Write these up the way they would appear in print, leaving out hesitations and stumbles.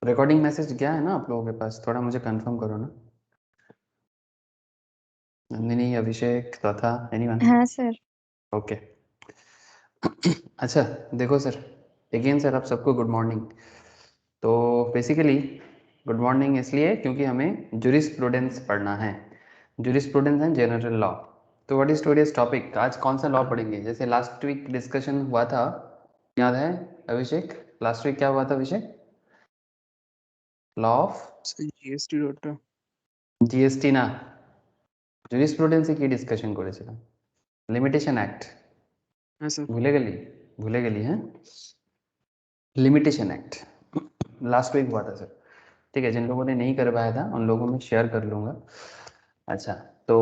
Recording message गया है ना आप लोगों के पास? थोड़ा मुझे कंफर्म करो ना। नंदिनी, अभिषेक, तथा एनीवन? हाँ सर। ओके। अच्छा, देखो सर, अगेन सर आप सबको गुड मॉर्निंग। तो बेसिकली गुड मॉर्निंग इसलिए क्योंकि हमें जूरिस्प्रूडेंस पढ़ना है। Jurisprudence and general law. तो व्हाट इज टुडेस टॉपिक? आज कौन सा लॉ पढ़ेंगे? जैसे लास्ट वीक डिस्कशन हुआ था, याद है अभिषेक? लास्ट वीक क्या हुआ था Abhishek? Law of GST dot GST ना, জুরিসপ্রুডেন্সে কি ডিসকাশন করেছিলাম? Limitation act. हाँ सर। ভুলে গেলি হ্যাঁ? लिमिटेशन एक्ट लास्ट वीक हुआ था सर। ठीक है, जिन लोगों ने नहीं कर पाया था उन लोगों में शेयर कर लूँगा। अच्छा, तो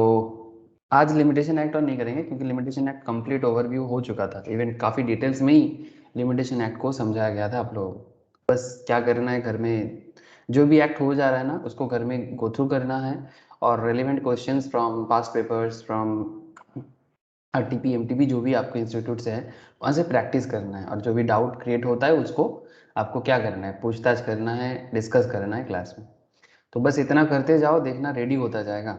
आज लिमिटेशन एक्ट और नहीं करेंगे क्योंकि लिमिटेशन एक्ट कंप्लीट ओवरव्यू हो चुका था। इवन काफ़ी डिटेल्स में ही लिमिटेशन एक्ट को समझाया गया था आप लोगों को। बस क्या करना है, घर में जो भी एक्ट हो जा रहा है ना उसको घर में गो थ्रू करना है और relevant questions from past papers, from RTP MTP जो भी आपके इंस्टीट्यूट से है वहाँ से प्रैक्टिस करना है। और जो भी डाउट क्रिएट होता है उसको आपको क्या करना है, पूछताछ करना है, डिस्कस करना है क्लास में। तो बस इतना करते जाओ, देखना रेडी होता जाएगा।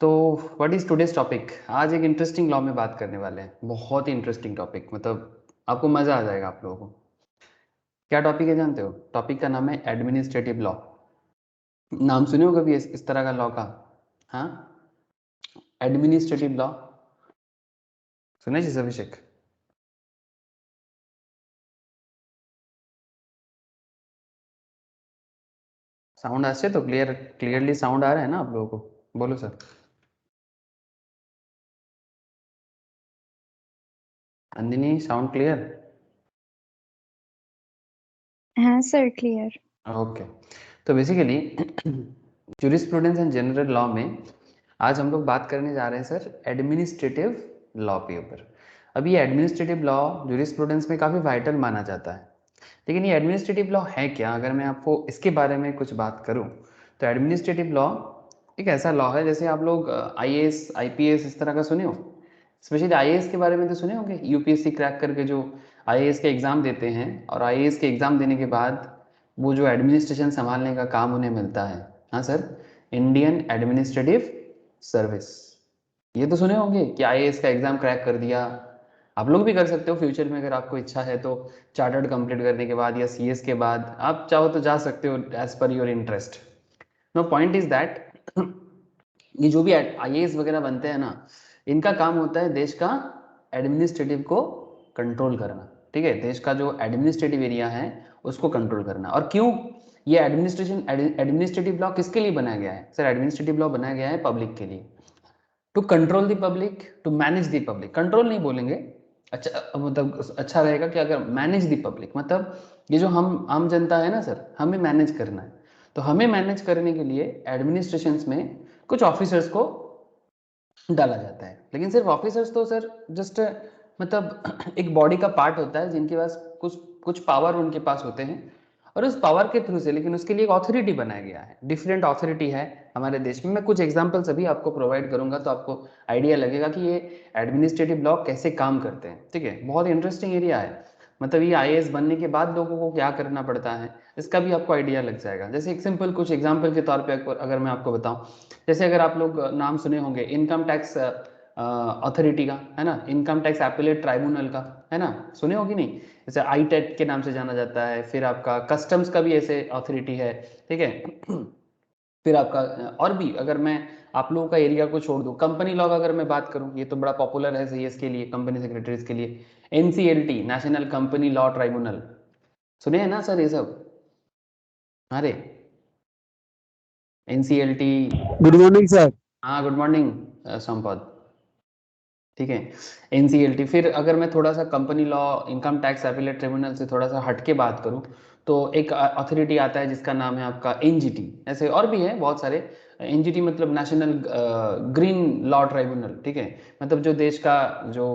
तो व्हाट इज टुडेज टॉपिक? आज एक इंटरेस्टिंग लॉ में बात करने वाले हैं, बहुत ही इंटरेस्टिंग टॉपिक, मतलब आपको मज़ा आ जाएगा आप लोगों को। क्या टॉपिक है जानते हो? टॉपिक का नाम है एडमिनिस्ट्रेटिव लॉ। नाम सुने हो कभी इस तरह का लॉ का? हाँ, एडमिनिस्ट्रेटिव लॉ सुने जी अभिषेक? साउंड आसे तो क्लियरली साउंड आ रहा है ना आप लोगों को? बोलो सर। Nandini, sound clear? हाँ सर, क्लियर। ओके। तो basically jurisprudence and general law में आज हम लोग बात करने जा रहे हैं सर एडमिनिस्ट्रेटिव लॉ के ऊपर। अब ये एडमिनिस्ट्रेटिव लॉ जूरिस्प्रूडेंस में काफ़ी वाइटल माना जाता है, लेकिन ये एडमिनिस्ट्रेटिव लॉ है क्या? अगर मैं आपको इसके बारे में कुछ बात करूं तो एडमिनिस्ट्रेटिव लॉ एक ऐसा लॉ है, जैसे आप लोग आईएएस आईपीएस इस तरह का सुने हो। स्पेशली आईएएस के बारे में तो सुने होंगे, यूपीएससी क्रैक करके जो आईएएस के एग्ज़ाम देते हैं और आईएएस के एग्ज़ाम देने के बाद वो जो एडमिनिस्ट्रेशन संभालने का काम उन्हें मिलता है। हाँ सर, इंडियन एडमिनिस्ट्रेटिव सर्विस। ये तो सुने होंगे कि आईएएस का एग्ज़ाम क्रैक कर दिया। आप लोग भी कर सकते हो फ्यूचर में अगर आपको इच्छा है तो। चार्टर्ड कंप्लीट करने के बाद या सीएस के बाद आप चाहो तो जा सकते हो as per your interest. No, point is that ये जो भी आईएएस वगैरह बनते हैं ना, इनका काम होता है देश का एडमिनिस्ट्रेटिव को कंट्रोल करना। ठीक है, देश का जो एडमिनिस्ट्रेटिव एरिया है उसको कंट्रोल करना। और क्यों ये एडमिनिस्ट्रेटिव लॉ किसके लिए बनाया गया है सर? एडमिनिस्ट्रेटिव लॉ बनाया गया है पब्लिक के लिए, to control the public, to manage the public. Control नहीं बोलेंगे, अच्छा मतलब अच्छा रहेगा कि अगर मैनेज द पब्लिक, मतलब ये जो हम आम जनता है ना सर, हमें मैनेज करना है। तो हमें मैनेज करने के लिए एडमिनिस्ट्रेशंस में कुछ ऑफिसर्स को डाला जाता है। लेकिन सिर्फ ऑफिसर्स तो सर जस्ट मतलब एक बॉडी का पार्ट होता है जिनके पास कुछ कुछ पावर उनके पास होते हैं और उस पावर के थ्रू से, लेकिन उसके लिए एक ऑथोरिटी बनाया गया है, डिफरेंट ऑथोरिटी है हमारे देश में। मैं कुछ एग्जांपल्स अभी आपको प्रोवाइड करूंगा तो आपको आइडिया लगेगा कि ये एडमिनिस्ट्रेटिव लॉ कैसे काम करते हैं। ठीक है, बहुत इंटरेस्टिंग एरिया है। मतलब ये आईएएस बनने के बाद लोगों को क्या करना पड़ता है इसका भी आपको आइडिया लग जाएगा। जैसे एक सिंपल कुछ एग्जाम्पल के तौर पर अगर मैं आपको बताऊं, जैसे अगर आप लोग नाम सुने होंगे इनकम टैक्स अथॉरिटी का, है ना, इनकम टैक्स एपेलेट ट्राइब्यूनल का, है ना, सुने होगी नहीं? जैसे आई टेट के नाम से जाना जाता है। फिर आपका कस्टम्स का भी ऐसे अथॉरिटी है। ठीक है। फिर आपका और भी, अगर मैं आप लोगों का एरिया को छोड़ दूं, कंपनी लॉ का अगर मैं बात करूं, ये तो बड़ा पॉपुलर है सीएस के लिए, कंपनी सेक्रेटरीज के लिए। NCLT, national company law tribunal, सुने हैं ना सर ये सब? अरे एनसीएलटी। Good morning sir. हाँ गुड मॉर्निंग संपद। ठीक है, एनसीएलटी। फिर अगर मैं थोड़ा सा company law, income tax appellate tribunal से थोड़ा सा हट के बात करूं तो एक अथॉरिटी आता है जिसका नाम है आपका एनजीटी। ऐसे और भी है बहुत सारे। एनजीटी मतलब नेशनल ग्रीन लॉ ट्राइब्यूनल। ठीक है, मतलब जो देश का जो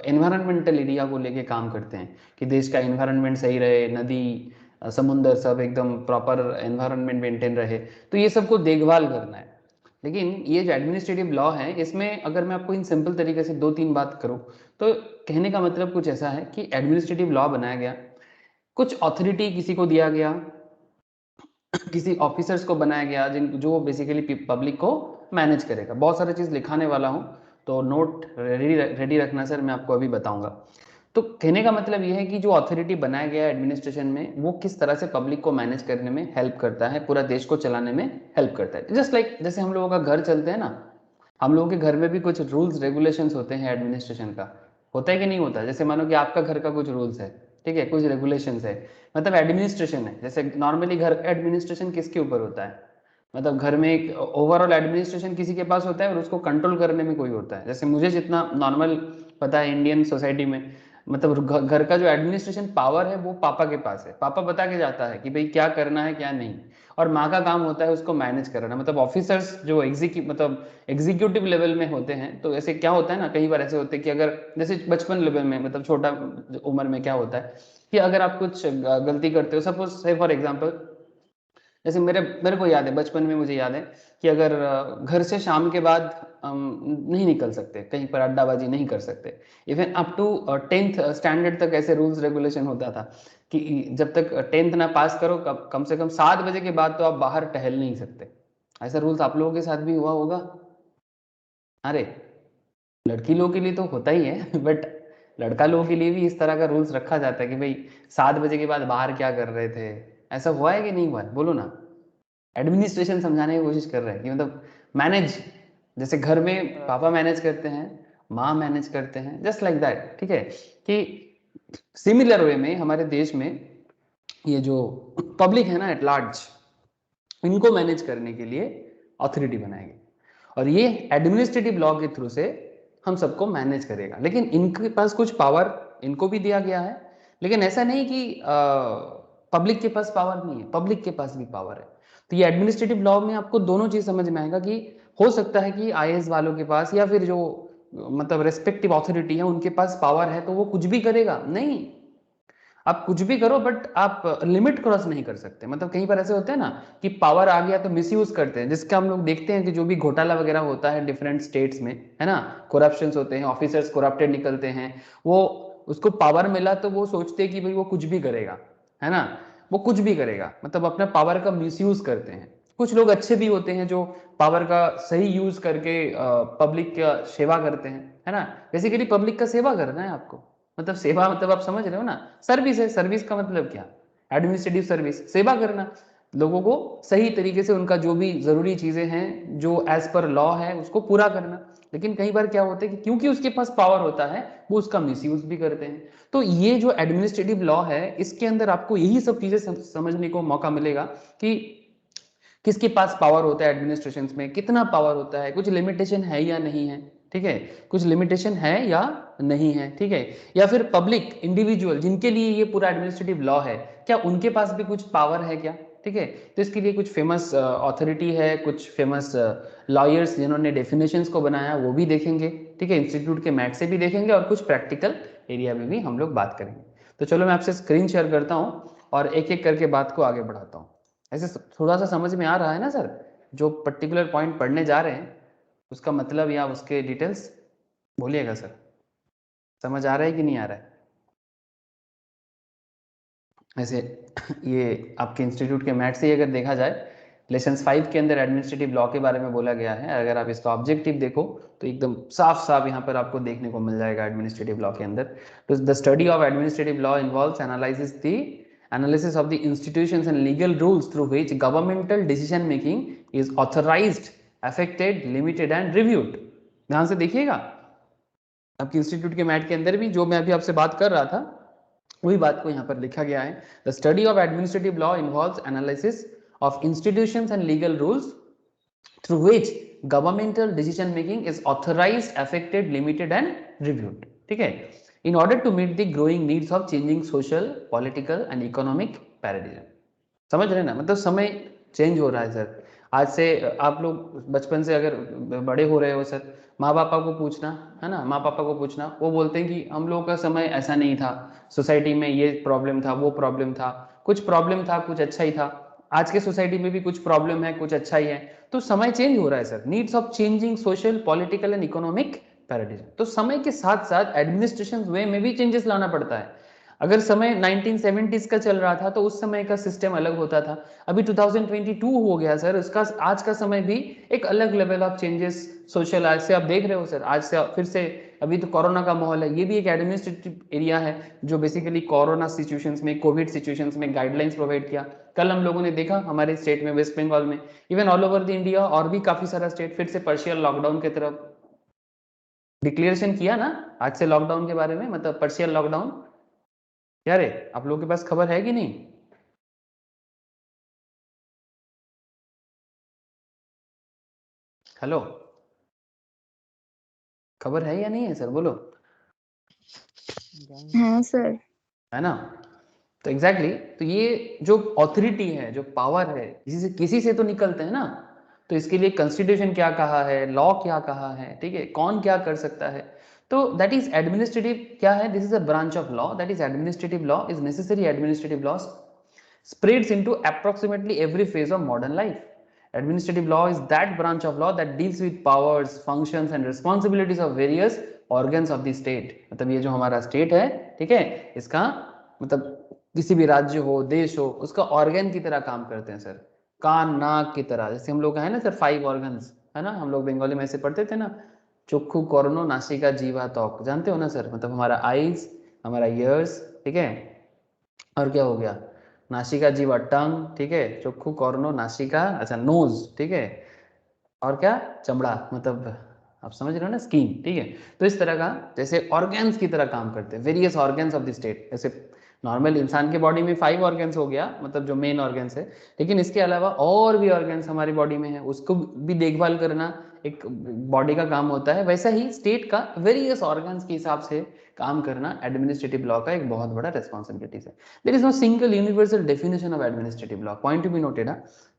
एनवायरमेंटल एरिया को लेके काम करते हैं कि देश का एनवायरनमेंट सही रहे, नदी समुंदर सब एकदम प्रॉपर एनवायरनमेंट मेंटेन रहे, तो ये सबको देखभाल करना है। लेकिन ये जो एडमिनिस्ट्रेटिव लॉ है इसमें अगर मैं आपको इन सिंपल तरीके से दो तीन बात करूं तो कहने का मतलब कुछ ऐसा है कि एडमिनिस्ट्रेटिव लॉ बनाया गया, कुछ अथॉरिटी किसी को दिया गया, किसी ऑफिसर्स को बनाया गया जो बेसिकली पब्लिक को मैनेज करेगा। बहुत सारी चीज़ लिखाने वाला हूँ, तो नोट रेडी रखना सर, मैं आपको अभी बताऊंगा। तो कहने का मतलब ये है कि जो अथॉरिटी बनाया गया है एडमिनिस्ट्रेशन में, वो किस तरह से पब्लिक को मैनेज करने में हेल्प करता है, पूरा देश को चलाने में हेल्प करता है। जस्ट लाइक जैसे हम लोगों का घर चलते हैं ना, हम लोगों के घर में भी कुछ रूल्स रेगुलेशंस होते हैं एडमिनिस्ट्रेशन का, होता है कि नहीं होता? जैसे मानो कि आपका घर का कुछ रूल्स है, ठीक है, कुछ रेगुलेशंस है, मतलब एडमिनिस्ट्रेशन है। जैसे नॉर्मली घर एडमिनिस्ट्रेशन किसके ऊपर होता है? मतलब घर में एक ओवरऑल एडमिनिस्ट्रेशन किसी के पास होता है और उसको कंट्रोल करने में कोई होता है। जैसे मुझे जितना नॉर्मल पता है इंडियन सोसाइटी में, मतलब घर का जो एडमिनिस्ट्रेशन पावर है वो पापा के पास है। पापा बता के जाता है कि भाई क्या करना है क्या नहीं, और माँ का काम होता है उसको मैनेज करना। मतलब ऑफिसर्स जो एग्जीक्यूटिव लेवल में होते हैं, तो ऐसे क्या होता है ना, कई बार ऐसे होते हैं कि अगर जैसे बचपन लेवल में, मतलब छोटा उम्र में क्या होता है कि अगर आप कुछ गलती करते हो, सपोज से फॉर एग्जांपल, जैसे मेरे को याद है बचपन में, मुझे याद है कि अगर घर से शाम के बाद नहीं निकल सकते, कहीं पर अड्डाबाजी नहीं कर सकते। Even up to 10th standard तक ऐसे रूल्स रेगुलेशन होता था कि जब तक 10th ना पास करो, कम से कम 7 बजे के बाद तो आप बाहर टहल नहीं सकते। ऐसा रूल्स आप लोगों के साथ भी हुआ होगा? अरे, लड़की लोगों के लिए तो होता ही है बट लड़का लोगों के लिए भी इस तरह का रूल्स रखा जाता है कि भाई 7 बजे के बाद बाहर क्या कर रहे थे। ऐसा हुआ है कि नहीं हुआ है? बोलो ना। एडमिनिस्ट्रेशन समझाने की कोशिश कर रहा है कि मतलब मैनेज, जैसे घर में पापा मैनेज करते हैं, माँ मैनेज करते हैं, जस्ट लाइक दैट, ठीक है। कि सिमिलर वे में हमारे देश में ये जो पब्लिक है ना एट लार्ज, इनको मैनेज करने के लिए अथॉरिटी बनाएगी, और ये एडमिनिस्ट्रेटिव लॉ के थ्रू से हम सबको मैनेज करेगा। लेकिन इनके पास कुछ पावर इनको भी दिया गया है, लेकिन ऐसा नहीं कि पब्लिक के पास पावर नहीं है, पब्लिक के पास भी पावर है। तो ये एडमिनिस्ट्रेटिव लॉ में आपको दोनों चीज समझ में आएगा कि हो सकता है कि आईएएस वालों के पास या फिर जो मतलब रेस्पेक्टिव अथॉरिटी है उनके पास पावर है तो वो कुछ भी करेगा, नहीं। आप कुछ भी करो बट आप लिमिट क्रॉस नहीं कर सकते। मतलब कहीं पर ऐसे होते हैं ना कि पावर आ गया तो मिसयूज करते हैं, जिसका हम लोग देखते हैं कि जो भी घोटाला वगैरह होता है डिफरेंट स्टेट्स में, है ना, करप्शंस होते हैं, ऑफिसर्स करप्टेड निकलते हैं, वो उसको पावर मिला तो वो सोचते हैं कि भाई वो कुछ भी करेगा, है ना, वो कुछ भी करेगा, मतलब अपने पावर का मिसयूज करते हैं। कुछ लोग अच्छे भी होते हैं जो पावर का सही यूज करके पब्लिक का सेवा करते हैं, है ना। बेसिकली पब्लिक का सेवा करना है आपको, मतलब सेवा मतलब आप समझ रहे हो ना, सर्विस है। सर्विस का मतलब क्या? एडमिनिस्ट्रेटिव सर्विस, सेवा करना, लोगों को सही तरीके से उनका जो भी जरूरी चीजें हैं जो एज पर लॉ है उसको पूरा करना। लेकिन कई बार क्या होता है कि क्योंकि उसके पास पावर होता है वो उसका मिसयूज भी करते हैं। तो ये जो एडमिनिस्ट्रेटिव लॉ है इसके अंदर आपको यही सब चीजें समझने को मौका मिलेगा कि किसके पास पावर होता है एडमिनिस्ट्रेशन में, कितना पावर होता है, कुछ लिमिटेशन है या नहीं है, ठीक है, कुछ लिमिटेशन है या नहीं है, ठीक है। या फिर पब्लिक इंडिविजुअल जिनके लिए ये पूरा एडमिनिस्ट्रेटिव लॉ है, क्या उनके पास भी कुछ पावर है क्या, ठीक है। तो इसके लिए कुछ फेमस अथॉरिटी है, कुछ फेमस लॉयर्स जिन्होंने डेफिनेशंस को बनाया वो भी देखेंगे, ठीक है, इंस्टीट्यूट के मैथ से भी देखेंगे, और कुछ प्रैक्टिकल एरिया में भी हम लोग बात करेंगे। तो चलो मैं आपसे स्क्रीन शेयर करता हूँ और एक एक करके बात को आगे बढ़ाता हूँ। ऐसे थोड़ा सा समझ में आ रहा है ना सर, जो पर्टिकुलर पॉइंट पढ़ने जा रहे हैं उसका मतलब या उसके डिटेल्स बोलिएगा सर, समझ आ रहा है कि नहीं आ रहा है? ऐसे ये आपके इंस्टीट्यूट के मैथ से अगर देखा जाए, लेसन 5 के अंदर एडमिनिस्ट्रेटिव लॉ के बारे में बोला गया है। अगर आप इसका ऑब्जेक्टिव देखो तो एकदम साफ साफ यहाँ पर आपको देखने को मिल जाएगा एडमिनिस्ट्रेटिव लॉ के अंदर। तो the study of administrative law involves analysis of the institutions and legal rules through which governmental decision making is authorized, affected, limited and reviewed। ध्यान से देखिएगा, आपके इंस्टीट्यूट के मैट के अंदर भी जो मैं अभी आपसे बात कर रहा था वही बात को यहाँ पर लिखा गया है। The study of administrative law involves analysis of institutions and legal rules through which governmental decision making is authorized, affected, limited and reviewed, ठीक है, in order to meet the growing needs of changing social, political and economic paradigm। समझ रहे ना, मतलब समय change हो रहा है सर। आज से आप लोग बचपन से अगर बड़े हो रहे हो सर, माँ पापा को पूछना, है ना, माँ पापा को पूछना, वो बोलते हैं कि हम लोगों का समय ऐसा नहीं था, सोसाइटी में ये प्रॉब्लम था, वो प्रॉब्लम था, कुछ प्रॉब्लम था, कुछ अच्छा ही था। आज के सोसाइटी में भी कुछ प्रॉब्लम है, कुछ अच्छा ही है। तो समय चेंज हो रहा है sir, needs of changing social, political and economic paradigm. तो समय के साथ साथ एडमिनिस्ट्रेशन वे में भी चेंजेस लाना पड़ता है। अगर समय 1970s का चल रहा था तो उस समय का सिस्टम अलग होता था। अभी 2022 हो गया सर, उसका आज का समय भी एक अलग लेवल ऑफ चेंजेस सोशल आज से आप देख रहे हो सर। आज से फिर से अभी तो कोरोना का माहौल है, ये भी एक एडमिनिस्ट्रेटिव एरिया है जो बेसिकली कोरोना सिचुएशंस में, कोविड सिचुएशंस में गाइडलाइंस प्रोवाइड किया। कल हम लोगों ने देखा हमारे स्टेट में, वेस्ट बंगाल में, even all over the India और भी काफी सारा स्टेट फिर से पार्शियल लॉकडाउन की तरफ डिक्लेरेशन किया ना आज से लॉकडाउन के बारे में, मतलब पार्शियल लॉकडाउन। क्या रे, आप लोगों के पास खबर है कि नहीं? हेलो, खबर है या नहीं है सर, बोलो। हाँ सर। है ना? तो एग्जैक्टली तो ये जो ऑथोरिटी है, जो पावर है, किसी से तो निकलते हैं ना। तो इसके लिए कॉन्स्टिट्यूशन क्या कहा है, लॉ क्या कहा है, ठीक है, कौन क्या कर सकता है। तो दैट इज एडमिनिस्ट्रेटिव क्या है, this is a branch of law, that is administrative law is necessary administrative law spreads into approximately every phase of modern life. Administrative law is that branch of law that deals with powers, functions and responsibilities of various organs of the state. मतलब ये जो हमारा state है, ठीक है, इसका मतलब किसी भी राज्य हो, देश हो, उसका ऑर्गन की तरह काम करते हैं सर, कान नाक की तरह। जैसे हम लोग है ना सर 5 ऑर्गन्स, है ना, हम लोग बंगाली में ऐसे पढ़ते थे ना, चक्षु कर्ण नासिका जीवा त्वक, जानते हो ना सर, मतलब हमारा आईज, हमारा ईयर्स, ठीक है, और क्या हो गया, नासिका जीवा टंग, ठीक है, चक्षु कर्ण नासिका, अच्छा नोज, ठीक है, और क्या, चमड़ा, मतलब आप समझ रहे हो ना, स्किन, ठीक है। तो इस तरह का जैसे ऑर्गन्स की तरह काम करते हैं, various organs of the state. जैसे नॉर्मल इंसान के बॉडी में 5 ऑर्गन्स हो गया, मतलब जो मेन ऑर्गन्स है, लेकिन इसके अलावा और भी ऑर्गन्स हमारी बॉडी में है, उसको भी देखभाल करना एक बॉडी का काम होता है। वैसा ही स्टेट का वेरियस ऑर्गन्स के हिसाब से काम करना एडमिनिस्ट्रेटिव लॉ का एक बहुत बड़ा रेस्पॉन्सिबिलिटीज है। There is no single universal definition of administrative law, point to be noted.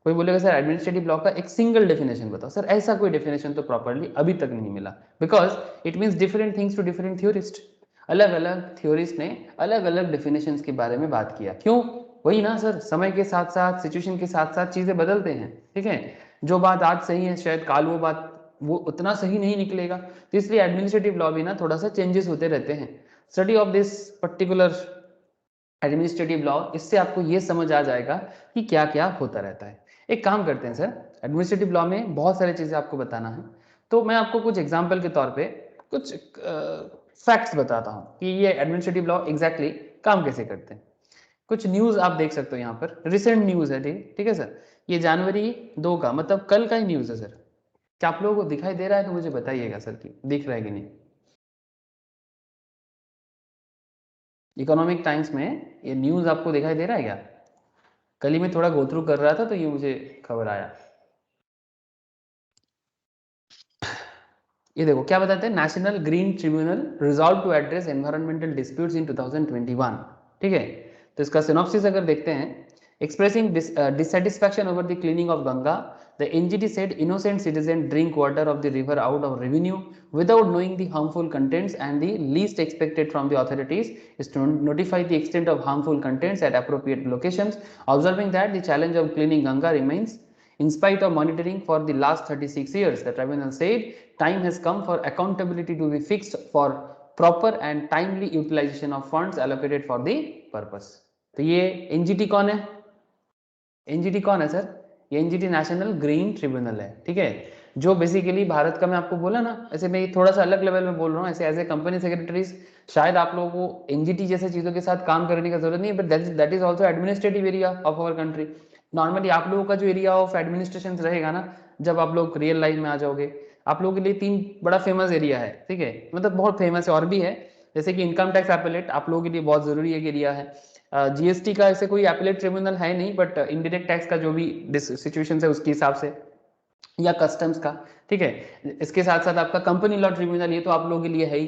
कोई बोलेगा सर एडमिनिस्ट्रेटिव लॉ का एक सिंगल डेफिनेशन बताओ, सर ऐसा कोई डेफिनेशन तो प्रॉपर्ली अभी तक नहीं मिला, because it means different things to different theorist. अलग अलग थ्योरिस्ट ने अलग अलग डेफिनेशन के बारे में बात किया, क्यों? वही ना सर, समय के साथ साथ, सिचुएशन के साथ साथ चीजें बदलते हैं, ठीक है। जो बात आज सही है शायद काल वो बात वो उतना सही नहीं निकलेगा, तो इसलिए एडमिनिस्ट्रेटिव लॉ भी ना थोड़ा सा चेंजेस होते रहते हैं। Study of this particular administrative law, इससे आपको ये समझ आ जाएगा कि क्या क्या होता रहता है। एक काम करते हैं सर, एडमिनिस्ट्रेटिव लॉ में बहुत सारी चीजें आपको बताना है, तो मैं आपको कुछ एग्जांपल के तौर पे कुछ फैक्ट्स बताता हूँ कि ये एडमिनिस्ट्रेटिव लॉ एग्जैक्टली काम कैसे करते हैं। कुछ न्यूज आप देख सकते हो यहाँ पर, रिसेंट न्यूज है, ठीक है सर, ये जनवरी 2 का, मतलब कल का ही न्यूज है सर। क्या आप लोगों को दिखाई दे रहा है तो मुझे बताइएगा सर कि दिख रहा है कि नहीं। इकोनॉमिक टाइम्स में ये न्यूज आपको दिखाई दे रहा है क्या? कल ही मैं थोड़ा गो थ्रू कर रहा था तो ये मुझे खबर आया। ये देखो क्या बताते हैं, National Green Tribunal resolve to address environmental disputes in 2021, ठीक है। तो इसका सिनॉप्सिस अगर देखते हैं, expressing dissatisfaction over the cleaning of Ganga, the NGT said innocent citizens drink water of the river out of revenue without knowing the harmful contents, and the least expected from the authorities is to notify the extent of harmful contents at appropriate locations, observing that the challenge of cleaning Ganga remains in spite of monitoring for the last 36 years. The tribunal said time has come for accountability to be fixed for proper and timely utilization of funds allocated for the purpose. तो ये NGT कौन है? NGT कौन है sir? ये NGT national Green tribunal है, ठीक है, जो बेसिकली भारत का, मैं आपको बोला ना, ऐसे मैं थोड़ा सा अलग लेवल में बोल रहा हूँ, ऐसे एज ए कंपनी सेक्रेटरीज शायद आप लोगों को एनजीटी जैसे चीजों के साथ काम करने का जरूरत नहीं है, but that is also administrative area of our country. Normally आप लोगों का जो एरिया ऑफ एडमिनिस्ट्रेशन रहेगा ना, जब आप लोग रियल लाइफ में आ जाओगे, आप लोगों के लिए 3 बड़ा फेमस एरिया है, ठीक है, मतलब बहुत फेमस है, और भी है, जैसे कि इनकम टैक्स एपेलेट आप लोगों के लिए बहुत जरूरी एक एरिया है। जीएसटी का ऐसे कोई एपेलेट ट्रिब्यूनल है नहीं, बट इनडायरेक्ट टैक्स का जो भी सिचुएशन है उसके हिसाब से, या कस्टम्स का, ठीक है। इसके साथ साथ आपका कंपनी लॉ ट्रिब्यूनल, ये तो आप लोगों के लिए है ही।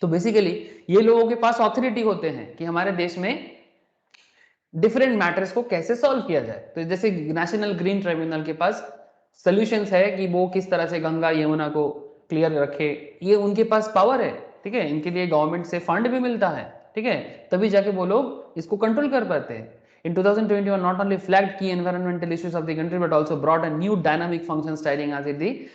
तो बेसिकली ये लोगों के पास ऑथोरिटी होते हैं कि हमारे देश में डिफरेंट मैटर्स को कैसे सॉल्व किया जाए। तो जैसे नेशनल ग्रीन ट्रिब्यूनल के पास सॉल्यूशंस है कि वो किस तरह से गंगा यमुना को क्लियर रखे, ये उनके पास पावर है, ठीक है। इनके लिए गवर्नमेंट से फंड भी मिलता है, ठीक है, तभी जाके वो लोग इसको कंट्रोल कर पाते हैं। In 2021, not only flagged key environmental issues of the country, but also brought a new dynamic function styling as it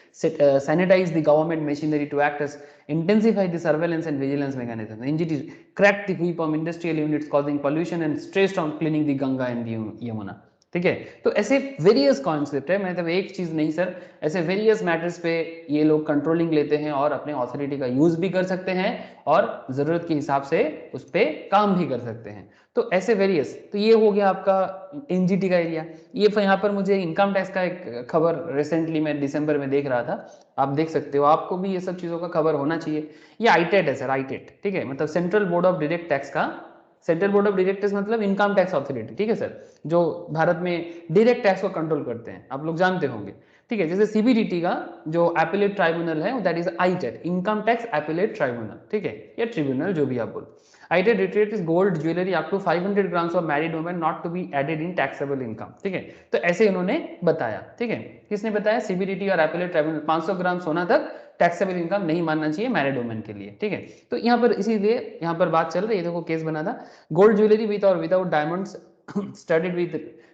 sanitize the government machinery to act as intensify the surveillance and vigilance mechanism. The NGT cracked the whip of industrial units causing pollution and stressed on cleaning the Ganga and the Yamuna. ठीक है, तो ऐसे various concept है, मतलब एक चीज नहीं sir, ऐसे वेरियस मैटर्स पे ये लोग कंट्रोलिंग लेते हैं और अपने ऑथोरिटी का यूज भी कर सकते हैं और जरूरत के हिसाब से उस पर काम भी कर सकते हैं। तो ऐसे वेरियस, तो ये हो गया आपका एनजीटी का एरिया। ये यहाँ पर मुझे इनकम टैक्स का एक खबर रिसेंटली मैं दिसंबर में देख रहा था, आप देख सकते हो, आपको भी ये सब चीजों का खबर होना चाहिए। ये आईटेट है सर, आईटेट, ठीक है, मतलब Central Board of Direct Tax का, Central Board of Direct Tax मतलब इनकम टैक्स अथॉरिटी, ठीक है सर, जो भारत में डायरेक्ट टैक्स को कंट्रोल करते हैं, आप लोग जानते होंगे, ठीक है। जैसे सीबीडीटी का जो एपेलेट ट्राइब्यूनल है that is ITAT, income tax appellate tribunal, ठीक है, या ट्रिब्यूनल जो भी आप बोलो। ITAT rates gold jewellery up to 500 grams of married women not to be added in taxable income, ठीक है। तो ऐसे इन्होंने बताया, ठीक है, किसने बताया, सीबीडीटी और एपेलेट ट्राइब्यूनल, 500 ग्राम सोना तक टैक्सेबल इनकम नहीं मानना चाहिए मैरिड वुमेन के लिए, ठीक है। तो यहाँ पर इसीलिए यहाँ पर बात चल रही है, देखो केस बना था, गोल्ड ज्वेलरी विद और without diamonds studded with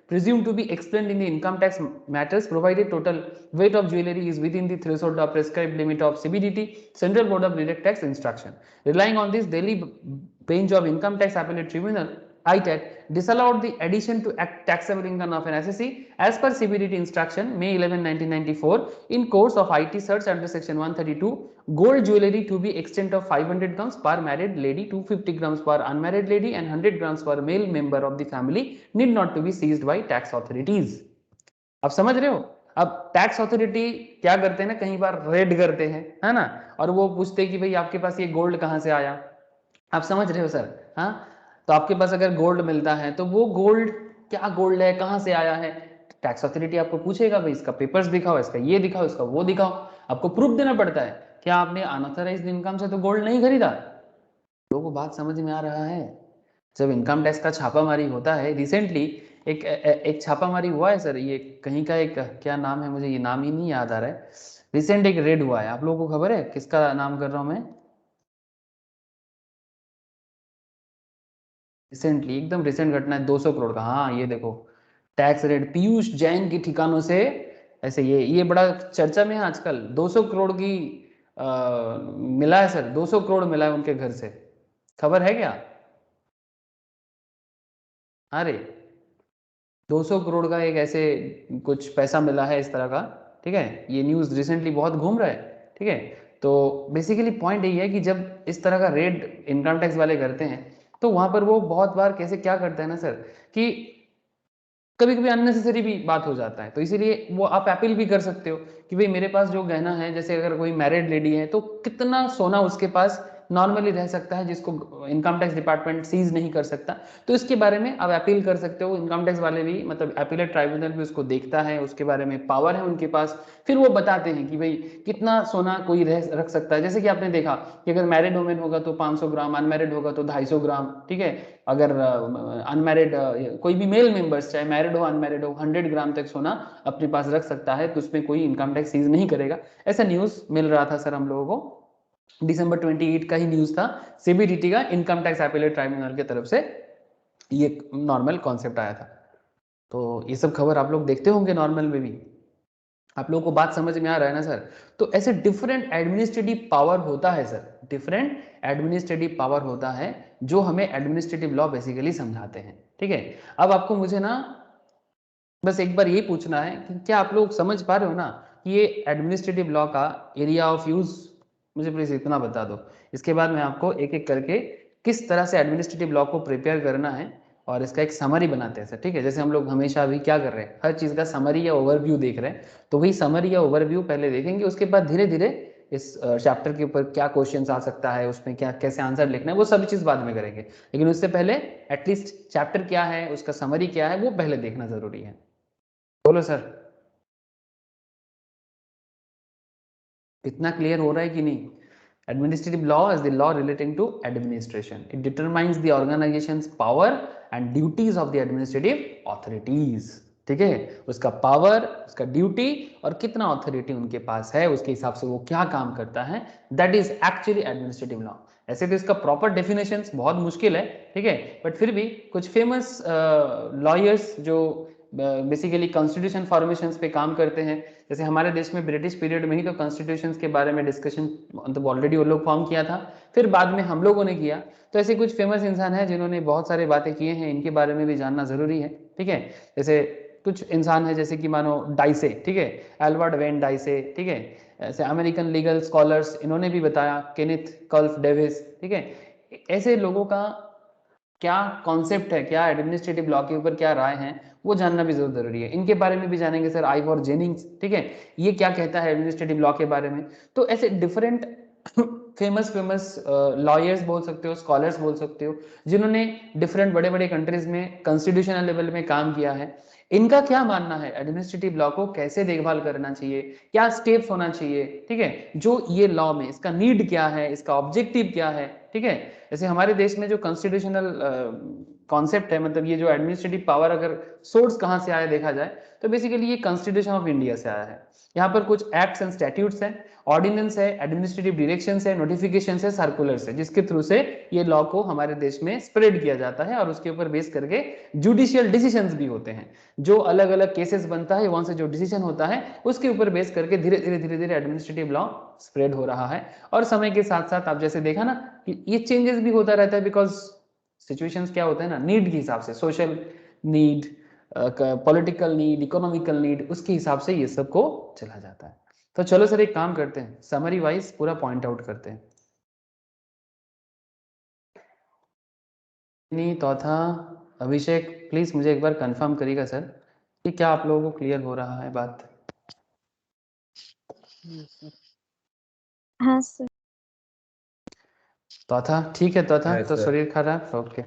presumed to be explained in the income tax matters provided total weight of jewelry is within the threshold of prescribed limit of CBDT, Central Board of Direct Tax instruction. Relying on this daily bench of income tax appellate tribunal, ITAT disallowed the addition to taxable income of an assessee as per CBDT instruction May 11, 1994 in course of IT search under section 132, gold jewelry to be extent of 500 grams per married lady, 250 grams per unmarried lady and 100 grams per male member of the family need not to be seized by tax authorities. आप समझ रहे हो, अब tax authority क्या करते हैं ना, कई बार रेड करते हैं, है ना, और वो पूछते हैं कि भाई आपके पास ये गोल्ड कहाँ से आया, आप समझ रहे हो सर, हाँ, तो आपके पास अगर गोल्ड मिलता है तो वो गोल्ड क्या गोल्ड है, कहाँ से आया है, टैक्स अथॉरिटी आपको पूछेगा भाई इसका पेपर्स दिखाओ, इसका ये दिखाओ, इसका वो दिखाओ, आपको प्रूफ देना पड़ता है, क्या आपने अनऑथराइज्ड इनकम से तो गोल्ड नहीं खरीदा। लोगों को बात समझ में आ रहा है। जब इनकम टैक्स का छापामारी होता है, रिसेंटली एक छापामारी हुआ है सर, ये कहीं का एक, क्या नाम है मुझे ये नाम ही नहीं याद आ रहा है, रिसेंट एक रेड हुआ है, आप लोगों को खबर है किसका नाम कर रहा हूं मैं, रिसेंटली एकदम रिसेंट घटना है, 200 करोड़ का, हाँ ये देखो टैक्स रेट पीयूष जैन के ठिकानों से, ऐसे ये बड़ा चर्चा में है आजकल, 200 करोड़ की मिला है सर, 200 करोड़ मिला है उनके घर से, खबर है क्या, अरे 200 करोड़ का एक ऐसे कुछ पैसा मिला है इस तरह का, ठीक है, ये न्यूज रिसेंटली बहुत घूम रहा है, ठीक है। तो बेसिकली पॉइंट यही है कि जब इस तरह का रेड इनकम टैक्स वाले करते हैं तो वहां पर वो बहुत बार कैसे क्या करता है ना सर, कि कभी कभी अननेसेसरी भी बात हो जाता है, तो इसीलिए वो आप अपील भी कर सकते हो कि भाई मेरे पास जो गहना है, जैसे अगर कोई मैरिड लेडी है तो कितना सोना उसके पास नॉर्मली रह सकता है जिसको इनकम टैक्स डिपार्टमेंट सीज नहीं कर सकता, तो इसके बारे में आप अपील कर सकते हो। इनकम टैक्स वाले भी, मतलब अपीलेट ट्राइब्यूनल भी उसको देखता है, उसके बारे में पावर है उनके पास, फिर वो बताते हैं कि भाई कितना सोना कोई रख सकता है। जैसे कि आपने देखा कि अगर मैरिड वुमेन होगा तो 500 ग्राम, अनमैरिड होगा तो 250 ग्राम, ठीक है, अगर अनमैरिड कोई भी मेल मेंबर्स चाहे मैरिड हो अनमैरिड हो 100 ग्राम तक सोना अपने पास रख सकता है, तो उसमें कोई इनकम टैक्स सीज नहीं करेगा। ऐसा न्यूज मिल रहा था सर हम लोगों को, दिसंबर 28 का ही न्यूज था, सीबीडीटी का इनकम टैक्स अपीलेट ट्राइब्यूनल की तरफ से ये नॉर्मल कॉन्सेप्ट आया था। तो ये सब खबर आप लोग देखते होंगे नॉर्मल में भी, आप लोगों को बात समझ में आ रहा है ना सर। तो ऐसे डिफरेंट एडमिनिस्ट्रेटिव पावर होता है सर, डिफरेंट एडमिनिस्ट्रेटिव पावर होता है जो हमें एडमिनिस्ट्रेटिव लॉ बेसिकली समझाते हैं, ठीक है। अब आपको मुझे ना बस एक बार ये पूछना है कि क्या आप लोग समझ पा रहे हो ना कि ये एडमिनिस्ट्रेटिव लॉ का एरिया ऑफ यूज, मुझे प्लीज इतना बता दो, इसके बाद मैं आपको एक एक करके किस तरह से एडमिनिस्ट्रेटिव लॉ को प्रिपेयर करना है और इसका एक समरी बनाते हैं सर, ठीक है। जैसे हम लोग हमेशा अभी क्या कर रहे हैं, हर चीज का समरी या ओवरव्यू देख रहे हैं, तो वही समरी या ओवरव्यू पहले देखेंगे, उसके बाद धीरे धीरे इस चैप्टर के ऊपर क्या क्वेश्चंस आ सकता है, उसमें क्या कैसे आंसर लिखना है, वो सभी चीज बाद में करेंगे, लेकिन उससे पहले एटलीस्ट चैप्टर क्या है, उसका समरी क्या है, वो पहले देखना जरूरी है। बोलो सर, इतना क्लियर हो रहा है कि नहीं। Administrative law is the law relating to administration. It determines the organization's power and duties of the administrative authorities. ठीक है, उसका पावर, उसका ड्यूटी और कितना ऑथोरिटी उनके पास है, उसके हिसाब से वो क्या काम करता है, that is actually administrative law. ऐसे तो इसका प्रॉपर डेफिनेशन बहुत मुश्किल है, ठीक है, बट फिर भी कुछ फेमस लॉयर्स जो बेसिकली कॉन्स्टिट्यूशन फॉर्मेशंस पे काम करते हैं, जैसे हमारे देश में ब्रिटिश पीरियड में ही तो कॉन्स्टिट्यूशन के बारे में डिस्कशन मतलब ऑलरेडी वो लोग फॉर्म किया था, फिर बाद में हम लोगों ने किया। तो ऐसे कुछ फेमस इंसान हैं जिन्होंने बहुत सारे बातें किए हैं, इनके बारे में भी जानना जरूरी है, ठीक है। जैसे कुछ इंसान है जैसे कि मानो डाइसे, ठीक है, एल्बर्ट वेन डाइसे, ठीक है, ऐसे अमेरिकन लीगल स्कॉलर्स, इन्होंने भी बताया, केनेथ कल्फ डेविस, ठीक है। ऐसे लोगों का क्या कॉन्सेप्ट है, क्या एडमिनिस्ट्रेटिव लॉ के ऊपर क्या राय है, वो जानना भी जरूरी है। इनके बारे में भी जानेंगे सर, आइवोर जेनिंग्स, ठीक है, ये क्या कहता है एडमिनिस्ट्रेटिव लॉ के बारे में। तो ऐसे डिफरेंट फेमस लॉयर्स बोल सकते हो, स्कॉलर्स बोल सकते हो, जिन्होंने डिफरेंट बड़े बड़े कंट्रीज में कॉन्स्टिट्यूशनल लेवल में काम किया है। इनका क्या मानना है, एडमिनिस्ट्रेटिव लॉ को कैसे देखभाल करना चाहिए, क्या स्टेप्स होना चाहिए, ठीक है, जो ये लॉ में इसका नीड क्या है, इसका ऑब्जेक्टिव क्या है, ठीक है। जैसे हमारे देश में जो कॉन्स्टिट्यूशनल कॉन्सेप्ट है, मतलब ये जो एडमिनिस्ट्रेटिव पावर अगर सोर्स कहाँ से आया देखा जाए तो बेसिकली ये कॉन्स्टिट्यूशन ऑफ इंडिया से आया है। यहाँ पर कुछ एक्ट्स एंड स्टैट्यूट्स हैं, ऑर्डिनेंस है, एडमिनिस्ट्रेटिव डायरेक्शंस है, नोटिफिकेशंस है, सर्कुलर्स है, जिसके थ्रू से ये लॉ को हमारे देश में स्प्रेड किया जाता है और उसके ऊपर बेस करके जुडिशियल डिसीजंस भी होते हैं। जो अलग अलग केसेस बनता है वहां से जो डिसीजन होता है उसके ऊपर बेस करके धीरे धीरे एडमिनिस्ट्रेटिव लॉ स्प्रेड हो रहा है। और समय के साथ साथ आप जैसे देखा ना कि ये चेंजेस भी होता रहता है, बिकॉज सिचुएशंस क्या होता है ना, नीड के हिसाब से, social need, political need, economical need, उसके हिसाब से ये सब को चला जाता है। तो चलो सर एक काम करते हैं, समरी वाइज पूरा पॉइंट आउट करते हैं। नहीं तो था अभिषेक, प्लीज मुझे एक बार कंफर्म करिएगा सर कि क्या आप लोगों को क्लियर हो रहा है बात। हाँ सर। तो था ठीक है, तो था Yes, तो sir. শরীর খারাপ, ওকে,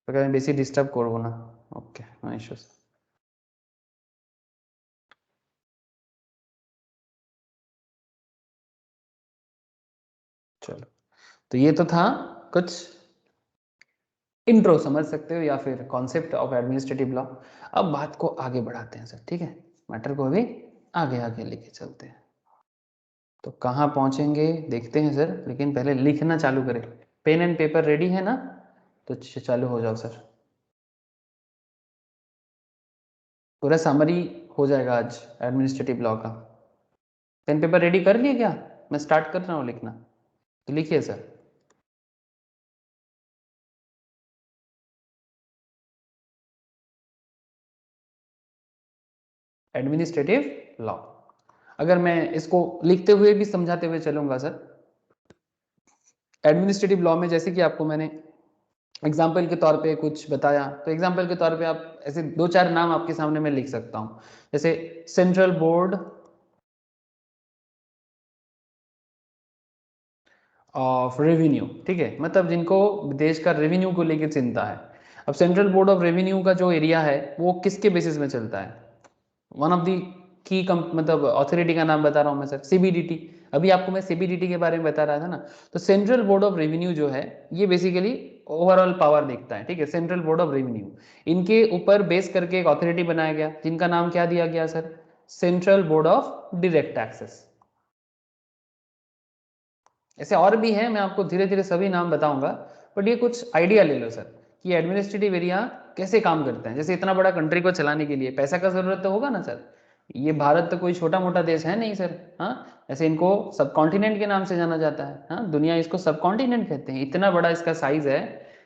তোকে আমি বেশি ডিস্টার্ব করব না, ওকে, নো ইস্যুস। चलो, तो ये तो था कुछ इंट्रो, समझ सकते हो, या फिर कॉन्सेप्ट ऑफ एडमिनिस्ट्रेटिव लॉ। अब बात को आगे बढ़ाते हैं सर, ठीक है, मैटर को भी आगे आगे लेके चलते हैं। तो कहाँ पहुंचेंगे देखते हैं सर, लेकिन पहले लिखना चालू करें। पेन एंड पेपर रेडी है ना, तो चालू हो जाओ सर। पूरा समरी हो जाएगा आज एडमिनिस्ट्रेटिव लॉ का। पेन पेपर रेडी कर लिए क्या, मैं स्टार्ट कर रहा हूँ लिखना, तो लिखिए सर। एडमिनिस्ट्रेटिव लॉ, अगर मैं इसको लिखते हुए भी समझाते हुए चलूंगा सर, एडमिनिस्ट्रेटिव लॉ में जैसे कि आपको मैंने एग्जाम्पल के तौर पे कुछ बताया, तो एग्जाम्पल के तौर पे आप ऐसे दो चार नाम आपके सामने मैं लिख सकता हूं, जैसे सेंट्रल बोर्ड ऑफ रेवेन्यू, ठीक है, मतलब जिनको देश का रेवेन्यू को लेकर चिंता है। अब सेंट्रल बोर्ड ऑफ रेवेन्यू का जो एरिया है वो किसके बेसिस में चलता है, वन ऑफ दी की मतलब अथॉरिटी का नाम बता रहा हूं मैं सर, सीबीडीटी। अभी आपको मैं सीबीडीटी के बारे में बता रहा था ना, तो सेंट्रल बोर्ड ऑफ रेवेन्यू जो है ये बेसिकली ओवरऑल पावर देखता है, ठीक है, सेंट्रल बोर्ड ऑफ रेवेन्यू, इनके ऊपर बेस करके एक अथॉरिटी बनाया गया जिनका नाम क्या दिया गया sir, central Board of direct taxes. ऐसे और भी हैं, मैं आपको धीरे धीरे सभी नाम बताऊंगा, बट ये कुछ आइडिया ले लो सर कि एडमिनिस्ट्रेटिव एरिया कैसे काम करते हैं। जैसे इतना बड़ा कंट्री को चलाने के लिए पैसा का जरूरत तो होगा ना सर, ये भारत तो कोई छोटा मोटा देश है नहीं सर, हाँ, ऐसे इनको सब कॉन्टिनेंट के नाम से जाना जाता है, हाँ, दुनिया इसको सब कॉन्टिनेंट कहते हैं, इतना बड़ा इसका साइज है,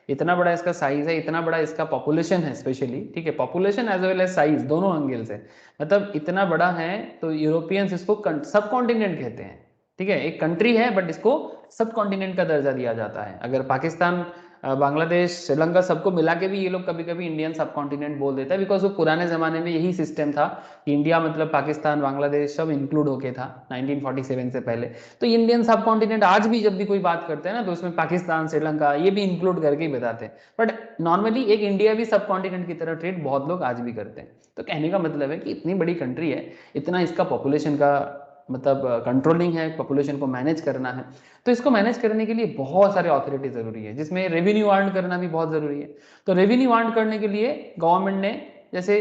इतना बड़ा इसका साइज है, इतना बड़ा इसका पॉपुलेशन है स्पेशली, ठीक है, population as well as size दोनों एंगल से, मतलब इतना बड़ा है, तो यूरोपियंस इसको सब कॉन्टिनेंट कहते हैं, ठीक है, एक कंट्री है बट इसको सब कॉन्टिनेंट का दर्जा दिया जाता है। अगर पाकिस्तान, बांग्लादेश, श्रीलंका सबको मिला के भी ये लोग कभी कभी इंडियन सब कॉन्टिनेंट बोल देता है, बिकॉज वो पुराने जमाने में यही सिस्टम था कि इंडिया मतलब पाकिस्तान, बांग्लादेश सब इंक्लूड होके था 1947 से पहले। तो इंडियन सब कॉन्टिनेंट आज भी जब भी कोई बात करते हैं ना, तो उसमें पाकिस्तान, श्रीलंका ये भी इंक्लूड करके ही बताते हैं, बट नॉर्मली एक इंडिया भी सब कॉन्टिनेंट की तरह ट्रीट बहुत लोग आज भी करते हैं। तो कहने का मतलब है कि इतनी बड़ी कंट्री है, इतना इसका पॉपुलेशन का मतलब कंट्रोलिंग है, पॉपुलेशन को मैनेज करना है, तो इसको मैनेज करने के लिए बहुत सारे अथॉरिटी जरूरी है, जिसमें रेवेन्यू अर्न करना भी बहुत जरूरी है। तो रेवेन्यू अर्न करने के लिए गवर्नमेंट ने जैसे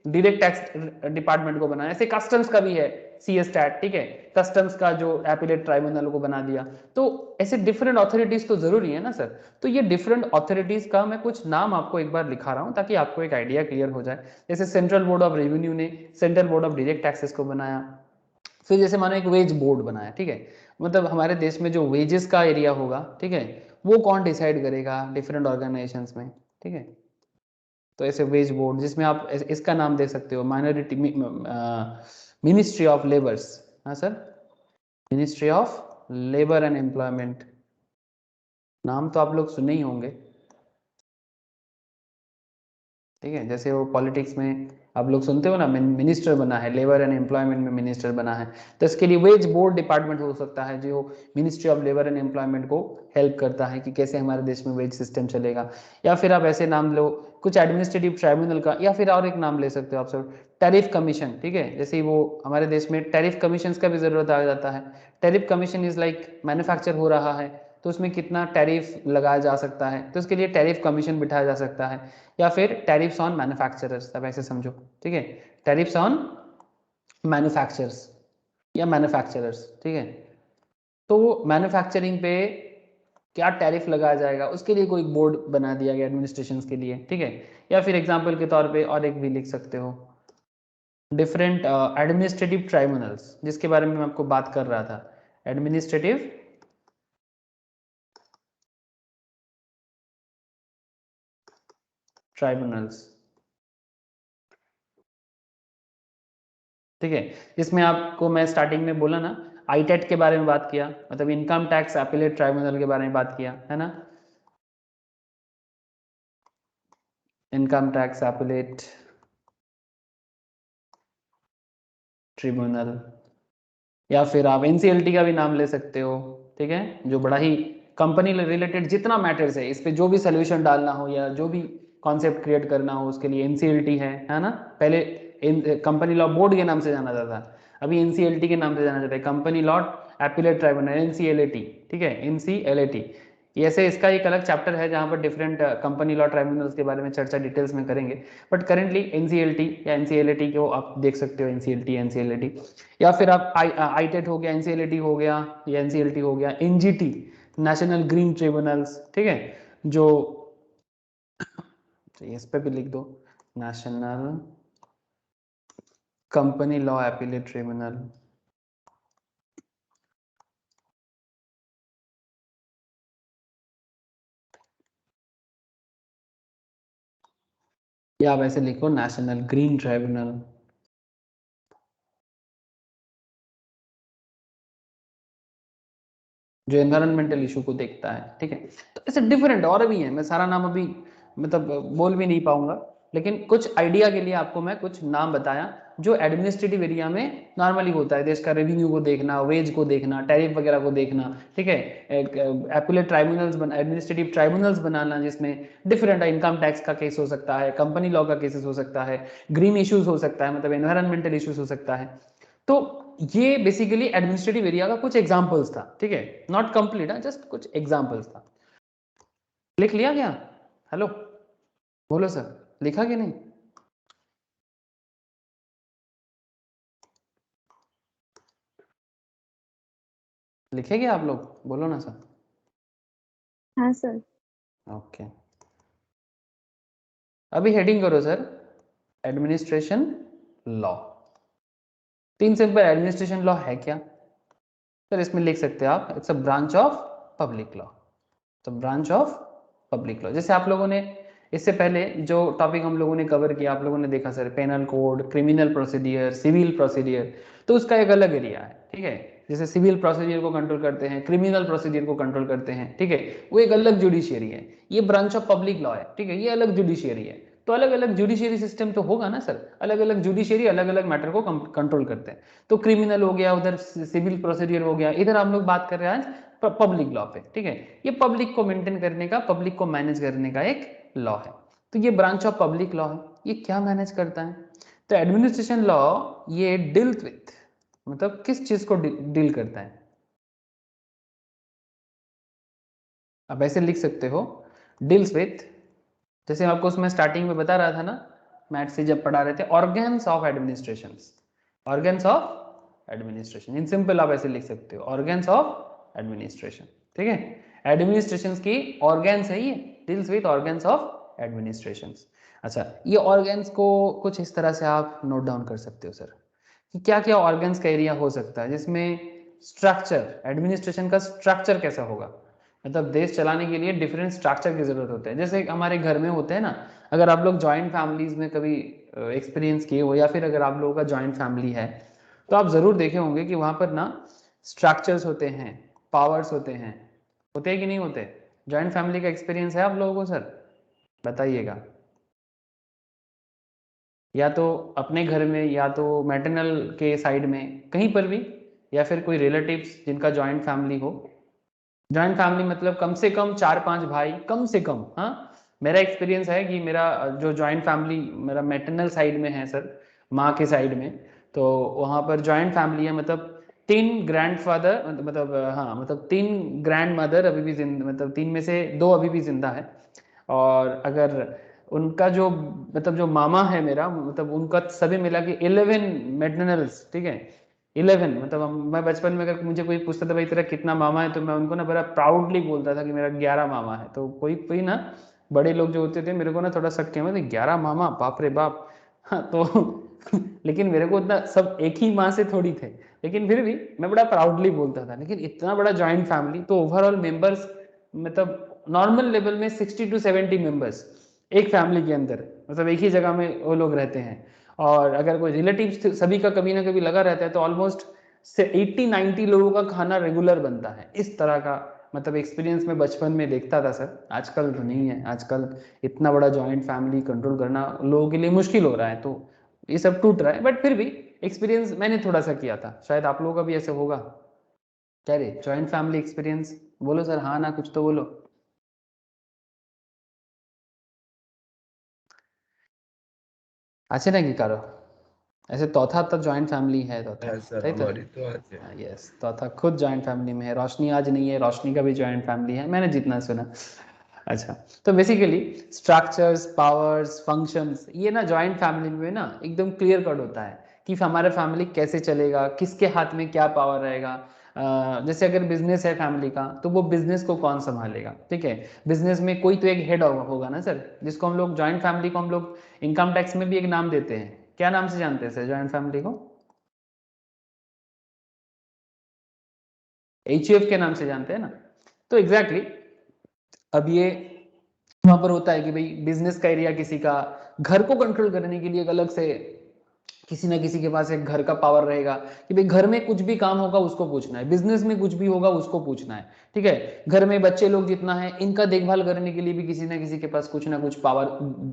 डायरेक्ट टैक्स डिपार्टमेंट को बनाया, ऐसे कस्टम्स का भी है सी स्टैट, ठीक है, कस्टम्स का जो एपिलेट ट्राइब्यूनल को बना दिया। तो ऐसे डिफरेंट अथॉरिटीज तो जरूरी है ना सर। तो ये डिफरेंट अथॉरिटीज का मैं कुछ नाम आपको एक बार लिखा रहा हूं ताकि आपको एक आइडिया क्लियर हो जाए। जैसे सेंट्रल बोर्ड ऑफ रेवेन्यू ने central Board of direct taxes को बनाया। फिर जैसे मानो एक वेज बोर्ड बनाया, ठीक है, मतलब हमारे देश में जो वेजेस का एरिया होगा, ठीक है, वो कौन डिसाइड करेगा डिफरेंट ऑर्गेनाइजेशंस में, ठीक है। तो ऐसे वेज बोर्ड जिसमें आप इसका नाम दे सकते हो माइनॉरिटी मिनिस्ट्री ऑफ लेबर्स, हाँ sir, ministry of labour and employment, नाम तो आप लोग सुने ही होंगे, ठीक है। जैसे वो पॉलिटिक्स में आप लोग सुनते हो ना, मिनिस्टर बना है, लेबर एंड एम्प्लॉयमेंट में मिनिस्टर बना है, तो इसके लिए वेज बोर्ड डिपार्टमेंट हो सकता है जो ministry of labour and employment को हेल्प करता है कि कैसे हमारे देश में वेज सिस्टम चलेगा। या फिर आप ऐसे नाम लो कुछ एडमिनिस्ट्रेटिव ट्राइब्यूनल का, या फिर और एक नाम ले सकते हो आप सब, टैरिफ कमीशन, ठीक है। जैसे वो हमारे देश में टैरिफ कमीशन का भी जरूरत आ जाता है। Tariff commission is like manufacture हो रहा है तो उसमें कितना टैरिफ लगाया जा सकता है, तो उसके लिए टैरिफ कमीशन बिठाया जा सकता है। या फिर टैरिफ्स ऑन मैन्युफैक्चरर्स, अब ऐसे समझो, ठीक है, टैरिफ्स ऑन मैन्युफैक्चरर्स या मैन्युफैक्चरर्स, ठीक है। तो मैन्युफैक्चरिंग पे क्या टैरिफ लगाया जाएगा उसके लिए कोई बोर्ड बना दिया गया एडमिनिस्ट्रेशन के लिए, ठीक है। या फिर एग्जाम्पल के तौर पे और एक भी लिख सकते हो, डिफरेंट एडमिनिस्ट्रेटिव ट्राइब्यूनल्स जिसके बारे में मैं आपको बात कर रहा था, एडमिनिस्ट्रेटिव ट्राइब्यूनल्स, ठीक है। जिसमें आपको मैं स्टार्टिंग में बोला ना, आईटेट के बारे में बात किया, मतलब इनकम टैक्स अपीलेट ट्राइब्यूनल के बारे में बात किया है ना, इनकम टैक्स अपीलेट ट्रिब्यूनल। या फिर आप एनसीएलटी का भी नाम ले सकते हो, ठीक है, जो बड़ा ही कंपनी रिलेटेड जितना मैटर्स है इस पे जो भी सोल्यूशन डालना हो या जो भी कॉन्सेप्ट क्रिएट करना हो उसके लिए एनसीएलटी है ना। पहले कंपनी लॉ बोर्ड के नाम से जाना जाता था, अभी एनसीएलटी के नाम से जाना जाता है, company law appellate tribunal, NCLT, ठीक है, एनसीएलटी। ऐसे इसका एक अलग चैप्टर है जहां पर डिफरेंट कंपनी लॉ ट्राइब्यूनल्स के बारे में चर्चा डिटेल्स में करेंगे, बट करेंटली एनसीएलटी या एनसीएलटी को आप देख सकते हो, एनसीएलटी एनसीएलटी। या फिर आप आईटेट हो गया, एनसीएलटी हो गया या एनसीएलटी हो गया, एनजीटी नेशनल ग्रीन ट्रिब्यूनल्स, ठीक है, जो इस पे भी लिख दो, national company law appellate tribunal. या आप ऐसे लिखो नेशनल ग्रीन ट्राइब्यूनल, जो एनवायरमेंटल इशू को देखता है, ठीक है। तो ऐसे डिफरेंट और भी है, मैं सारा नाम अभी मतलब बोल भी नहीं पाऊंगा, लेकिन कुछ आइडिया के लिए आपको मैं कुछ नाम बताया जो एडमिनिस्ट्रेटिव एरिया में नॉर्मली होता है, देश का रेवेन्यू को देखना, वेज को देखना, टैरिफ वगैरह को देखना, ठीक है। एपिलेट ट्राइब्यूनल्स एडमिनिस्ट्रेटिव ट्राइब्यूनल्स बनाना जिसमें डिफरेंट इनकम टैक्स का केस हो सकता है, कंपनी लॉ का केसेस हो सकता है, ग्रीन इश्यूज हो सकता है, मतलब एनवायरमेंटल इश्यूज हो सकता है। तो ये बेसिकली एडमिनिस्ट्रेटिव एरिया का कुछ एग्जांपल्स था, ठीक है, नॉट कंप्लीट, जस्ट कुछ एग्जांपल्स था। लिख लिया क्या? हेलो, बोलो सर, लिखा कि नहीं? लिखेंगे आप लोग, बोलो ना सर। हाँ सर। ओके, अभी हेडिंग करो सर, एडमिनिस्ट्रेशन लॉ। तीन सिंपल, एडमिनिस्ट्रेशन लॉ है क्या सर? इसमें लिख सकते हैं आप, it's a branch of public law, तो ब्रांच ऑफ पब्लिक लॉ। जैसे आप लोगों ने इससे पहले जो टॉपिक हम लोगों ने कवर किया, आप लोगों ने देखा sir, penal code, criminal procedure, civil procedure, तो उसका एक अलग एरिया है, ठीक है। जैसे सिविल प्रोसीडियर को कंट्रोल करते हैं, क्रिमिनल प्रोसीडियर को कंट्रोल करते हैं, ठीक है, वो एक अलग जुडिशियरी है। ये ब्रांच ऑफ पब्लिक लॉ है, ठीक है, ये अलग जुडिशियरी है। तो अलग अलग जुडिशियरी सिस्टम तो होगा ना सर, अलग अलग जुडिशियरी अलग अलग मैटर को कंट्रोल करते हैं। तो क्रिमिनल हो गया, उधर सिविल प्रोसीडियर हो गया, इधर हम लोग बात कर रहे हैं आज पब्लिक लॉ पे, ठीक है। ये पब्लिक को मेंटेन करने का, पब्लिक को मैनेज करने का एक लॉ है। तो ये ब्रांच ऑफ पब्लिक लॉ है। ये क्या मैनेज करता है? तो एडमिनिस्ट्रेशन लॉ ये डील्स विथ, मतलब किस चीज को डील करता है? आप ऐसे लिख सकते हो, डील्स विथ, जैसे आपको उसमें स्टार्टिंग में बता रहा था ना, मैथ से जब पढ़ा रहे थे, organs of administration, organs of administration, in simple आप ऐसे लिख सकते हो, ऑर्गन्स ऑफ एडमिनिस्ट्रेशन, ठीक है। एडमिनिस्ट्रेशन की ऑर्गन्स है ये, deals with organs of administration. अच्छा, ये ऑर्गन्स को कुछ इस तरह से आप नोट डाउन कर सकते हो सर, कि क्या क्या ऑर्गन्स का एरिया हो सकता है जिसमें स्ट्रक्चर, एडमिनिस्ट्रेशन का स्ट्रक्चर कैसा होगा, मतलब देश चलाने के लिए डिफरेंट स्ट्रक्चर की जरूरत होता है। जैसे हमारे घर में होते हैं ना, अगर आप लोग जॉइंट फैमिलीज में कभी एक्सपीरियंस किए हो, या फिर अगर आप लोगों का जॉइंट फैमिली है, तो आप जरूर देखे होंगे कि वहां पर ना स्ट्रक्चर्स होते हैं, पावर्स होते हैं, होते हैं कि नहीं होते? जॉइंट फैमिली का एक्सपीरियंस है आप लोगों को सर? बताइएगा। या तो अपने घर में, या तो मैटरनल के साइड में, कहीं पर भी, या फिर कोई रिलेटिव्स जिनका जॉइंट फैमिली हो। जॉइंट फैमिली मतलब कम से कम 4-5 भाई, कम से कम। हाँ, मेरा एक्सपीरियंस है कि मेरा जो जॉइंट फैमिली मेरा मैटरनल साइड में है सर, माँ के साइड में, तो वहाँ पर जॉइंट फैमिली है, मतलब 3 ग्रैंडफादर, मतलब हाँ, मतलब 3 ग्रैंड मदर अभी भी जिंदा, मतलब 3 में से 2 अभी भी जिंदा है। और अगर उनका जो मतलब जो मामा है मेरा, मतलब उनका सभी मिला के 11 मैटरनल्स, ठीक है, 11। मतलब मैं बचपन में अगर मुझे कोई पूछता था भाई तेरा कितना मामा है, तो मैं उनको ना बड़ा प्राउडली बोलता था कि मेरा 11 मामा है। तो कोई कोई ना बड़े लोग जो होते थे, मेरे को ना थोड़ा शक किया, मतलब 11 मामा, बाप रे बाप। हाँ, तो लेकिन मेरे को इतना सब एक ही माँ से थोड़ी थे, लेकिन फिर भी मैं बड़ा प्राउडली बोलता था। लेकिन इतना बड़ा जॉइंट फैमिली, तो ओवरऑल मेंबर्स मतलब नॉर्मल लेवल में 60 to 70 मेंबर्स एक फैमिली के अंदर, मतलब एक ही जगह में वो लोग रहते हैं। और अगर कोई रिलेटिव सभी का कभी ना कभी लगा रहता है, तो ऑलमोस्ट 80-90 लोगों का खाना रेगुलर बनता है। इस तरह का मतलब एक्सपीरियंस में बचपन में देखता था सर। आजकल तो नहीं है, आजकल इतना बड़ा जॉइंट फैमिली कंट्रोल करना लोगों के लिए मुश्किल हो रहा है, तो ये सब टूट रहा है। बट फिर भी एक्सपीरियंस मैंने थोड़ा सा किया था, शायद आप लोगों का भी ऐसे होगा। क्या रे, जॉइंट फैमिली एक्सपीरियंस बोलो सर, हाँ ना, कुछ तो बोलो। আছে নাকি কারো? ऐसे तौथा तो जॉइंट फैमिली है, तौथा है सर, सही तो? हमारी तो आज है। यस, तौथा खुद जॉइंट फैमिली में है। रोशनी आज नहीं है, रोशनी का भी जॉइंट फैमिली है, मैंने जितना सुना। अच्छा, तो बेसिकली स्ट्रक्चर्स, पावर्स, फंक्शंस, ये ना जॉइंट फैमिली में ना एकदम क्लियर कट होता है कि हमारा फैमिली कैसे चलेगा, किसके हाथ में क्या पावर रहेगा। जैसे अगर बिजनेस है फैमिली का, तो वो बिजनेस को कौन संभालेगा, ठीक है। बिजनेस में कोई तो एक हेड होगा ना सर, जिसको हम लोग जॉइंट फैमिली को हम लोग इनकम टैक्स में भी एक नाम देते हैं। क्या नाम से जानते हैं सर जॉइंट फैमिली को? HUF के नाम से जानते हैं ना। तो एग्जैक्टली अब ये वहां पर होता है कि भाई बिजनेस का एरिया किसी का, घर को कंट्रोल करने के लिए एक अलग से किसी ना किसी के पास एक घर का पावर रहेगा कि भाई घर में कुछ भी काम होगा उसको पूछना है, बिजनेस में कुछ भी होगा उसको पूछना है, ठीक है। घर में बच्चे लोग जितना है, इनका देखभाल करने के लिए भी किसी ना किसी के पास कुछ ना कुछ पावर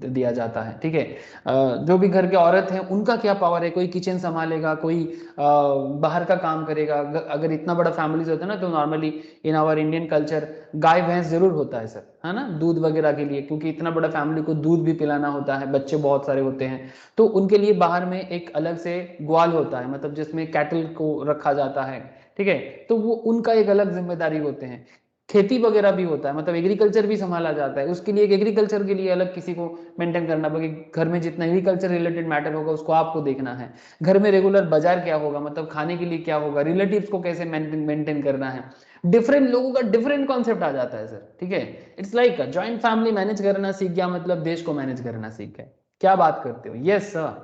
दिया जाता है, ठीक है। जो भी घर के औरत है उनका क्या पावर है, कोई किचन संभालेगा, कोई बाहर का काम करेगा। अगर इतना बड़ा फैमिलीज होता है ना, तो normally in our Indian culture गाय भैंस जरूर होता है सर, है ना, दूध वगैरह के लिए, क्योंकि इतना बड़ा फैमिली को दूध भी पिलाना होता है, बच्चे बहुत सारे होते हैं, तो उनके लिए बाहर में एक अलग से ग्वाल होता है, मतलब जिसमें कैटल को रखा जाता है, ठीक है। तो वो उनका एक अलग जिम्मेदारी होते हैं। खेती वगैरह भी होता है, मतलब एग्रीकल्चर भी संभाला जाता है, उसके लिए एक एग्रीकल्चर के लिए अलग किसी को मेंटेन करना पड़ेगा। घर में जितना एग्रीकल्चर रिलेटेड मैटर होगा उसको आपको देखना है। घर में रेगुलर बाजार क्या होगा, मतलब खाने के लिए क्या होगा, रिलेटिव्स को कैसे मेंटेन करना है। डिफरेंट लोगों का डिफरेंट कॉन्सेप्ट आ जाता है सर, ठीक है। It's like joint family manage करना सीख गया मतलब देश को मैनेज करना सीख गए। क्या बात करते हो? यस सर,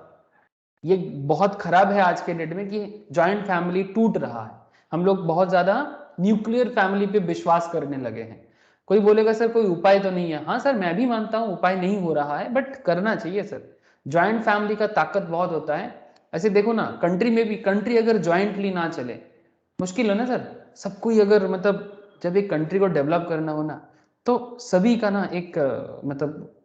ये बहुत खराब है आज के डेट में कि जॉइंट फैमिली टूट रहा है। हम लोग बहुत ज्यादा न्यूक्लियर फैमिली पे विश्वास करने लगे हैं। कोई बोलेगा सर कोई उपाय तो नहीं है, हाँ सर मैं भी मानता हूं उपाय नहीं हो रहा है, बट करना चाहिए सर। जॉइंट फैमिली का ताकत बहुत होता है। ऐसे देखो ना, कंट्री में भी, कंट्री अगर ज्वाइंटली ना चले, मुश्किल है ना सर। सब कोई अगर मतलब जब एक कंट्री को डेवलप करना हो ना, तो सभी का ना एक मतलब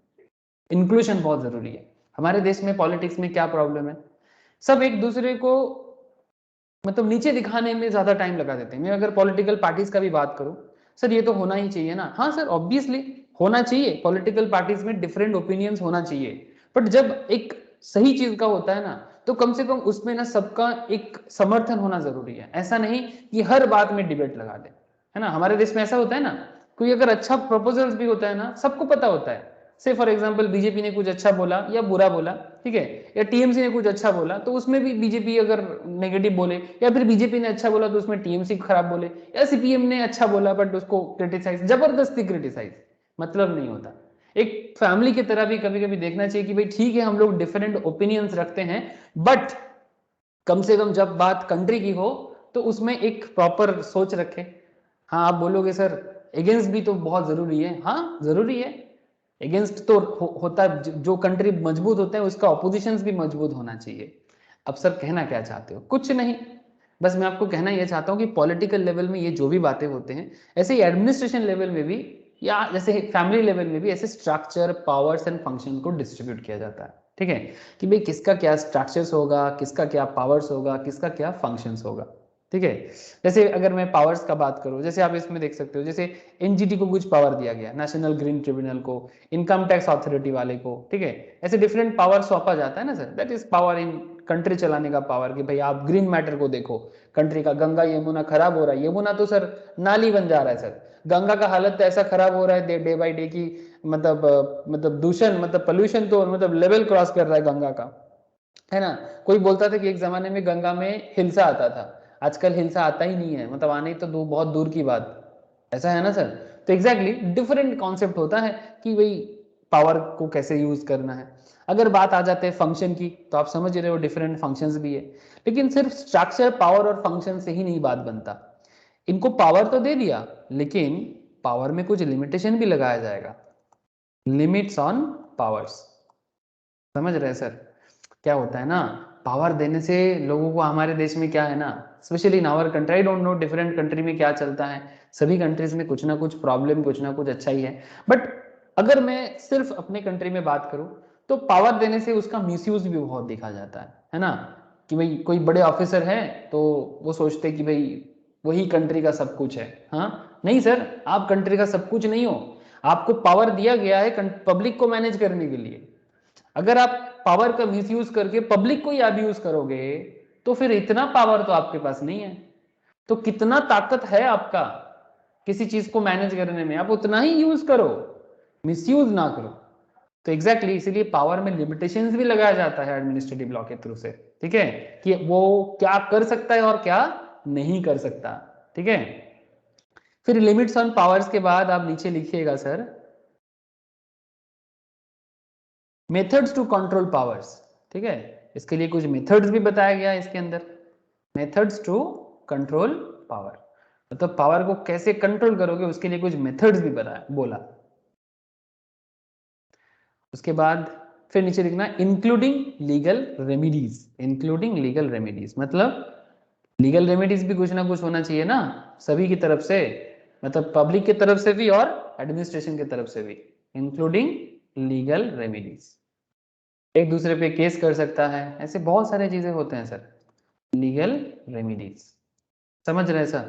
इंक्लूजन बहुत जरूरी है। हमारे देश में पॉलिटिक्स में क्या प्रॉब्लम है, सब एक दूसरे को मतलब नीचे दिखाने में ज्यादा टाइम लगा देते हैं। मैं अगर पॉलिटिकल पार्टीज का भी बात करूं, सर ये तो होना ही चाहिए ना, हाँ सर ऑब्वियसली होना चाहिए, पॉलिटिकल पार्टीज में डिफरेंट ओपिनियंस होना चाहिए। बट जब एक सही चीज का होता है ना, तो कम से कम उसमें ना सबका एक समर्थन होना जरूरी है। ऐसा नहीं कि हर बात में डिबेट लगा दे, है ना। हमारे देश में ऐसा होता है ना, कोई अगर अच्छा प्रपोजल्स भी होता है ना, सबको पता होता है। से फॉर एग्जाम्पल बीजेपी ने कुछ अच्छा बोला या बुरा बोला, ठीक है, या टीएमसी ने कुछ अच्छा बोला तो उसमें भी बीजेपी अगर नेगेटिव बोले, या फिर बीजेपी ने अच्छा बोला तो उसमें टीएमसी खराब बोले, या सीपीएम ने अच्छा बोला बट उसको क्रिटिसाइज, जबरदस्ती क्रिटिसाइज, मतलब नहीं होता। एक फैमिली की तरह भी कभी कभी देखना चाहिए कि भाई ठीक है हम लोग डिफरेंट ओपिनियंस रखते हैं, बट कम से कम जब बात कंट्री की हो तो उसमें एक प्रॉपर सोच रखें। हाँ आप बोलोगे सर अगेंस्ट भी तो बहुत जरूरी है, हाँ जरूरी है, अगेंस्ट तो होता है, जो कंट्री मजबूत होता है उसका ऑपोजिशन भी मजबूत होना चाहिए। अब सर कहना क्या चाहते हो? कुछ नहीं, बस मैं आपको कहना यह चाहता हूँ कि पॉलिटिकल लेवल में ये जो भी बातें होते हैं, ऐसे ही एडमिनिस्ट्रेशन लेवल में भी या जैसे फैमिली लेवल में भी ऐसे स्ट्रक्चर, पावर्स एंड फंक्शन को डिस्ट्रीब्यूट किया जाता है, ठीक है, कि भाई किसका क्या स्ट्रक्चर्स होगा, किसका क्या पावर्स होगा, किसका क्या फंक्शंस होगा, ठीक है। जैसे अगर मैं पावर्स का बात करूं, जैसे आप इसमें देख सकते हो, जैसे एनजीटी को कुछ पावर दिया गया, नेशनल ग्रीन ट्रिब्यूनल को, इनकम टैक्स अथॉरिटी वाले को, ठीक है, ऐसे डिफरेंट पावर सौंपा जाता है ना sir, that is power in country चलाने का पावर, कि भाई आप ग्रीन मैटर को देखो, कंट्री का गंगा यमुना खराब हो रहा है, यमुना तो सर नाली बन जा रहा है सर, गंगा का हालत तो ऐसा खराब हो रहा है डे बाई डे की, मतलब दूषण, मतलब पोल्यूशन तो मतलब लेवल क्रॉस कर रहा है गंगा का, है ना। कोई बोलता था कि एक जमाने में गंगा में हिलसा आता था, आजकल हिलसा आता ही नहीं है, मतलब आने तो बहुत दूर की बात, ऐसा है ना सर। तो एग्जैक्टली डिफरेंट कॉन्सेप्ट होता है कि भाई पावर को कैसे यूज करना है। अगर बात आ जाते हैं फंक्शन की, तो आप समझ रहे हो डिफरेंट फंक्शंस भी है, लेकिन सिर्फ स्ट्रक्चर, पावर और फंक्शन से ही नहीं बात बनता। इनको पावर तो दे दिया, लेकिन पावर में कुछ लिमिटेशन भी लगाया जाएगा, लिमिट्स ऑन पावर्स, समझ रहे हैं सर। क्या होता है ना, पावर देने से लोगों को, हमारे देश में क्या है ना, specially in our country, I don't know different country में क्या चलता है, सभी कंट्रीज में कुछ ना कुछ प्रॉब्लम, कुछ ना कुछ अच्छा ही है, बट अगर मैं सिर्फ अपने कंट्री में बात करूं तो पावर देने से उसका मिसयूज भी बहुत देखा जाता है ना, कि भाई कोई बड़े ऑफिसर है तो वो सोचते कि भाई वही कंट्री का सब कुछ है। हाँ नहीं सर, आप कंट्री का सब कुछ नहीं हो, आपको पावर दिया गया है पब्लिक को मैनेज करने के लिए। अगर आप पावर का मिसयूज करके पब्लिक को ही अब्यूज करोगे तो फिर इतना पावर तो आपके पास नहीं है। तो कितना ताकत है आपका किसी चीज को मैनेज करने में, आप उतना ही यूज करो, मिसयूज ना करो। तो एग्जैक्टली इसीलिए पावर में लिमिटेशंस भी लगाया जाता है एडमिनिस्ट्रेटिव लॉ के थ्रू से, ठीक है, कि वो क्या कर सकता है और क्या नहीं कर सकता, ठीक है। फिर लिमिट्स ऑन पावर्स के बाद आप नीचे लिखिएगा sir, methods to control powers, ठीक है, इसके लिए कुछ मेथड्स भी बताया गया है इसके अंदर, मेथड्स टू कंट्रोल पावर, मतलब पावर को कैसे कंट्रोल करोगे उसके लिए कुछ मेथड्स भी बताया, बोला। उसके बाद फिर नीचे लिखना including legal remedies, including legal remedies, मतलब लीगल रेमेडीज भी कुछ ना कुछ होना चाहिए ना सभी की तरफ से, मतलब पब्लिक की तरफ से भी और एडमिनिस्ट्रेशन की तरफ से भी, इंक्लूडिंग लीगल रेमेडीज, एक दूसरे पे केस कर सकता है, ऐसे बहुत सारे चीजें होते हैं सर, लीगल रेमेडीज, समझ रहे हैं सर।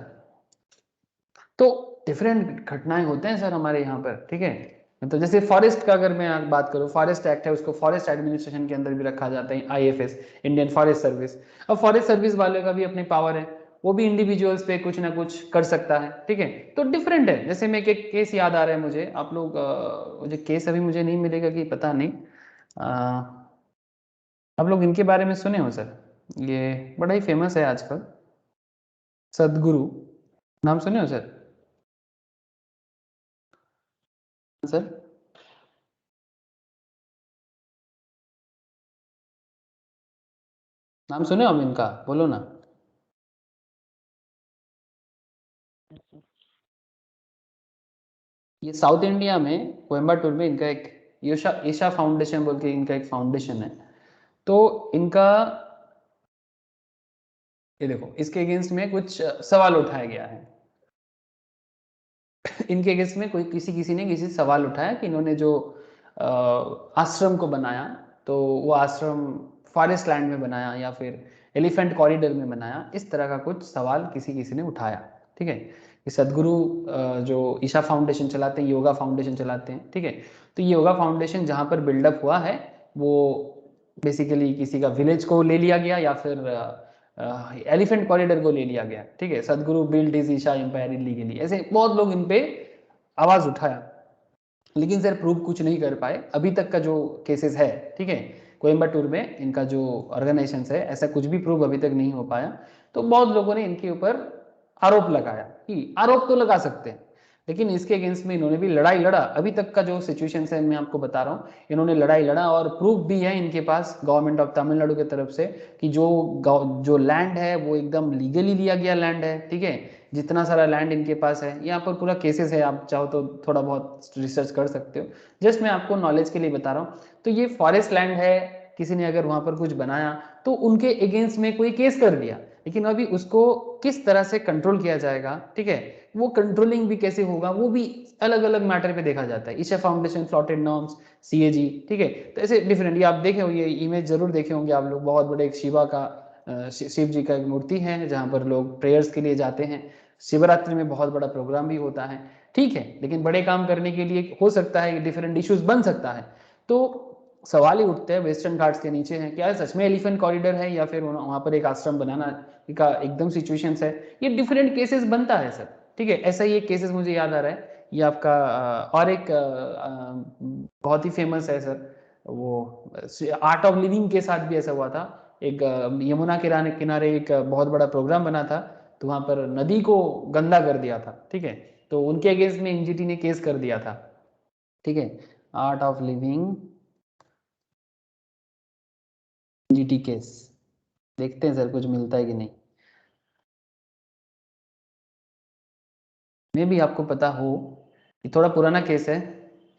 तो डिफरेंट घटनाएं होते हैं सर हमारे यहाँ पर, ठीक है। तो जैसे फॉरेस्ट का अगर मैं बात करूँ, फॉरेस्ट एक्ट है, उसको फॉरेस्ट एडमिनिस्ट्रेशन के अंदर भी रखा जाता है, आईएफएस, इंडियन फॉरेस्ट सर्विस। अब फॉरेस्ट सर्विस वाले का भी अपनी पावर है, वो भी इंडिविजुअल्स पे कुछ ना कुछ कर सकता है, ठीक है। तो डिफरेंट है, जैसे मैं एक केस याद आ रहा है मुझे, आप लोग मुझे केस अभी मुझे नहीं मिलेगा कि पता नहीं, आप लोग इनके बारे में सुने हो सर, ये बड़ा ही फेमस है आजकल, सदगुरु, नाम सुने हो सर? सर नाम सुने हो हम इनका, बोलो ना। ये साउथ इंडिया में कोयम्बटूर में इनका एक ईशा ईशा फाउंडेशन बोल के इनका एक फाउंडेशन है। तो इनका ये देखो, इसके अगेंस्ट में कुछ सवाल उठाया गया है इनके अगेंस्ट में कोई किसी ने किसी सवाल उठाया कि इन्होंने जो आश्रम को बनाया, तो वो आश्रम फॉरेस्ट लैंड में बनाया या फिर एलिफेंट कॉरिडोर में बनाया, इस तरह का कुछ सवाल किसी ने उठाया, ठीक है। ये सदगुरु जो ईशा फाउंडेशन चलाते हैं, योगा फाउंडेशन चलाते हैं, ठीक है। तो ये योगा फाउंडेशन जहाँ पर बिल्डअप हुआ है वो बेसिकली किसी का विलेज को ले लिया गया या फिर एलिफेंट कॉरिडोर को ले लिया गया, ठीक है। Sadhguru build his Isha empire illegally, ऐसे बहुत लोग इन पे आवाज उठाया, लेकिन सर प्रूव कुछ नहीं कर पाए अभी तक का जो केसेस है, ठीक है। कोयम्बटूर में इनका जो ऑर्गेनाइजेशन है, ऐसा कुछ भी प्रूव अभी तक नहीं हो पाया। तो बहुत लोगों ने इनके ऊपर आरोप लगाया कि आरोप तो लगा सकते हैं, लेकिन इसके अगेंस्ट में इन्होंने भी लड़ाई लड़ा। अभी तक का जो सिचुएशन है मैं आपको बता रहा हूँ, इन्होंने लड़ाई लड़ा और प्रूफ भी है इनके पास गवर्नमेंट ऑफ तमिलनाडु की तरफ से कि जो लैंड है वो एकदम लीगली लिया गया लैंड है। ठीक है, जितना सारा लैंड इनके पास है, यहाँ पर पूरा केसेस है, आप चाहो तो थोड़ा बहुत रिसर्च कर सकते हो, जस्ट मैं आपको नॉलेज के लिए बता रहा हूँ। तो ये फॉरेस्ट लैंड है, किसी ने अगर वहां पर कुछ बनाया तो उनके अगेंस्ट में कोई केस कर दिया, लेकिन अभी उसको किस तरह से कंट्रोल किया जाएगा, ठीक है, वो कंट्रोलिंग भी कैसे होगा, वो भी अलग अलग मैटर पे देखा जाता है। ईशा फाउंडेशन, फ्लॉटेड नॉर्म्स, सीएजी, ठीक है। तो ऐसे डिफरेंट, ये आप देखे हो, ये इमेज जरूर देखे होंगे आप लोग, बहुत बड़े एक शिवा का शिव जी का एक मूर्ति है जहां पर लोग प्रेयर्स के लिए जाते हैं। शिवरात्रि में बहुत बड़ा प्रोग्राम भी होता है, ठीक है, लेकिन बड़े काम करने के लिए हो सकता है डिफरेंट इश्यूज बन सकता है। तो सवाल ही उठते हैं, वेस्टर्न घाट्स के नीचे है, क्या सच में एलिफेंट कॉरिडोर है या फिर वहां पर एक आश्रम बनाना का एकदम सिचुएशन है, ये डिफरेंट केसेस बनता है सर। ठीक है, ऐसा ही एक केसेस मुझे याद आ रहा है, ये आपका और एक बहुत ही फेमस है सर, वो आर्ट ऑफ लिविंग के साथ भी ऐसा हुआ था। एक यमुना किनारे किनारे एक बहुत बड़ा प्रोग्राम बना था, तो वहां पर नदी को गंदा कर दिया था, ठीक है, तो उनके अगेंस्ट में एनजीटी ने केस कर दिया था। ठीक है, art of living NGT case, देखते हैं सर कुछ मिलता है कि नहीं, मे भी आपको पता हो, ये थोड़ा पुराना केस है।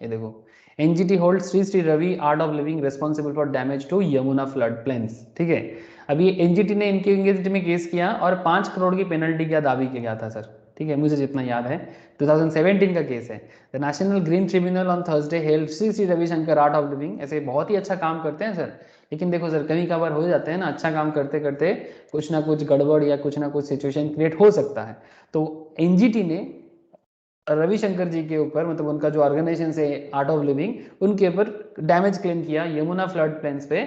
ये देखो, NGT hold Shri Shri Ravi Art of Living responsible for damage to Yamuna flood plains. ठीक है, अभी एनजीटी ने इनके अगेंस्ट में केस किया और 5 करोड़ की पेनल्टी का दावी किया गया था सर। ठीक है, मुझे जितना याद है 2017 का केस है। The national Green tribunal on Thursday held Shri Shri Ravishankar art of living, ऐसे बहुत ही अच्छा काम करते हैं सर, लेकिन देखो सर कभी कभार हो जाते हैं ना, अच्छा काम करते करते कुछ ना कुछ गड़बड़ या कुछ ना कुछ सिचुएशन क्रिएट हो सकता है। तो एनजीटी ने रविशंकर जी के ऊपर, मतलब उनका जो ऑर्गेनाइजेशन है आर्ट ऑफ लिविंग, उनके ऊपर डैमेज क्लेम किया यमुना फ्लड प्लेन्स पे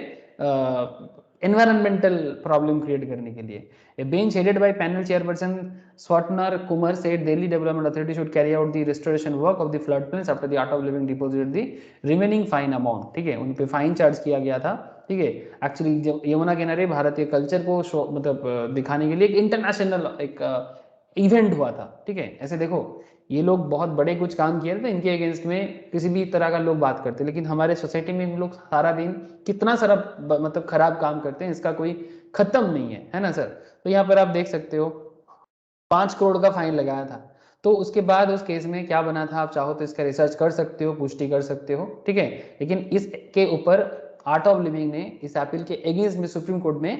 एनवायरमेंटल प्रॉब्लम क्रिएट करने के लिए। A bench headed by panel chairperson Swatnar Kumar said Delhi Development Authority should carry out the restoration work of the floodplains after the Art of Living deposited the remaining fine amount। ठीक है, उन पे fine charge किया गया था। ठीक है, actually जब यमुना किनारे भारतीय कल्चर को मतलब दिखाने के लिए एक इंटरनेशनल एक इवेंट हुआ था। ठीक है, ऐसे देखो ये लोग बहुत बड़े कुछ काम किए थे, इनके अगेंस्ट में किसी भी तरह का लोग बात करते, लेकिन हमारे सोसाइटी में लोग सारा दिन कितना सारा मतलब खराब काम करते हैं, इसका कोई खत्म नहीं है ना सर। तो यहाँ पर आप देख सकते हो 5 करोड़ का फाइन लगाया था। तो उसके बाद उस केस में क्या बना था, आप चाहो तो इसका रिसर्च कर सकते हो, पुष्टि कर सकते हो। ठीक है, लेकिन इसके ऊपर आर्ट ऑफ लिविंग ने इस अपील के अगेंस्ट में सुप्रीम कोर्ट में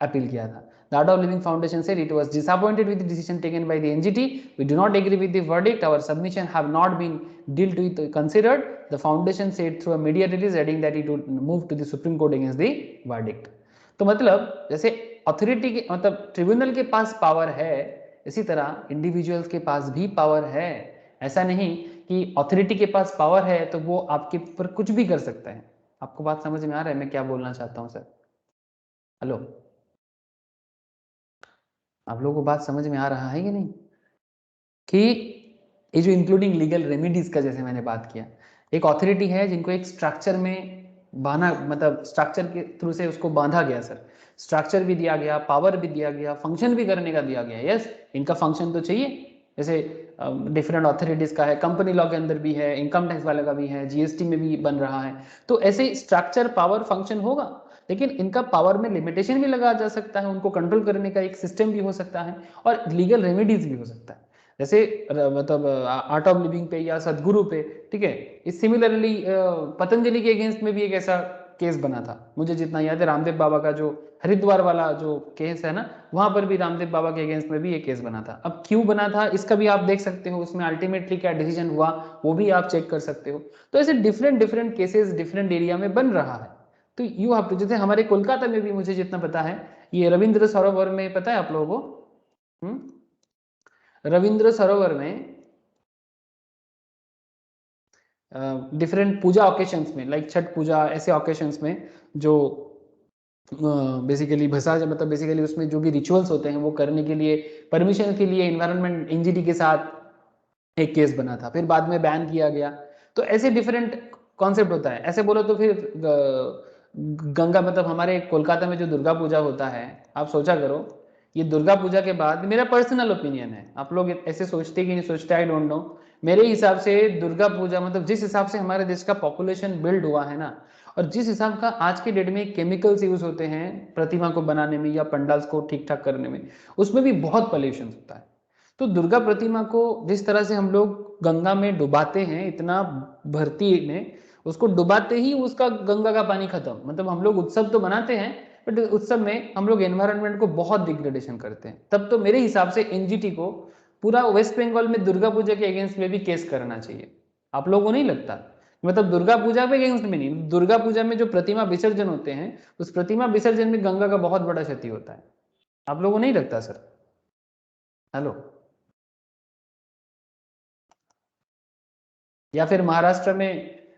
अपील किया था। The Art of Living Foundation said it was disappointed with the decision taken by the NGT. We do not agree with the verdict. Our submission have not been dealt with considered. The foundation said through a media release, adding that it would move to the Supreme Court against the verdict. तो मतलब जैसे authority के मतलब tribunal के पास power है, इसी तरह individuals के पास भी पावर है। ऐसा नहीं कि अथॉरिटी के पास पावर है तो वो आपके ऊपर कुछ भी कर सकता है। आपको बात समझ में आ रहा है मैं क्या बोलना चाहता हूँ सर? हेलो, आप लोगों को बात समझ में आ रहा है कि नहीं? कि ये जो इंक्लूडिंग लीगल रेमेडीज का जैसे मैंने बात किया, एक अथॉरिटी है जिनको एक स्ट्रक्चर में बांधा, मतलब स्ट्रक्चर के थ्रू से उसको बांधा गया सर, स्ट्रक्चर भी दिया गया, पावर भी दिया गया, फंक्शन भी करने का दिया गया। यस, इनका फंक्शन तो चाहिए, जैसे डिफरेंट अथॉरिटीज का है, कंपनी लॉ के अंदर भी है, इनकम टैक्स वाले का भी है, जीएसटी में भी बन रहा है। तो ऐसे स्ट्रक्चर पावर फंक्शन होगा, लेकिन इनका पावर में लिमिटेशन भी लगाया जा सकता है, उनको कंट्रोल करने का एक सिस्टम भी हो सकता है और लीगल रेमेडीज भी हो सकता है, जैसे मतलब आर्ट ऑफ लिविंग पे या सदगुरु पे। ठीक है, इस सिमिलरली पतंजलि के अगेंस्ट में भी एक ऐसा केस बना था, मुझे जितना याद है रामदेव बाबा का जो हरिद्वार वाला जो केस है ना, वहां पर भी रामदेव बाबा के अगेंस्ट में भी एक केस बना था। अब क्यों बना था इसका भी आप देख सकते हो, उसमें अल्टीमेटली क्या डिसीजन हुआ वो भी आप चेक कर सकते हो। तो ऐसे different different cases different area में बन रहा है। तो यू हैव टू, जैसे हमारे कोलकाता में भी मुझे जितना पता है, ये रविंद्र सरोवर में, पता है आप लोगों को? रविंद्र सरोवर में डिफरेंट पूजा ओकेशंस में, लाइक छठ पूजा, ऐसे ओकेशंस में जो बेसिकली भसा, मतलब बेसिकली उसमें जो भी रिचुअल्स होते हैं वो करने के लिए परमिशन के लिए एनवायरनमेंट एनजीटी के साथ एक केस बना था, फिर बाद में बैन किया गया। तो ऐसे डिफरेंट कॉन्सेप्ट होता है। ऐसे बोलो तो फिर गंगा मतलब हमारे कोलकाता में जो दुर्गा पूजा होता है, आप सोचा करो, ये दुर्गा पूजा के बाद, मेरा पर्सनल ओपिनियन है, आप लोग ऐसे सोचते कि नहीं सोचते आई डोंट नो, मेरे हिसाब से दुर्गा पूजा मतलब जिस हिसाब से हमारे देश का पॉपुलेशन बिल्ड हुआ है ना, और जिस हिसाब का आज के डेट में केमिकल्स यूज होते हैं प्रतिमा को बनाने में या पंडाल्स को ठीक ठाक करने में, उसमें भी बहुत पॉल्यूशन होता है। तो दुर्गा प्रतिमा को जिस तरह से हम लोग गंगा में डुबाते हैं, इतना भर्ती में उसको डुबाते ही उसका गंगा का पानी खत्म, मतलब हम लोग उत्सव तो मनाते हैं बट उत्सव में हम लोग एनवायरनमेंट को बहुत डिग्रेडेशन करते हैं। तब तो मेरे हिसाब से एनजीटी को पूरा वेस्ट बंगाल में दुर्गा पूजा के अगेंस्ट में भी केस करना चाहिए। आप लोगों को नहीं लगता? मतलब दुर्गा पूजा पे अगेंस्ट में नहीं, दुर्गा पूजा में जो प्रतिमा विसर्जन होते हैं उस प्रतिमा विसर्जन में गंगा का बहुत बड़ा क्षति होता है। आप लोगों को नहीं लगता सर? हेलो? या फिर महाराष्ट्र में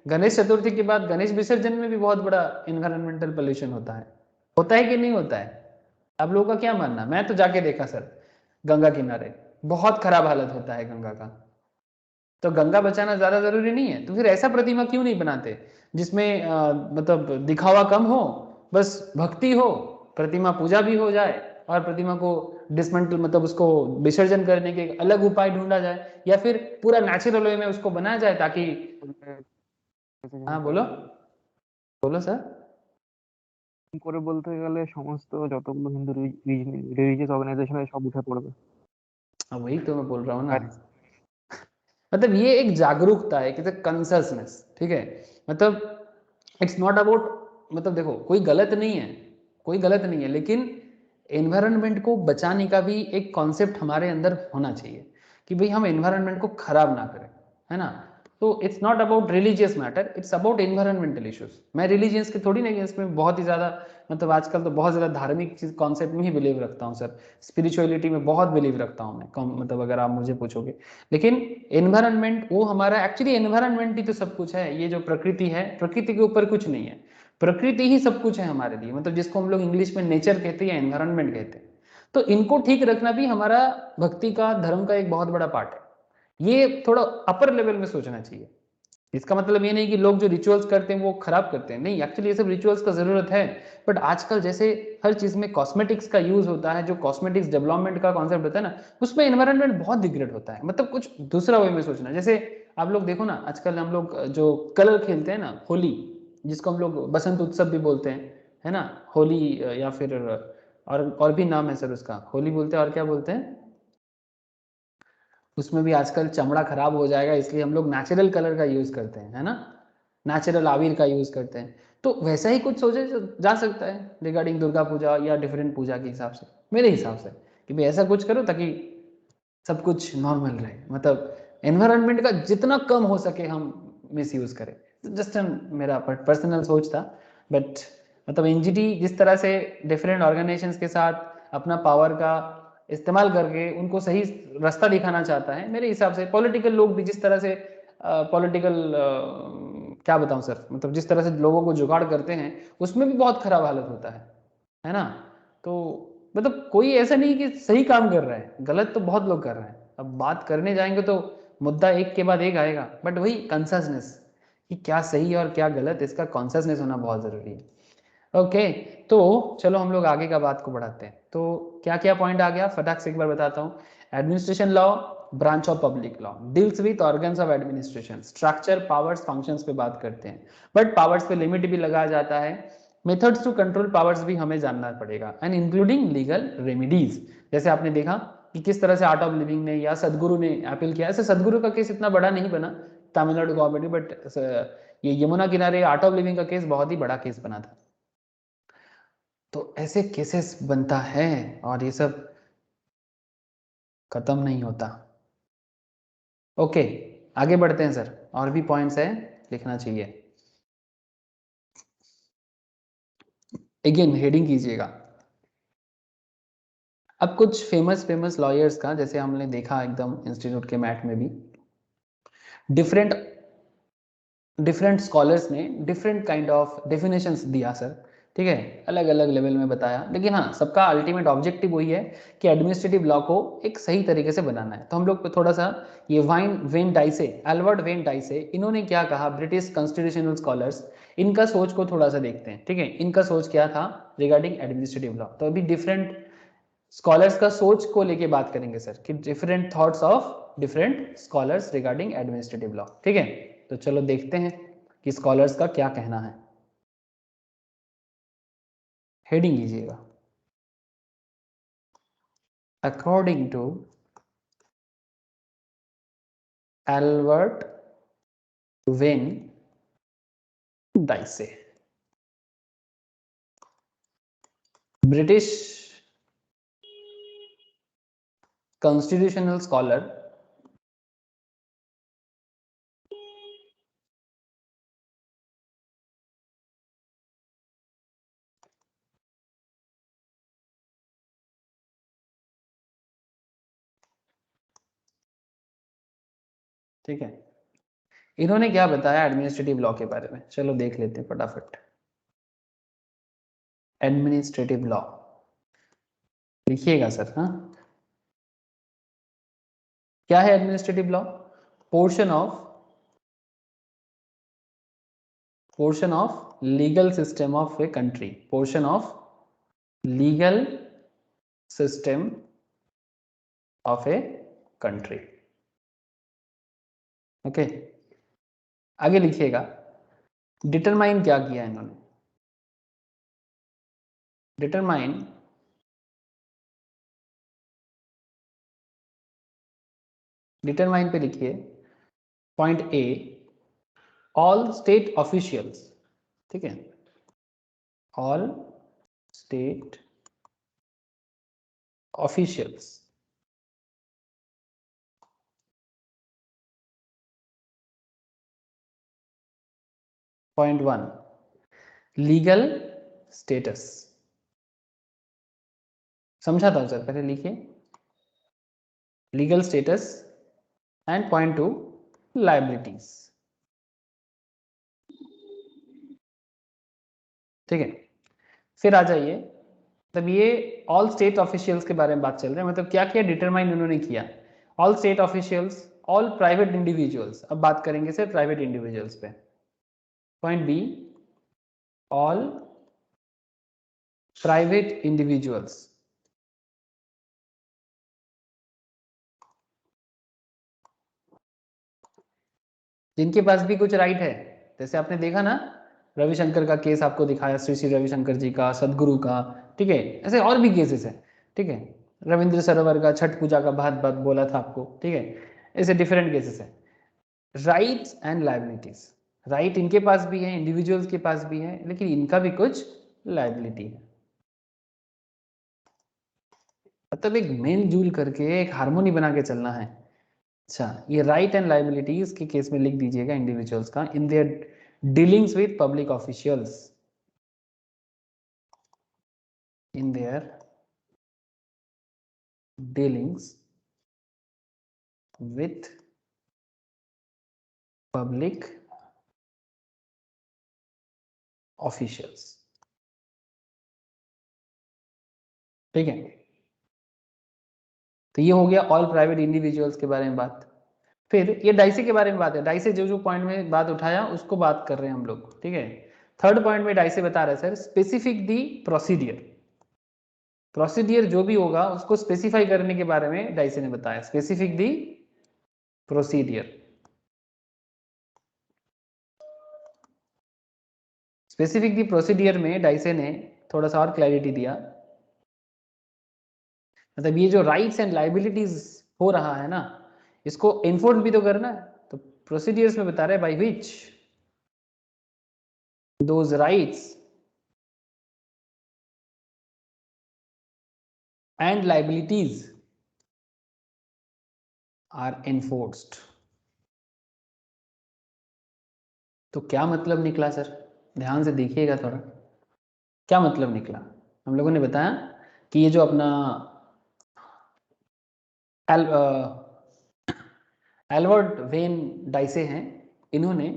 गणेश चतुर्थी के बाद गणेश विसर्जन में भी बहुत बड़ा एनवायरमेंटल पोल्यूशन होता है कि नहीं होता है? आप लोगों का क्या मानना? मैं तो जाके देखा सर, गंगा किनारे बहुत खराब हालत होता है गंगा का। तो गंगा बचाना ज्यादा जरूरी नहीं है? तो फिर ऐसा प्रतिमा क्यों नहीं बनाते जिसमें मतलब दिखावा कम हो, बस भक्ति हो, प्रतिमा पूजा भी हो जाए और प्रतिमा को डिसमेंटल मतलब उसको विसर्जन करने के अलग उपाय ढूंढा जाए, या फिर पूरा नेचुरल वे में उसको बनाया जाए ताकि। हाँ बोलो बोलो सर। করে বলতে গেলে সমস্ত যতগুলো হিন্দু রিলিজিয়াস অর্গানাইজেশন है सब उठे पड़বে। हाँ वही तो मैं बोल रहा हूँ ना, मतलब ये एक जागरूकता है कि कंसर्सनेस, ठीक है? मतलब इट्स नॉट अबाउट, मतलब देखो कोई गलत नहीं है, कोई गलत नहीं है, लेकिन एनवायरनमेंट को बचाने का भी एक कॉन्सेप्ट हमारे अंदर होना चाहिए कि भाई हम एनवायरनमेंट को खराब ना करें, है ना? तो it's not about religious matter, it's about environmental issues. मैं रिलीजियंस के थोड़ी नहीं, इसमें बहुत ही ज़्यादा मतलब आजकल तो बहुत ज़्यादा धार्मिक चीज कॉन्सेप्ट में ही बिलीव रखता हूँ सर, स्पिरिचुअलिटी में बहुत बिलीव रखता हूँ मैं कम, मतलब अगर आप मुझे पूछोगे। लेकिन एनवायरनमेंट वो हमारा एक्चुअली एनवायरनमेंट ही तो सब कुछ है, ये जो प्रकृति है, प्रकृति के ऊपर कुछ नहीं है, प्रकृति ही सब कुछ है हमारे लिए, मतलब जिसको हम लोग इंग्लिश में नेचर कहते हैं या एनवायरनमेंट कहते हैं। तो इनको ठीक रखना भी हमारा भक्ति का, धर्म का एक बहुत बड़ा पार्ट है। ये थोड़ा अपर लेवल में सोचना चाहिए। इसका मतलब ये नहीं कि लोग जो रिचुअल्स करते हैं वो खराब करते हैं, नहीं, एक्चुअली ये सब रिचुअल्स का जरूरत है। बट आजकल जैसे हर चीज में कॉस्मेटिक्स का यूज होता है, जो कॉस्मेटिक्स डेवलपमेंट का कॉन्सेप्ट होता है ना, उसमें एनवायरनमेंट बहुत डिग्रेड होता है, मतलब कुछ दूसरा वे में सोचना। जैसे आप लोग देखो ना, आजकल हम लोग जो कलर खेलते हैं ना, होली, जिसको हम लोग बसंत उत्सव भी बोलते हैं, है ना, होली, या फिर और भी नाम है सर उसका, होली बोलते हैं और क्या बोलते हैं, उसमें भी आजकल चमड़ा खराब हो जाएगा इसलिए हम लोग नेचुरल कलर का यूज करते हैं, है ना, नेचुरल आविर का यूज करते हैं। तो वैसा ही कुछ सोचे जा सकता है रिगार्डिंग दुर्गा पूजा या डिफरेंट पूजा के हिसाब से, मेरे हिसाब से, कि भाई ऐसा कुछ करो ताकि सब कुछ नॉर्मल रहे, मतलब एनवायरनमेंट का जितना कम हो सके हम मिस यूज करें। जस्ट मेरा पर्सनल सोच था। बट मतलब एनजीटी जिस तरह से डिफरेंट ऑर्गेनाइजेशंस के साथ अपना पावर का इस्तेमाल करके उनको सही रास्ता दिखाना चाहता है, मेरे हिसाब से पॉलिटिकल लोग भी जिस तरह से पॉलिटिकल क्या बताऊं सर, मतलब जिस तरह से लोगों को जुगाड़ करते हैं उसमें भी बहुत खराब हालत होता है ना? तो मतलब कोई ऐसा नहीं कि सही काम कर रहा है, गलत तो बहुत लोग कर रहे हैं। अब बात करने जाएंगे तो मुद्दा एक के बाद एक आएगा, बट वही कंससनेस कि क्या सही और क्या गलत, इसका कॉन्सियसनेस होना बहुत जरूरी है। ओके, तो चलो हम लोग आगे का बात को बढ़ाते हैं। तो क्या क्या पॉइंट आ गया फटाक से एक बार बताता हूँ। Administration law, branch of public law, deals with organs of administration, structure, powers, functions पे बात करते हैं, बट पावर्स पे लिमिट भी लगाया जाता है। मेथड्स टू कंट्रोल पावर्स भी हमें जानना पड़ेगा, एंड इंक्लूडिंग लीगल रेमिडीज। जैसे आपने देखा कि किस तरह से आर्ट ऑफ लिविंग ने या सदगुरु ने अपील किया। ऐसे सदगुरु का केस इतना बड़ा नहीं बना तमिलनाडु गवर्नमेंट, बट ये यमुना किनारे आर्ट ऑफ लिविंग का केस बहुत ही बड़ा केस बना था। तो ऐसे केसेस बनता है और ये सब खत्म नहीं होता। ओके, आगे बढ़ते हैं सर, और भी पॉइंट्स है, लिखना चाहिए। अगेन हेडिंग कीजिएगा। अब कुछ फेमस लॉयर्स का, जैसे हमने देखा एकदम इंस्टीट्यूट के मैट में भी, डिफरेंट डिफरेंट स्कॉलर्स ने डिफरेंट काइंड ऑफ डेफिनेशंस दिया सर, ठीक है, अलग अलग लेवल में बताया, लेकिन हाँ सबका अल्टीमेट ऑब्जेक्टिव वही है कि एडमिनिस्ट्रेटिव लॉ को एक सही तरीके से बनाना है। तो हम लोग थोड़ा सा ये एल्बर्ट वेन डाइसे, इन्होंने क्या कहा, ब्रिटिश कॉन्स्टिट्यूशनल स्कॉलर्स, इनका सोच को थोड़ा सा देखते हैं, ठीक है। इनका सोच क्या था रिगार्डिंग एडमिनिस्ट्रेटिव लॉ। तो अभी डिफरेंट स्कॉलर्स का सोच को लेके बात करेंगे सर, कि different thoughts of different scholars regarding administrative law, ठीक है। तो चलो देखते हैं कि स्कॉलर्स का क्या कहना है। हेडिंग लीजिएगा, according to Albert Venn Dicey, British constitutional scholar, ठीक है। इन्होंने क्या बताया एडमिनिस्ट्रेटिव लॉ के बारे में, चलो देख लेते हैं फटाफट। एडमिनिस्ट्रेटिव लॉ लिखिएगा सर, हाँ। क्या है administrative law? Portion of legal system of a country, portion of legal system of a country, okay. आगे लिखिएगा, डिटरमाइन क्या किया इन्होंने, डिटरमाइन पे लिखिए point A, all state officials, ठीक है, all state officials, point 1 legal status, समझा था सर, पहले लिखिए legal status, and point 2 liabilities, ठीक है। फिर आ जाइए, तब ये ऑल स्टेट ऑफिशियल्स के बारे में बात चल रही है, मतलब क्या क्या डिटरमाइन उन्होंने किया, all state officials, all private individuals. अब बात करेंगे सर प्राइवेट इंडिविजुअल्स पे। Point B, all private individuals, जिनके पास भी कुछ राइट है। जैसे आपने देखा ना, रविशंकर का केस आपको दिखाया, श्री श्री रविशंकर जी का, सदगुरु का, ठीक है। ऐसे और भी केसेस है, ठीक है। रविंद्र सरोवर का, छठ पूजा का बात बात बोला था आपको, ठीक है। ऐसे डिफरेंट केसेस है। राइट्स एंड लायबिलिटीज, राइट इनके पास भी है, इंडिविजुअल्स के पास भी है, लेकिन इनका भी कुछ लायबिलिटी है। मतलब एक मेल जुल करके एक हार्मोनी बना के चलना है। अच्छा, ये राइट एंड लायबिलिटीज के केस में लिख दीजिएगा इंडिविजुअल्स का, in their dealings with public officials, in their dealings with public officials, ठीक है। तो ये हो गया ऑल प्राइवेट इंडिविजुअल्स के बारे में बात। फिर ये डाइसे के बारे में बात है, डाइसे जो जो पॉइंट में बात उठाया उसको बात कर रहे हैं हम लोग, ठीक है। थर्ड पॉइंट में डाइसे बता रहे हैं सर, स्पेसिफिक दी प्रोसीडियर, प्रोसीडियर जो भी होगा उसको स्पेसिफाई करने के बारे में डाइसे ने बताया, स्पेसिफिक दी प्रोसीडियर। स्पेसिफिक दी प्रोसीडियर में डाइसे ने थोड़ा सा और क्लैरिटी दिया, मतलब ये जो राइट्स एंड लाइबिलिटीज हो रहा है ना, इसको एनफोर्स भी तो करना है। तो प्रोसीडियर्स में बता रहे हैं by which those rights and liabilities are enforced. तो क्या मतलब निकला सर, ध्यान से देखिएगा थोड़ा, क्या मतलब निकला। हम लोगों ने बताया कि ये जो अपना एल्बर्ट वेन डाइसे हैं, इन्होंने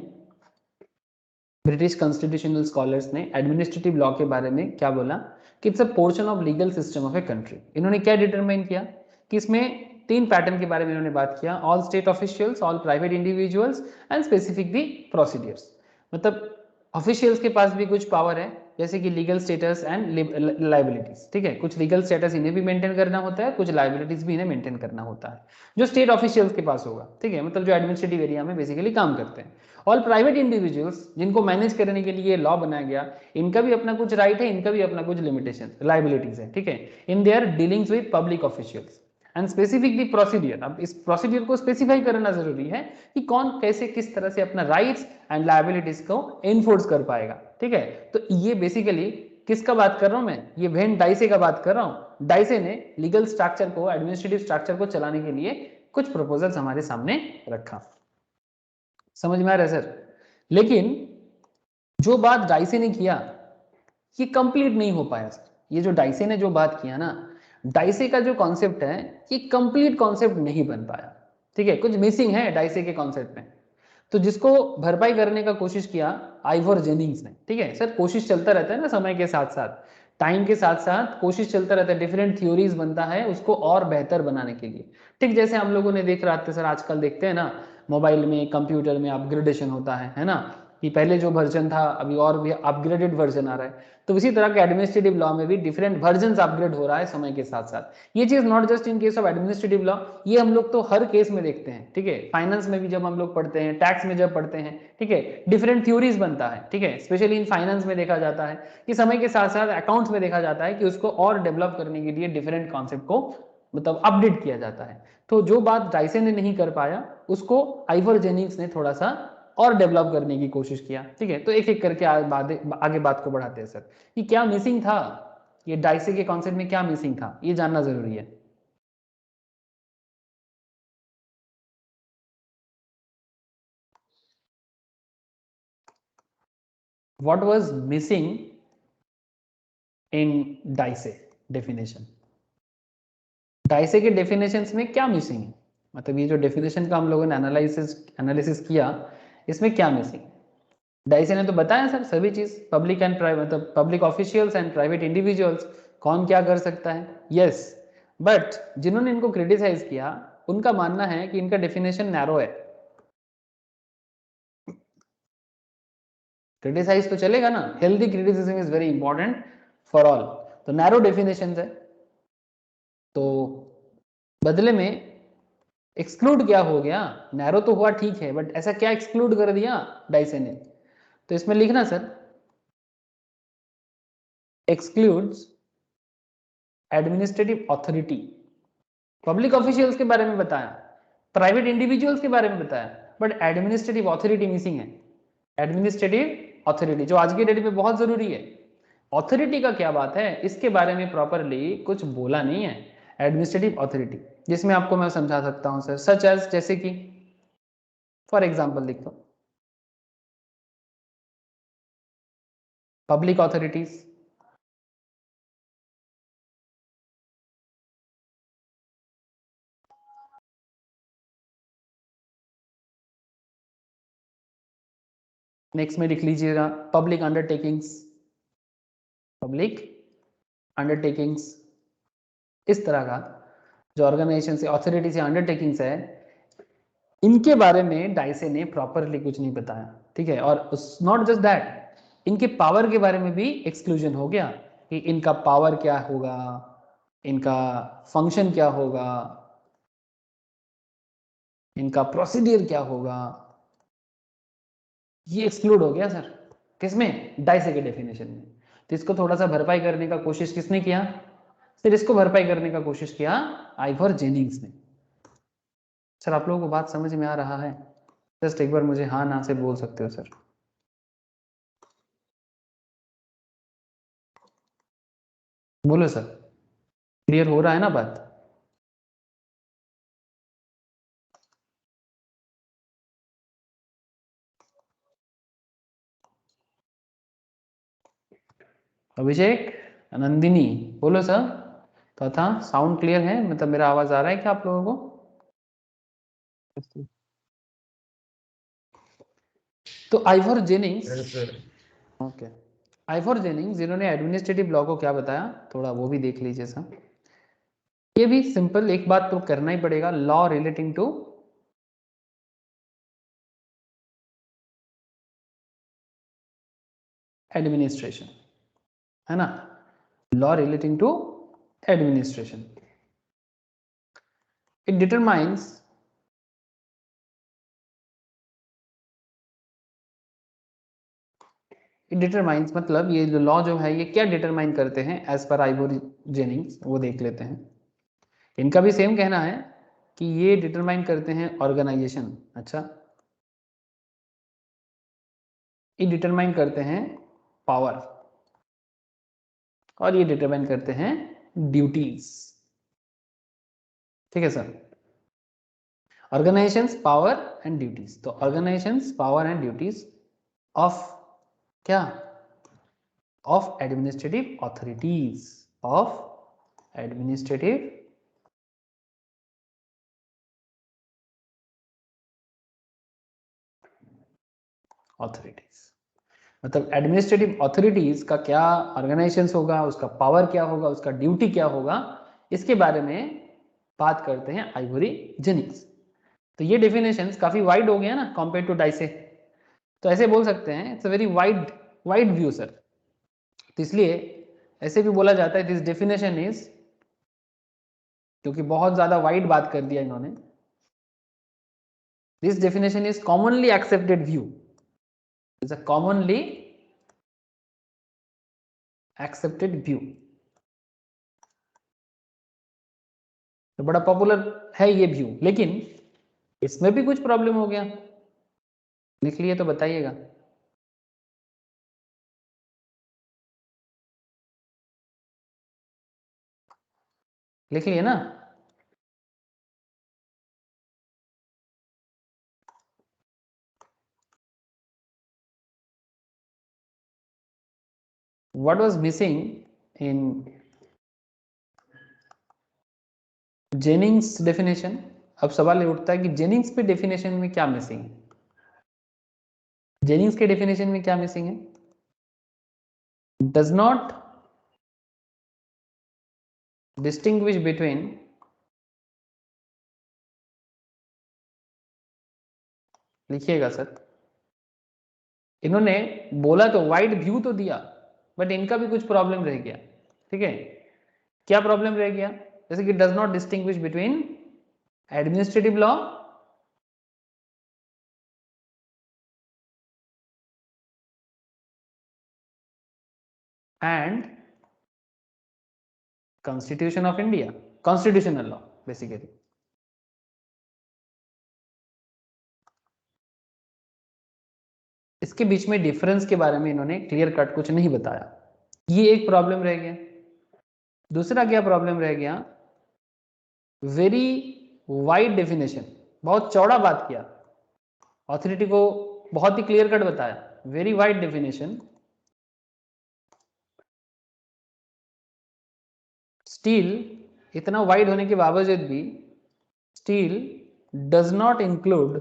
ब्रिटिश कॉन्स्टिट्यूशनल स्कॉलर्स ने एडमिनिस्ट्रेटिव लॉ के बारे में क्या बोला कि it's a portion of legal system of a country. इन्होंने क्या डिटरमाइन किया कि इसमें तीन पैटर्न के बारे में इन्होंने बात किया, all state officials, all private individuals and specific the procedures. मतलब ऑफिशियल्स के पास भी कुछ पावर है, जैसे कि लीगल स्टेटस एंड लाइबिलिटीज, ठीक है, कुछ लीगल स्टेटस इन्हें भी मेंटेन करना होता है, कुछ लाइबिलिटीज भी इन्हें मेंटेन करना होता है, जो स्टेट ऑफिशियल्स के पास होगा, ठीक है, मतलब जो एडमिनिस्ट्रेटिव एरिया में बेसिकली काम करते हैं। ऑल प्राइवेट इंडिविजुअल्स जिनको मैनेज करने के लिए लॉ बनाया गया, इनका भी अपना कुछ राइट है, इनका भी अपना कुछ लिमिटेशन लाइबिलिटीज है, ठीक है, in their dealings with public officials and specific the procedure. अब इस प्रोसीडियर को स्पेसिफाई करना जरूरी है कि कौन कैसे किस तरह से अपना राइट्स एंड लायबिलिटीज को एनफोर्स कर पाएगा, ठीक है। तो ये बेसिकली किसका बात कर रहा हूं मैं, ये वेन डाइसे का बात कर रहा हूं। डाइसे ने लीगल स्ट्रक्चर को, एडमिनिस्ट्रेटिव स्ट्रक्चर को चलाने के लिए कुछ प्रपोजल्स हमारे सामने रखा। समझ में आ रहा है सर? लेकिन जो बात डाइसे ने किया ये कंप्लीट नहीं हो पाया सर। ये जो डाइसे ने जो बात किया ना, डाइसे का जो कॉन्सेप्ट है ये कंप्लीट कॉन्सेप्ट नहीं बन पाया, ठीक है, कुछ मिसिंग है डाइसे के कॉन्सेप्ट में। तो जिसको भरपाई करने का कोशिश किया आइवर जेनिंग्स ने, ठीक है सर, कोशिश चलता रहता है ना, समय के साथ साथ, टाइम के साथ साथ कोशिश चलता रहता है, डिफरेंट थ्योरीज बनता है उसको और बेहतर बनाने के लिए, ठीक जैसे हम लोगों ने देख रहे थे सर, आजकल देखते हैं ना मोबाइल में, कंप्यूटर में अपग्रेडेशन होता है ना, कि पहले जो वर्जन था अभी और भी अपग्रेडेड वर्जन आ रहा है। तो इसी तरह के एडमिनिस्ट्रेटिव लॉ में भी डिफरेंट वर्जन अपग्रेड हो रहा है समय के साथ साथ। ये चीज not just in case of administrative law, ये हम लोग तो हर केस में देखते हैं, ठीक है, फाइनेंस में भी जब हम लोग पढ़ते हैं, टैक्स में जब पढ़ते हैं, ठीक है, डिफरेंट थ्योरीज बनता है, ठीक है, स्पेशली इन फाइनेंस में देखा जाता है कि समय के साथ साथ अकाउंट्स में देखा जाता है कि उसको और डेवलप करने के लिए डिफरेंट कॉन्सेप्ट को मतलब अपडेट किया जाता है। तो जो बात डाइसे ने नहीं कर पाया उसको आइवर जेनिंग्स ने थोड़ा सा और डेवलप करने की कोशिश किया, ठीक है। तो एक एक करके आगे बात को बढ़ाते हैं सर, कि क्या मिसिंग था, ये डाइसे के कॉन्सेप्ट में क्या मिसिंग था, ये जानना जरूरी है। What was missing in Dicey definition, Dicey के डेफिनेशंस में क्या मिसिंग है, मतलब ये जो डेफिनेशन का हम लोगों ने एनालिसिस किया, इसमें क्या मिसिंग। डाइसे ने तो बताया सर सभी चीज, पब्लिक एंड प्राइवेट, मतलब public officials and private individuals कौन क्या कर सकता है, यस। बट जिन्होंने इनको क्रिटिसाइज किया उनका मानना है कि इनका डेफिनेशन नैरो है। क्रिटिसाइज तो चलेगा ना, healthy criticism is very important for all. तो नैरो डेफिनेशन है, तो बदले में एक्सक्लूड क्या हो गया, नैरो तो हुआ ठीक है, बट ऐसा क्या एक्सक्लूड कर दिया डाइसे ने, तो इसमें लिखना sir, excludes administrative authority. Public officials के बारे में बताया, प्राइवेट इंडिविजुअल्स के बारे में बताया, बट एडमिनिस्ट्रेटिव अथॉरिटी मिसिंग है। एडमिनिस्ट्रेटिव अथॉरिटी जो आज की डेट में बहुत जरूरी है, अथॉरिटी का क्या बात है, इसके बारे में प्रॉपरली कुछ बोला नहीं है। एडमिनिस्ट्रेटिव अथॉरिटी जिसमें आपको मैं समझा सकता हूं सर, सच एज, जैसे कि फॉर एग्जांपल लिख दो, पब्लिक अथॉरिटीज, नेक्स्ट में लिख लीजिएगा पब्लिक अंडरटेकिंग्स, पब्लिक अंडरटेकिंग्स, इस तरह का जो ऑर्गेनाइजेशन से, अथॉरिटी से अंडरटेकिंग्स है, इनके बारे में डाइसे ने प्रॉपरली कुछ नहीं बताया, ठीक है। और नॉट जस्ट दैट, इनके पावर के बारे में भी एक्सक्लूजन हो गया कि इनका पावर क्या होगा, इनका फंक्शन क्या होगा, इनका प्रोसीडियर क्या होगा, ये एक्सक्लूड हो गया सर, किसमें, डाइसे के डेफिनेशन में। तो इसको थोड़ा सा भरपाई करने का कोशिश किसने किया सर, इसको भरपाई करने का कोशिश किया आइवर जेनिंग्स ने। सर आप लोगों को बात समझ में आ रहा है? जस्ट एक बार मुझे हाँ ना से बोल सकते हो सर। बोलो सर, क्लियर हो रहा है ना बात? अभिषेक, नंदिनी, बोलो सर। तथा साउंड क्लियर है, मतलब मेरा आवाज आ रहा है क्या आप लोगों को? तो Ivor Jennings, okay, Ivor Jennings जिन्होंने एडमिनिस्ट्रेटिव लॉ को क्या बताया, थोड़ा वो भी देख लीजिए सर। ये भी सिंपल एक बात तो करना ही पड़ेगा, लॉ रिलेटिंग टू एडमिनिस्ट्रेशन, है ना, law relating to administration. It determines मतलब ये जो लॉ जो है ये क्या डिटरमाइन करते हैं एज पर आइवोरी जेनिंग्स, वो देख लेते हैं. इनका भी सेम कहना है कि ये डिटरमाइन करते हैं ऑर्गेनाइजेशन. अच्छा, ये डिटरमाइन करते हैं पावर, और ये डिटरमाइन करते हैं ड्यूटीज. ठीक है sir. Organisations, power and duties. तो organisations, power and duties of क्या, of administrative authorities, of administrative authorities. मतलब एडमिनिस्ट्रेटिव ऑथोरिटीज का क्या ऑर्गेनाइजेशन होगा, उसका पावर क्या होगा, उसका ड्यूटी क्या होगा, इसके बारे में बात करते हैं आइवरी जेनिंग्स. तो ये डेफिनेशंस काफी वाइड हो गया ना कंपेयर टू डाइसे. तो ऐसे बोल सकते हैं it's a very wide wide view sir. तो इसलिए ऐसे भी बोला जाता है दिस डेफिनेशन इज, क्योंकि बहुत ज्यादा वाइड बात कर दिया इन्होंने, this definition is commonly accepted view, is a commonly accepted view. तो बड़ा पॉपुलर है ये व्यू, लेकिन इसमें भी कुछ प्रॉब्लम हो गया. लिख लिए तो बताइएगा. लिख लिए ना. What was missing in Jennings definition? अब सवाल ये उठता है कि जेनिंग्स पे डेफिनेशन में क्या मिसिंग है. जेनिंग्स के डेफिनेशन में क्या मिसिंग है? डज नॉट डिस्टिंग्विश बिटवीन लिखिएगा सर. इन्होंने बोला तो वाइड व्यू तो दिया, बट इनका भी कुछ प्रॉब्लम रह गया. ठीक है, क्या प्रॉब्लम रह गया? जैसे कि does not distinguish between administrative law and constitution of India, constitutional law basically. इसके बीच में डिफरेंस के बारे में इन्होंने क्लियर कट कुछ नहीं बताया. ये एक प्रॉब्लम रह गया. दूसरा क्या प्रॉब्लम रह गया? वेरी वाइड डेफिनेशन, बहुत चौड़ा बात किया, ऑथोरिटी को बहुत ही क्लियर कट बताया. वेरी वाइड डेफिनेशन, स्टील इतना वाइड होने के बावजूद भी steel does not include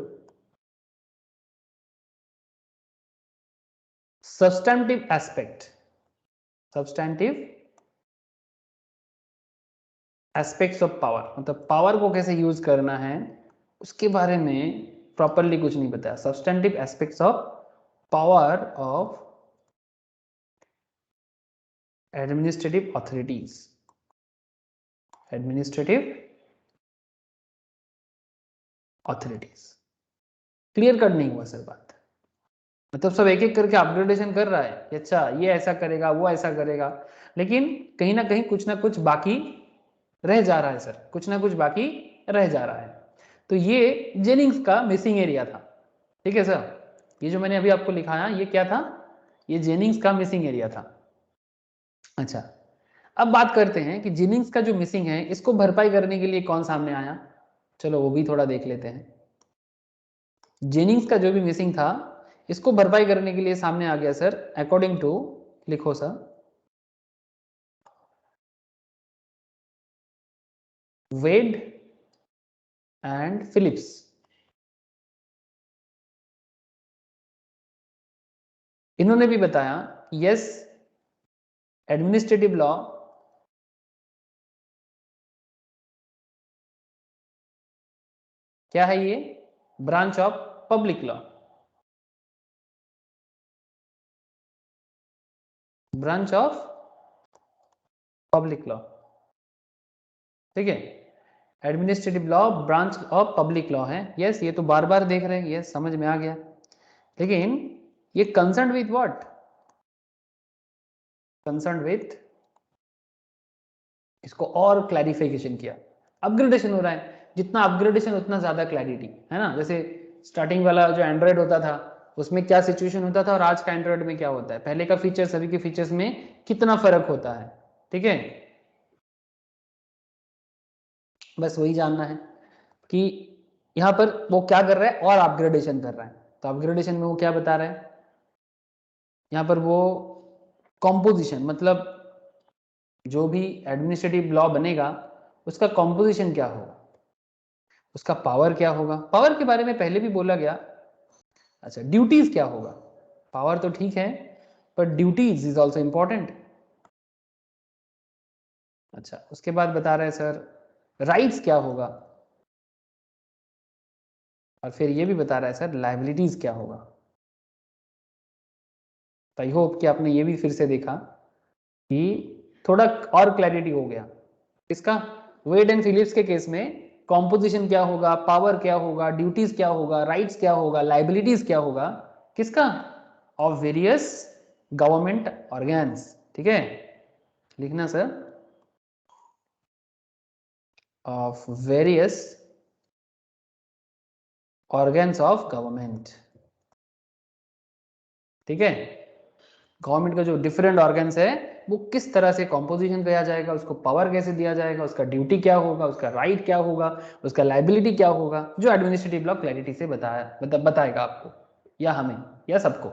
substantive aspect, substantive aspects of power. मतलब पावर को कैसे यूज करना है उसके बारे में प्रॉपरली कुछ नहीं बताया. Substantive aspects of power of administrative authorities, administrative authorities. Clear cut नहीं हुआ सर बात. मतलब सब एक एक करके अपग्रेडेशन कर रहा है कि अच्छा ये ऐसा करेगा, वो ऐसा करेगा, लेकिन कहीं ना कुछ बाकी रह जा रहा है सर, कुछ ना कुछ बाकी रह जा रहा है. तो ये जेनिंग्स का मिसिंग एरिया था. ठीक है सर, ये जो मैंने अभी आपको लिखाया ये क्या था? ये जेनिंग्स का मिसिंग एरिया था. अच्छा, अब बात करते हैं कि जेनिंग्स का जो मिसिंग है इसको भरपाई करने के लिए कौन सामने आया. चलो वो भी थोड़ा देख लेते हैं. जेनिंग्स का जो भी मिसिंग था इसको भरपाई करने के लिए सामने आ गया सर, अकॉर्डिंग टू, लिखो सर, वेड एंड फिलिप्स. इन्होंने भी बताया यस, एडमिनिस्ट्रेटिव लॉ क्या है? ये branch of public law. Branch of public law, ठीक है, administrative law branch of public law है। यस, ये तो बार बार देख रहे हैं, यस समझ में आ गया। लेकिन ये concern with what, concern with, इसको और क्लैरिफिकेशन किया, अपग्रेडेशन हो रहा है, जितना अपग्रेडेशन उतना ज्यादा क्लैरिटी, है ना। जैसे स्टार्टिंग वाला जो एंड्रॉइड होता था उसमें क्या सिचुएशन होता था और आज का एंड्रॉइड में क्या होता है, पहले का फीचर्स अभी के फीचर्स में कितना फर्क होता है, ठीक है। बस वही जानना है कि यहाँ पर वो क्या कर रहा है और अपग्रेडेशन कर रहा है। तो अपग्रेडेशन में वो क्या बता रहा है यहाँ पर, वो कॉम्पोजिशन, मतलब जो भी एडमिनिस्ट्रेटिव लॉ बनेगा उसका कॉम्पोजिशन क्या होगा, उसका पावर क्या होगा। पावर के बारे में पहले भी बोला गया। अच्छा, ड्यूटीज क्या होगा, पावर तो ठीक है पर ड्यूटीज इज ऑल्सो इंपॉर्टेंट। अच्छा, उसके बाद बता रहे हैं सर राइट्स क्या होगा, और फिर ये भी बता रहा है सर लायबिलिटीज क्या होगा। तो आई होप कि आपने ये भी फिर से देखा कि थोड़ा और क्लैरिटी हो गया। इसका वेड एंड फिलिप्स के केस में कॉम्पोजिशन क्या होगा, पावर क्या होगा, ड्यूटीज क्या होगा, राइट्स क्या होगा, लाइबिलिटीज क्या होगा, किसका, ऑफ वेरियस गवर्नमेंट ऑर्गन्स, ठीक है, लिखना sir, of various organs of government, ठीक है। गवर्नमेंट का जो डिफरेंट ऑर्गन्स है वो किस तरह से कॉम्पोजिशन किया जाएगा, उसको पावर कैसे दिया जाएगा, उसका ड्यूटी क्या होगा, उसका राइट क्या होगा, उसका लाइबिलिटी क्या होगा, जो एडमिनिस्ट्रेटिव लॉ क्लैरिटी से बताएगा आपको या हमें या सबको।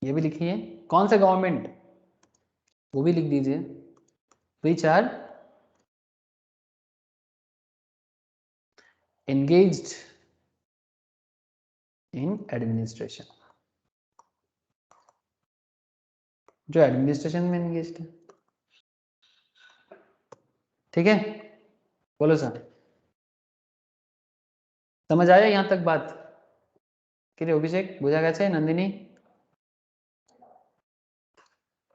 ये भी लिखिए, कौन सा गवर्नमेंट, वो भी लिख दीजिए, which are engaged in administration, जो एडमिनिस्ट्रेशन में एंगेज्ड है, ठीक है। बोलो सर, समझ आया यहाँ तक बात? कि अभिषेक बुझा गया, नंदिनी?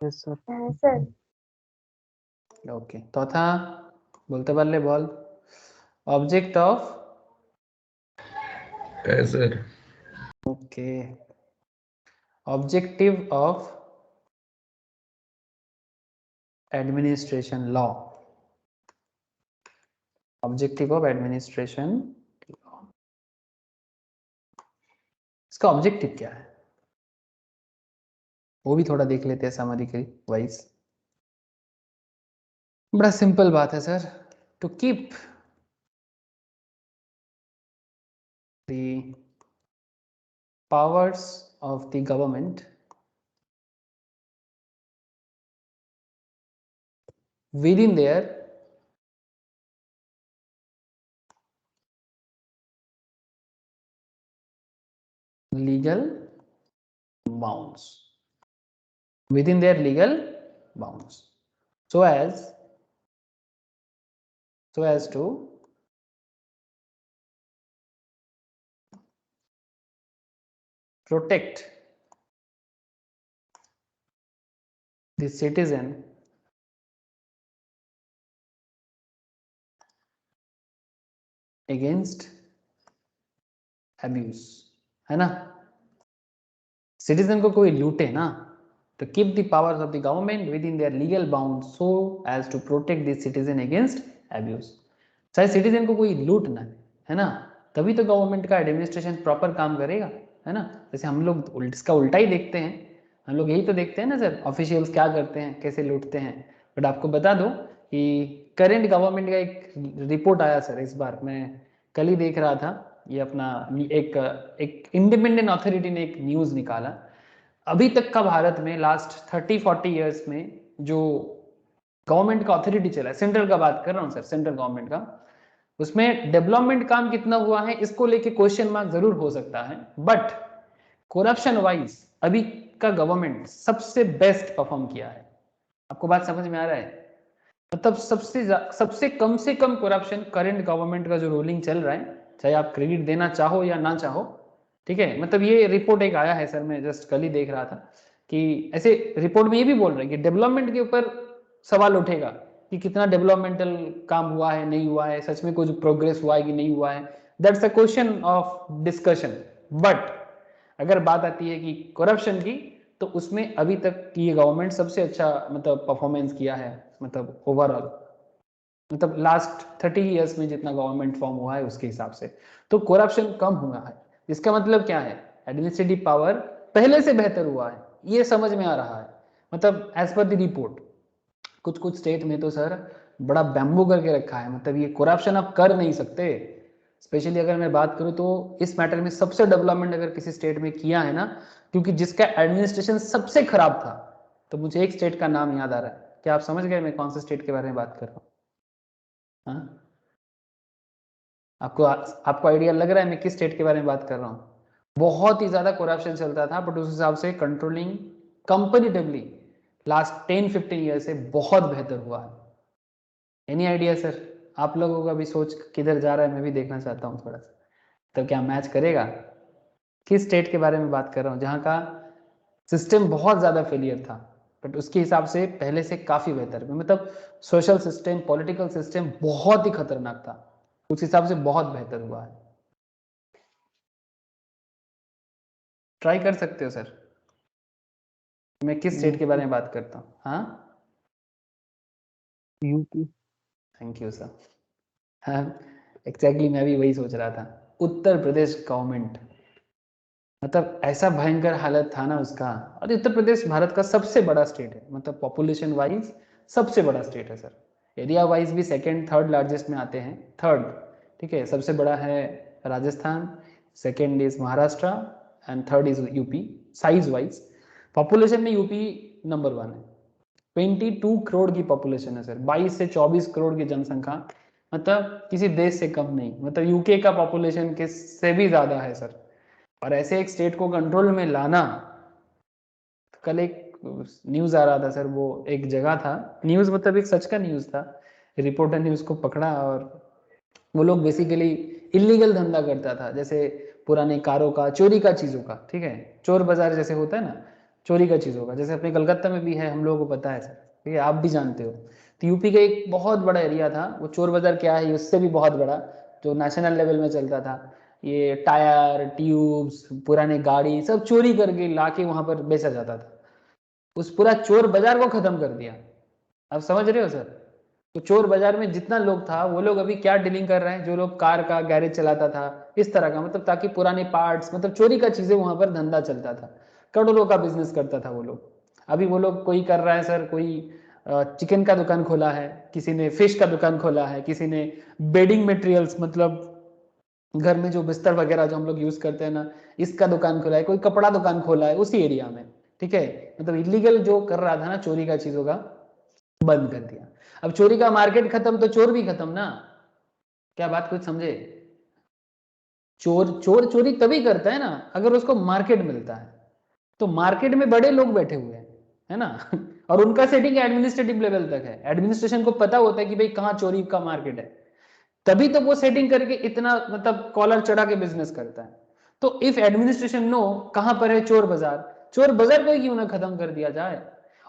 Yes sir. हाँ सर। ओके, चौथा बोलते पारले बॉल, object of, sir okay, objective of administration law, objective of administration law, इसका ऑब्जेक्टिव क्या है वो भी थोड़ा देख लेते हैं समरी वाइज। बड़ा सिंपल बात है sir, to keep the powers of the government within their legal bounds, within their legal bounds, so as to protect the citizen against abuse, है ना। सिटीजन को कोई लूटे ना, तो keep the powers of the government within their legal bound so as to protect the citizen against abuse. चाहे citizen को कोई लूट ना, है ना, तभी तो गवर्नमेंट का एडमिनिस्ट्रेशन प्रॉपर काम करेगा, है ना। जैसे हम लोग इसका उल्टा ही देखते हैं, हम लोग यही तो देखते हैं ना सर, ऑफिशियल्स क्या करते हैं, कैसे लूटते हैं। बट आपको बता दो कि करेंट गवर्नमेंट का एक रिपोर्ट आया सर, इस बार मैं कल ही देख रहा था, ये अपना एक इंडिपेंडेंट अथॉरिटी ने एक न्यूज़ निकाला। अभी तक का भारत में लास्ट 30-40 ईयर्स में जो गवर्नमेंट का अथॉरिटी चला है, सेंट्रल का बात कर रहा हूँ सर, सेंट्रल गवर्नमेंट का, उसमें डेवलपमेंट काम कितना हुआ है इसको लेके क्वेश्चन मार्क जरूर हो सकता है, बट करप्शन वाइज अभी का गवर्नमेंट सबसे बेस्ट परफॉर्म किया है। आपको बात समझ में आ रहा है? मतलब सबसे कम से कम करप्शन करेंट गवर्नमेंट का जो रूलिंग चल रहा है, चाहे आप क्रेडिट देना चाहो या ना चाहो, ठीक है। मतलब ये रिपोर्ट एक आया है सर, मैं जस्ट कल ही देख रहा था कि ऐसे रिपोर्ट में ये भी बोल रहे हैं कि डेवलपमेंट के ऊपर सवाल उठेगा कि कितना डेवलपमेंटल काम हुआ है, नहीं हुआ है, सच में कुछ प्रोग्रेस हुआ है कि नहीं हुआ है, that's a question of discussion. But अगर बात आती है कि करप्शन की, तो उसमें अभी तक ये गवर्नमेंट सबसे अच्छा मतलब परफॉर्मेंस किया है, मतलब ओवरऑल, मतलब लास्ट 30 ईयर्स में जितना गवर्नमेंट फॉर्म हुआ है उसके हिसाब से तो करप्शन कम हुआ है। इसका मतलब क्या है, एडमिनिस्ट्रेटिव पावर पहले से बेहतर हुआ है, ये समझ में आ रहा है। मतलब एज पर द रिपोर्ट कुछ कुछ स्टेट में तो सर बड़ा बैम्बू करके रखा है, मतलब ये करप्शन आप कर नहीं सकते। स्पेशली अगर मैं बात करूं तो इस मैटर में सबसे डेवलपमेंट अगर किसी स्टेट में किया है ना, क्योंकि जिसका एडमिनिस्ट्रेशन सबसे खराब था, तो मुझे एक स्टेट का नाम याद आ रहा है। क्या आप समझ गए मैं कौन से स्टेट के बारे में बात कर रहा हूँ? हाँ, आपको आइडिया लग रहा है मैं किस स्टेट के बारे में बात कर रहा हूँ? बहुत ही ज्यादा करप्शन चलता था, बट उस हिसाब से कंट्रोलिंग कंपेरेटिवली लास्ट 10-15 ईयर से बहुत बेहतर हुआ है। Any idea sir? आप लोगों का भी सोच किधर जा रहा है मैं भी देखना चाहता हूँ थोड़ा सा, तो क्या मैच करेगा? किस स्टेट के बारे में बात कर रहा हूँ जहाँ का सिस्टम बहुत ज़्यादा फेलियर था, बट उसके हिसाब से पहले से काफ़ी बेहतर, मतलब सोशल सिस्टम, पॉलिटिकल सिस्टम बहुत ही खतरनाक था, उस हिसाब से बहुत बेहतर हुआ है। ट्राई कर सकते हो सर। मैं किस स्टेट के बारे में बात करता हूँ? हाँ, यूपी। Thank you sir. हाँ, एग्जैक्टली मैं भी वही सोच रहा था। उत्तर प्रदेश गवर्नमेंट, मतलब ऐसा भयंकर हालत था ना उसका। और उत्तर प्रदेश भारत का सबसे बड़ा स्टेट है, मतलब पॉपुलेशन वाइज सबसे बड़ा स्टेट है सर। एरिया वाइज भी सेकंड थर्ड लार्जेस्ट में आते हैं, थर्ड, ठीक है। सबसे बड़ा है Rajasthan, second is Maharashtra and third is UP. Size wise population में यूपी नंबर 1 है। 22 करोड़ की पॉपुलेशन है सर, 22 से 24 करोड़ की जनसंख्या, मतलब किसी देश से कम नहीं, मतलब यूके का पॉपुलेशन के से भी ज्यादा है सर। और ऐसे एक स्टेट को कंट्रोल में लाना, कल एक न्यूज आ रहा था सर, वो एक जगह था, न्यूज मतलब एक सच का न्यूज था, रिपोर्टर ने उसको पकड़ा और वो लोग बेसिकली इलीगल धंधा करता था, जैसे पुराने कारों का, चोरी का चीज़ों का, ठीक है, चोर बाजार जैसे होता है ना, चोरी का चीज़ों का, जैसे अपने कलकत्ता में भी है, हम लोगों को पता है सर, ठीक है, आप भी जानते हो। तो यूपी का एक बहुत बड़ा एरिया था, वो चोर बाजार क्या है उससे भी बहुत बड़ा, जो नेशनल लेवल में चलता था। ये टायर, ट्यूब्स, पुराने गाड़ी सब चोरी करके ला के वहाँ पर बेचा जाता था। उस पूरा चोर बाजार को खत्म कर दिया। आप समझ रहे हो सर? तो चोर बाजार में जितना लोग था, वो लोग अभी क्या डीलिंग कर रहे हैं, जो लोग कार का गैरेज चलाता था इस तरह का, मतलब ताकि पुराने पार्ट्स, मतलब चोरी का चीजें वहां पर धंधा चलता था, करोड़ों का बिजनेस करता था वो लोग। अभी वो लोग कोई कर रहा है सर, कोई चिकन का दुकान खोला है, किसी ने फिश का दुकान खोला है, किसी ने बेडिंग मटेरियल्स, मतलब घर में जो बिस्तर वगैरह जो हम लोग यूज करते हैं ना, इसका दुकान खोला है, कोई कपड़ा दुकान खोला है उसी एरिया में, ठीक है। मतलब इलीगल जो कर रहा था ना चोरी का चीजों का, बंद कर दिया। अब चोरी का मार्केट खत्म तो चोर भी खत्म ना। क्या बात कुछ समझे? चोर चोर चोरी तभी करता है ना अगर उसको मार्केट मिलता है। तो मार्केट में बड़े लोग बैठे हुए हैं, है ना और उनका सेटिंग एडमिनिस्ट्रेटिव लेवल तक है, एडमिनिस्ट्रेशन को पता होता है कि भाई कहाँ चोरी का मार्केट है, तभी तो वो सेटिंग करके इतना मतलब कॉलर चढ़ा के बिजनेस करता है। तो इफ एडमिनिस्ट्रेशन नो कहां पर है चोर बाजार, चोर बाजार को ही क्यों ना खत्म कर दिया जाए।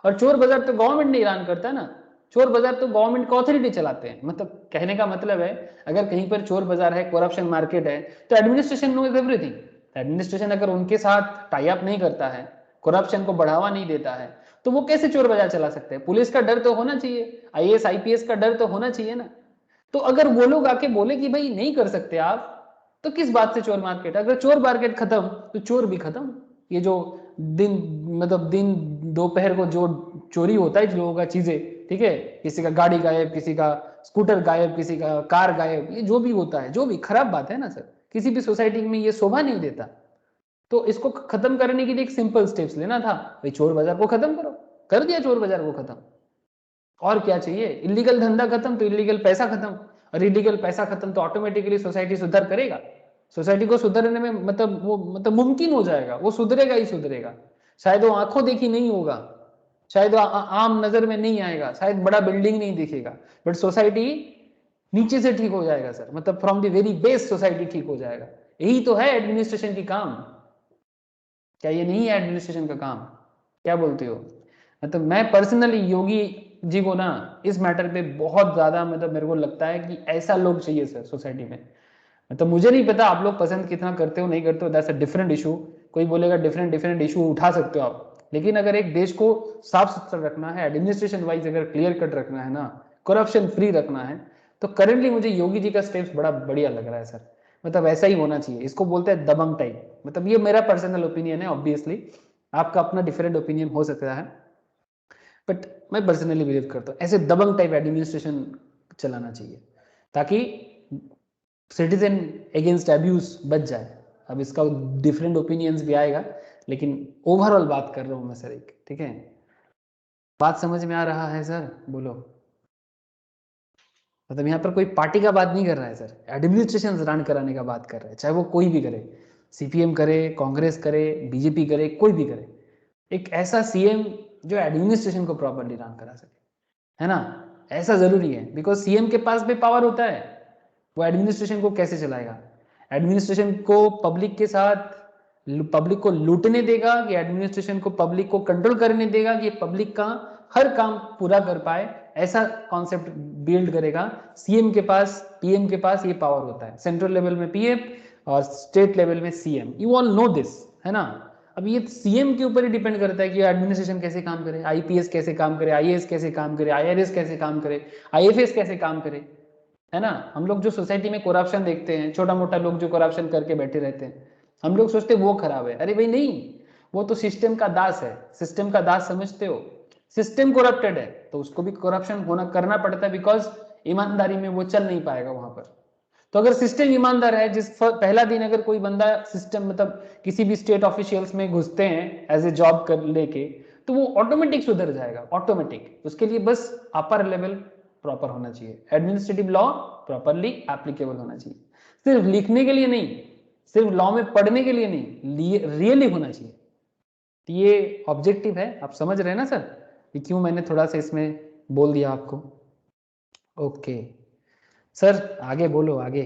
और चोर बाजार तो गवर्नमेंट नहीं ऐलान करता ना, चोर बाजार तो गवर्नमेंट का अथॉरिटी चलाते हैं। मतलब कहने का मतलब है, अगर कहीं पर चोर बाजार है, करप्शन मार्केट है, तो एडमिनिस्ट्रेशन नोज एवरीथिंग। एडमिनिस्ट्रेशन अगर उनके साथ टाई अप नहीं करता है, करप्शन को बढ़ावा नहीं देता है, तो वो कैसे चोर बाजार चला सकते हैं? पुलिस का डर तो होना चाहिए, आईएएस आईपीएस का डर तो होना चाहिए ना। तो अगर वो लोग आके बोले कि भाई नहीं कर सकते आप, तो किस बात से चोर मार्केट? अगर चोर मार्केट खत्म तो चोर भी खत्म। ये जो दिन, मतलब दिन दोपहर को जो चोरी होता है लोगों का चीजें, ठीक है, किसी का गाड़ी गायब, किसी का स्कूटर गायब, किसी का कार गायब, ये जो भी होता है, जो भी खराब बात है ना सर, किसी भी सोसाइटी में ये शोभा नहीं देता। तो इसको खत्म करने के लिए एक सिंपल स्टेप्स लेना था, भाई चोर बाजार को खत्म करो, कर दिया चोर बाजार को खत्म। और क्या चाहिए? इलीगल धंधा खत्म तो इलीगल पैसा खत्म, और इलीगल पैसा खत्म तो ऑटोमेटिकली सोसाइटी सुधर करेगा। सोसाइटी को सुधरने में मतलब वो मतलब मुमकिन हो जाएगा, वो सुधरेगा ही सुधरेगा। शायद वो आंखों देखी नहीं होगा, शायद वो आम नजर में नहीं आएगा, शायद बड़ा बिल्डिंग नहीं दिखेगा, बट सोसाइटी नीचे से ठीक हो जाएगा सर, मतलब from the very base society ठीक हो जाएगा। यही तो है एडमिनिस्ट्रेशन की काम। क्या ये नहीं है एडमिनिस्ट्रेशन का काम? क्या बोलते हो? मतलब मैं पर्सनली योगी जी को ना इस मैटर पे बहुत ज्यादा, मतलब मेरे को लगता है कि ऐसा लोग चाहिए सर सोसाइटी में। मतलब मुझे नहीं पता आप लोग पसंद कितना करते हो नहीं करते हो, दैट्स अ डिफरेंट इशू। कोई बोलेगा डिफरेंट डिफरेंट इशू उठा सकते हो आप, लेकिन अगर एक देश को साफ सुथरा रखना है, एडमिनिस्ट्रेशन वाइज अगर क्लियर कट रखना है ना, करप्शन फ्री रखना है, तो करेंटली मुझे योगी जी का स्टेप्स बड़ा बढ़िया लग रहा है सर। मतलब ऐसा ही होना चाहिए, इसको बोलते हैं दबंग टाइप। मतलब ये मेरा पर्सनल ओपिनियन है, ऑब्वियसली आपका अपना डिफरेंट ओपिनियन हो सकता है, बट मैं पर्सनली बिलीव करता हूँ ऐसे दबंग टाइप एडमिनिस्ट्रेशन चलाना चाहिए, ताकि सिटीजन अगेंस्ट अब्यूज बच जाए। अब इसका डिफरेंट ओपिनियंस भी आएगा, लेकिन ओवरऑल बात कर रहा हूँ मैं सर एक, ठीक है? बात समझ में आ रहा है सर? बोलो। मतलब यहाँ पर कोई पार्टी का बात नहीं कर रहा है सर, एडमिनिस्ट्रेशन रन कराने का बात कर रहा है, चाहे वो कोई भी करे, सीपीएम करे, कांग्रेस करे, बीजेपी करे, कोई भी करे। एक ऐसा सीएम जो एडमिनिस्ट्रेशन को प्रॉपरली रन करा सके, है ना? ऐसा जरूरी है, बिकॉज सीएम के पास भी पावर होता है, वो एडमिनिस्ट्रेशन को कैसे चलाएगा? एडमिनिस्ट्रेशन को पब्लिक के साथ, पब्लिक को लूटने देगा कि एडमिनिस्ट्रेशन को पब्लिक को कंट्रोल करने देगा कि पब्लिक का हर काम पूरा कर पाए? ऐसा कॉन्सेप्ट बिल्ड करेगा। सीएम के पास, पीएम के पास ये पावर होता है, सेंट्रल लेवल में पीएम और स्टेट लेवल में CM, you all know this, है ना? अब ये सीएम के ऊपर ही डिपेंड करता है कि एडमिनिस्ट्रेशन कैसे काम करे, आईपीएस कैसे काम करे, आईएएस कैसे काम करे, आईआरएस कैसे काम करे, आईएफएस कैसे काम करे, है ना? हम लोग जो सोसाइटी में करप्शन देखते हैं, छोटा मोटा लोग जो करप्शन करके बैठे रहते हैं, हम लोग सोचते हैं वो खराब है। अरे भाई नहीं, वो तो सिस्टम का दास है, सिस्टम का दास समझते हो? सिस्टम करप्टेड है तो उसको भी करप्शन होना करना पड़ता है, बिकॉज ईमानदारी में वो चल नहीं पाएगा वहां पर। तो अगर सिस्टम ईमानदार है, जिस पहला दिन अगर कोई बंदा सिस्टम, मतलब किसी भी स्टेट ऑफिशियल्स में घुसते हैं एज ए जॉब कर लेके, तो वो ऑटोमेटिक सुधर जाएगा, ऑटोमेटिक। उसके लिए बस अपर लेवल प्रॉपर होना चाहिए, एडमिनिस्ट्रेटिव लॉ प्रॉपरली एप्लीकेबल होना चाहिए, सिर्फ लिखने के लिए नहीं, सिर्फ लॉ में पढ़ने के लिए नहीं, रियली होना चाहिए। तो ये ऑब्जेक्टिव है, आप समझ रहे हैं ना सर कि क्यों मैंने थोड़ा सा इसमें बोल दिया आपको? ओके सर, आगे बोलो आगे।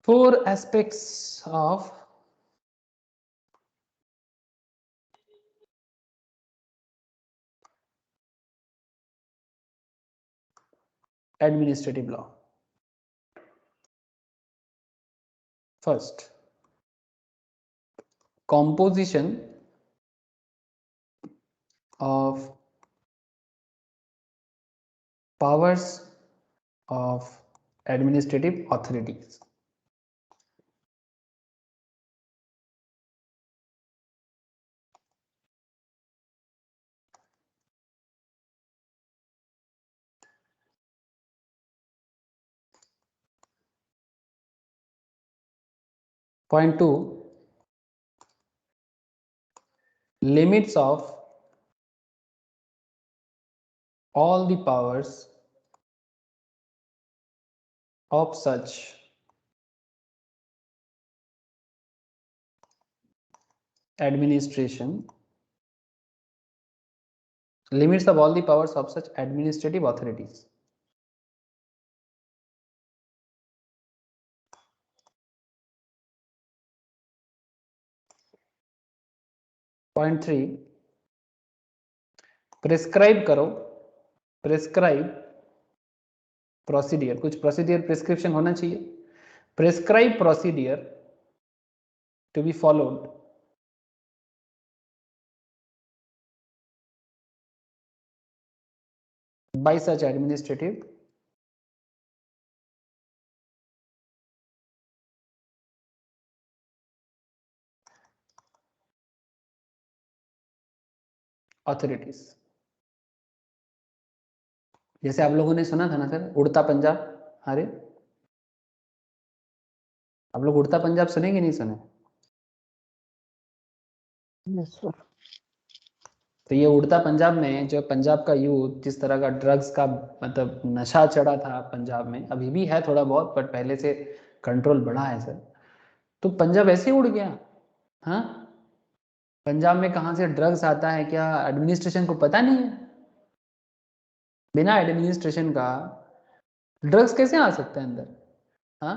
Four aspects of administrative law. First, composition of powers of administrative authorities. Point 2, limits of all the powers of such administration, limits of all the powers of such administrative authorities. Point 3, prescribe करो, prescribe procedure, कुछ procedure prescription होना चाहिए, prescribe procedure to be followed by such administrative authorities. जैसे आप लोगों ने सुना था ना सर, उड़ता पंजाब। अरे आप लोग उड़ता पंजाब सुने कि नहीं सुने? Yes sir. तो ये उड़ता पंजाब में जो पंजाब का यूथ जिस तरह का ड्रग्स का मतलब नशा चढ़ा था पंजाब में, अभी भी है थोड़ा बहुत, बट पहले से कंट्रोल बढ़ा है सर। तो पंजाब ऐसे उड़ गया। हाँ, पंजाब में कहाँ से ड्रग्स आता है क्या एडमिनिस्ट्रेशन को पता नहीं है? बिना एडमिनिस्ट्रेशन का ड्रग्स कैसे आ सकता है अंदर? हाँ,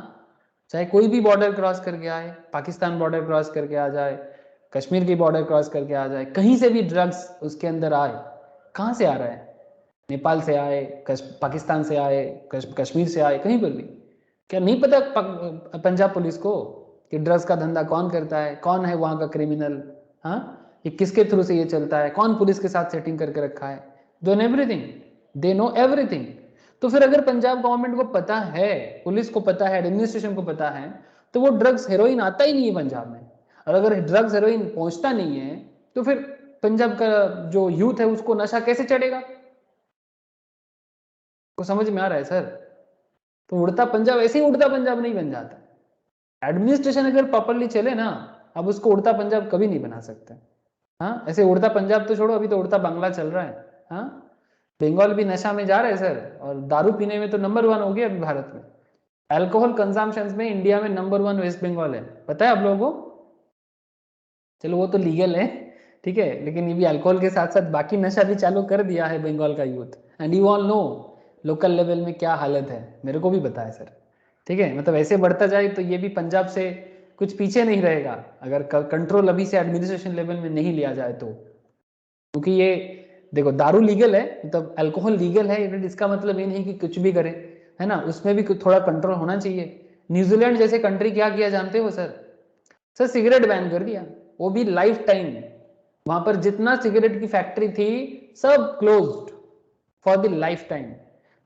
चाहे कोई भी बॉर्डर क्रॉस करके आए, पाकिस्तान बॉर्डर क्रॉस करके आ जाए, कश्मीर की बॉर्डर क्रॉस करके आ जाए, कहीं से भी ड्रग्स उसके अंदर आए, कहाँ से आ रहा है? नेपाल से आए, पाकिस्तान से आए, कश्मीर से आए, कहीं पर भी। क्या नहीं पता पंजाब पुलिस को कि ड्रग्स का धंधा कौन करता है, कौन है वहाँ का क्रिमिनल? हाँ, ये किसके थ्रू से ये चलता है, कौन पुलिस के साथ सेटिंग करके रखा है? They know everything, they know everything. तो फिर अगर पंजाब गवर्नमेंट को पता है, पुलिस को पता है, एडमिनिस्ट्रेशन को पता है, तो वो ड्रग्स हेरोइन आता ही नहीं है पंजाब में। और अगर ड्रग्स हेरोइन पहुंचता नहीं है तो फिर पंजाब का जो यूथ है उसको नशा कैसे चढ़ेगा? को समझ में आ रहा है सर? तो उड़ता पंजाब ऐसे ही उड़ता पंजाब नहीं बन जाता। एडमिनिस्ट्रेशन अगर प्रॉपरली चले ना, अब उसको उड़ता पंजाब कभी नहीं बना सकते। हाँ, ऐसे उड़ता पंजाब तो छोड़ो, अभी तो उड़ता बांग्ला चल रहा है। हाँ, बंगाल भी नशा में जा रहा है सर, और दारू पीने में तो नंबर 1 हो गया अभी भारत में। अल्कोहल कंजम्पशन में इंडिया में नंबर 1 वेस्ट बंगाल है, पता है आप लोगों को? चलो वो तो लीगल है, ठीक है, लेकिन ये भी अल्कोहल के साथ साथ बाकी नशा भी चालू कर दिया है बंगाल का youth. And you all know local level में क्या हालत है, मेरे को भी पता है सर। ठीक है, मतलब ऐसे बढ़ता जाए तो ये भी पंजाब से कुछ पीछे नहीं रहेगा अगर कंट्रोल अभी से एडमिनिस्ट्रेशन लेवल में नहीं लिया जाए तो। क्योंकि ये देखो, दारू लीगल है, मतलब अल्कोहल लीगल है, इसका मतलब ये नहीं कि कुछ भी करे, है ना, उसमें भी थोड़ा कंट्रोल होना चाहिए। न्यूजीलैंड जैसे कंट्री क्या किया जानते हो सर? सर सिगरेट बैन कर दिया, वो भी लाइफ टाइम। वहां पर जितना सिगरेट की फैक्ट्री थी सब closed for the life time.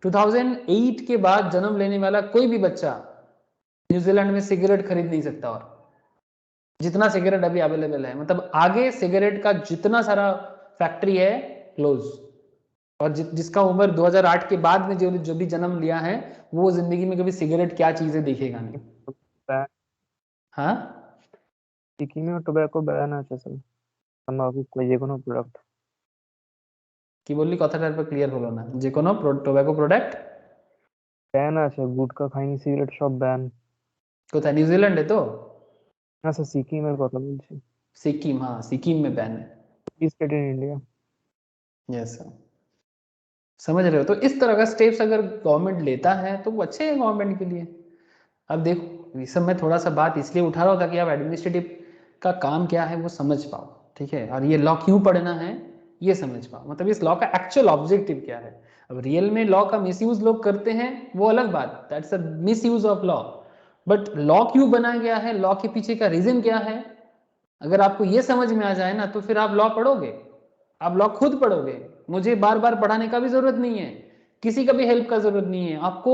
2008 के बाद जन्म लेने वाला कोई भी बच्चा न्यूजीलैंड में सिगरेट खरीद नहीं सकता, और जितना सिगरेट अभी अवेलेबल है, मतलब आगे सिगरेट का जितना सारा फैक्ट्री है क्लोज। और जिसका उम्र 2008 के बाद में जो भी जन्म लिया है, वो जिंदगी में कभी सिगरेट क्या चीजें देखेगा नहीं। हाँ, সিকিমে টোব্যাকো ব্যান আছে স্যার, তামাকু যে কোনো প্রোডাক্ট। কি বললি, কথাটা একবার ক্লিয়ার হলো না। যে কোনো টোব্যাকো প্রোডাক্ট ব্যান আছে, গুটখা, খাইনি, সিগারেট সব ব্যান। কোথায়? নিউজিল্যান্ডে তো? না স্যার, সিকিমের কথা বলছি। सिक्किम, हाँ सिक्किम में बैन है। State in India. Yes sir, समझ रहे हो? तो इस तरह का स्टेप्स अगर गवर्नमेंट लेता है तो वो अच्छे हैं गवर्नमेंट के लिए। अब देखो, इस सब में थोड़ा सा बात इसलिए उठा रहा हूँ ताकि आप एडमिनिस्ट्रेटिव का काम क्या है वो समझ पाओ, ठीक है, और ये लॉ क्यों पढ़ना है ये समझ पाओ, मतलब इस लॉ का एक्चुअल ऑब्जेक्टिव क्या है। अब रियल में लॉ का मिसयूज लोग करते हैं वो अलग बात, that's a misuse of law, but law क्यों बनाया गया है, लॉ के पीछे का रीजन क्या है, अगर आपको ये समझ में आ जाए ना तो फिर आप लॉ पढ़ोगे, आप लॉ खुद पढ़ोगे। मुझे बार बार पढ़ाने का भी जरूरत नहीं है, किसी का भी हेल्प का जरूरत नहीं है, आपको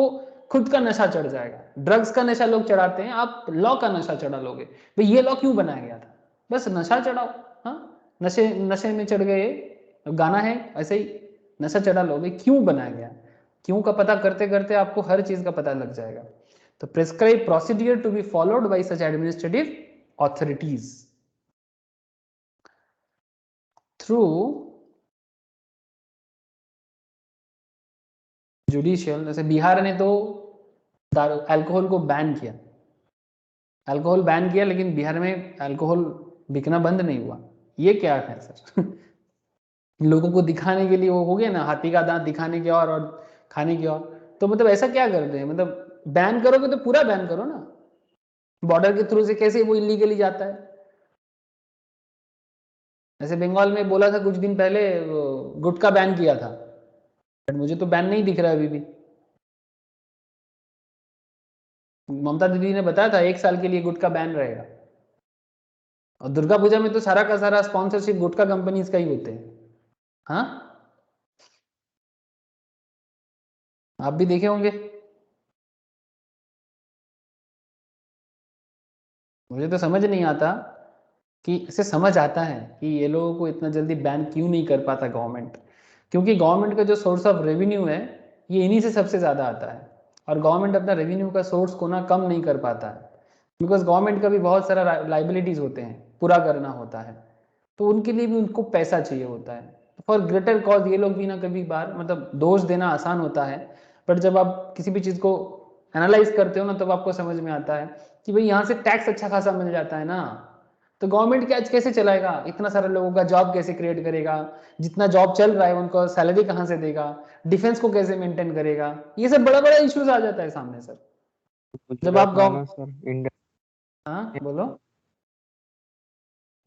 खुद का नशा चढ़ जाएगा। ड्रग्स का नशा लोग चढ़ाते हैं, आप लॉ का नशा चढ़ा लोगे। भाई ये लॉ क्यों बनाया गया था? बस नशा चढ़ाओ। हाँ, नशे नशे में चढ़ गए, गाना है ऐसे ही, नशा चढ़ा लोगे। क्यों बनाया गया, क्यों का पता करते करते आपको हर चीज का पता लग जाएगा। तो prescribe procedure to be followed by such administrative authorities through judicial. जैसे बिहार ने तो अल्कोहल को बैन किया, अल्कोहल बैन किया, लेकिन बिहार में अल्कोहल बिकना बंद नहीं हुआ। ये क्या है सर? लोगों को दिखाने के लिए वो हो गया ना, हाथी का दांत दिखाने के और खाने के और। तो मतलब ऐसा क्या कर रहे हैं, मतलब बैन करोगे तो पूरा बैन करो ना, बॉर्डर के थ्रू से कैसे वो इलीगली जाता है। जैसे बंगाल में बोला था कुछ दिन पहले गुटखा बैन किया था, बट मुझे तो बैन नहीं दिख रहा है अभी भी। ममता दीदी ने बताया था 1 साल के लिए गुटखा बैन रहेगा, और दुर्गा पूजा में तो सारा का सारा स्पॉन्सरशिप गुटखा कंपनीज का ही होते हैं। हाँ, आप भी देखे होंगे। मुझे तो समझ नहीं आता कि इसे समझ आता है कि ये लोगों को इतना जल्दी बैन क्यों नहीं कर पाता गवर्नमेंट, क्योंकि गवर्नमेंट का जो सोर्स ऑफ रेवेन्यू है ये इन्हीं से सबसे ज़्यादा आता है, और गवर्नमेंट अपना रेवेन्यू का सोर्स को ना कम नहीं कर पाता है, बिकॉज गवर्नमेंट का भी बहुत सारा लाइबिलिटीज़ होते हैं पूरा करना होता है, तो उनके लिए भी उनको पैसा चाहिए होता है। फॉर ग्रेटर कॉज ये लोग भी ना कभी बार, मतलब दोष देना आसान होता है, बट जब आप किसी भी चीज़ को एनालाइज करते हो ना तब आपको समझ में आता है कि भाई यहाँ से टैक्स अच्छा खासा मिल जाता है ना, तो गवर्नमेंट क्या कैसे चलाएगा, इतना सारे लोगों का जॉब कैसे क्रिएट करेगा, जितना जॉब चल रहा है उनको सैलरी कहाँ से देगा, डिफेंस को कैसे मेंटेन करेगा, ये सब बड़ा बड़ा इश्यूज आ जाता है सामने सर। जब आप गुजराट ना गाँव, ना सर इंडिया, हाँ बोलो।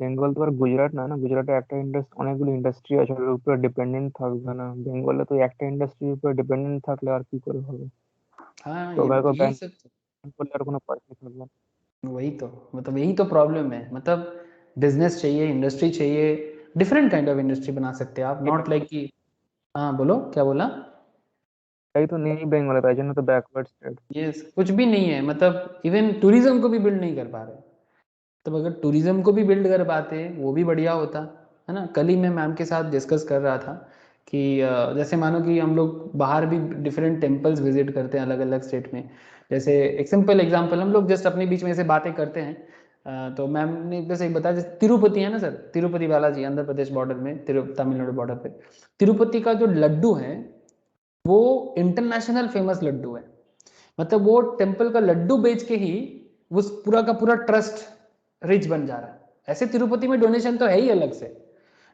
বেঙ্গল তো আর গুজরাট না না, গুজরাটে একটা অনেকগুলো ইন্ডাস্ট্রি আছে, ওর উপরে ডিপেন্ডেন্ট থাকবে না। বেঙ্গলে তো একটা ইন্ডাস্ট্রির উপরে ডিপেন্ডেন্ট থাকলে আর কি করে হবে? हाँ সবাই को यही ব্যান सब করলে আর কোনো পয়সা থাকবে না। वही तो, मतलब यही तो प्रॉब्लम है। मतलब बिजनेस चाहिए, इंडस्ट्री चाहिए, डिफरेंट काइंड ऑफ इंडस्ट्री बना सकते हैं आप, এটা नॉट लाइक कि, हाँ बोलो क्या बोला। এটাই তো নেই বেঙ্গলে, তাই জন্য তো ব্যাকওয়ার্ড স্টেট। यस, कुछ भी नहीं है, मतलब इवन टूरिज्म को भी बिल्ड नहीं कर पा रहे। तब अगर टूरिज्म को भी बिल्ड कर पाते वो भी बढ़िया होता है ना। कल ही मैं मैम के साथ डिस्कस कर रहा था कि जैसे मानो कि हम लोग बाहर भी डिफरेंट टेम्पल्स विजिट करते हैं अलग अलग स्टेट में। जैसे एक सिंपल एग्जांपल, हम लोग जस्ट अपने बीच में ऐसे बातें करते हैं, तो मैम ने बस एक बताया, जैसे तिरुपति है ना सर, तिरुपति बालाजी आंध्र प्रदेश बॉर्डर में, तमिलनाडु बॉर्डर पे तिरुपति का जो लड्डू है वो इंटरनेशनल फेमस लड्डू है। मतलब वो टेम्पल का लड्डू बेच के ही उस पूरा का पूरा ट्रस्ट रिच बन जा रहा है। ऐसे तिरुपति में डोनेशन तो है ही अलग से,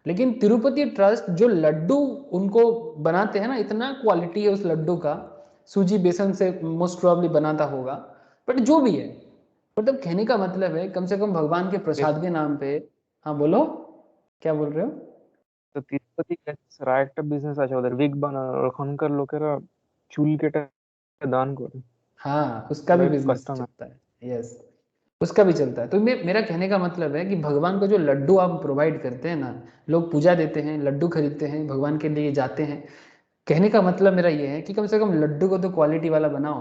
लेकिन तिरुपति ट्रस्ट जो लड्डू उनको बनाते हैं ना, इतना क्वालिटी है उस लड्डू का, सूजी बेसन से मोस्ट प्रोबेबली बनाता होगा, बट जो भी है, मतलब कहने का मतलब है कम से कम भगवान के प्रसाद के नाम पे। हाँ बोलो, क्या बोल रहे हो। তো তিরুপতি গ্যাস আর একটা বিজনেস আছে ওদের, উইগ বানানোর। ওখানকার লোকেরা চুল কেটে দান করে। हाँ उसका भी ওদের बिजनेस কাস্টम। चलता है, यस उसका भी चलता है। तो मेरा कहने का मतलब है कि भगवान को जो लड्डू आप प्रोवाइड करते हैं ना, लोग पूजा देते हैं, लड्डू खरीदते हैं, भगवान के लिए जाते हैं। कहने का मतलब मेरा ये है कि कम से कम लड्डू को तो क्वालिटी वाला बनाओ।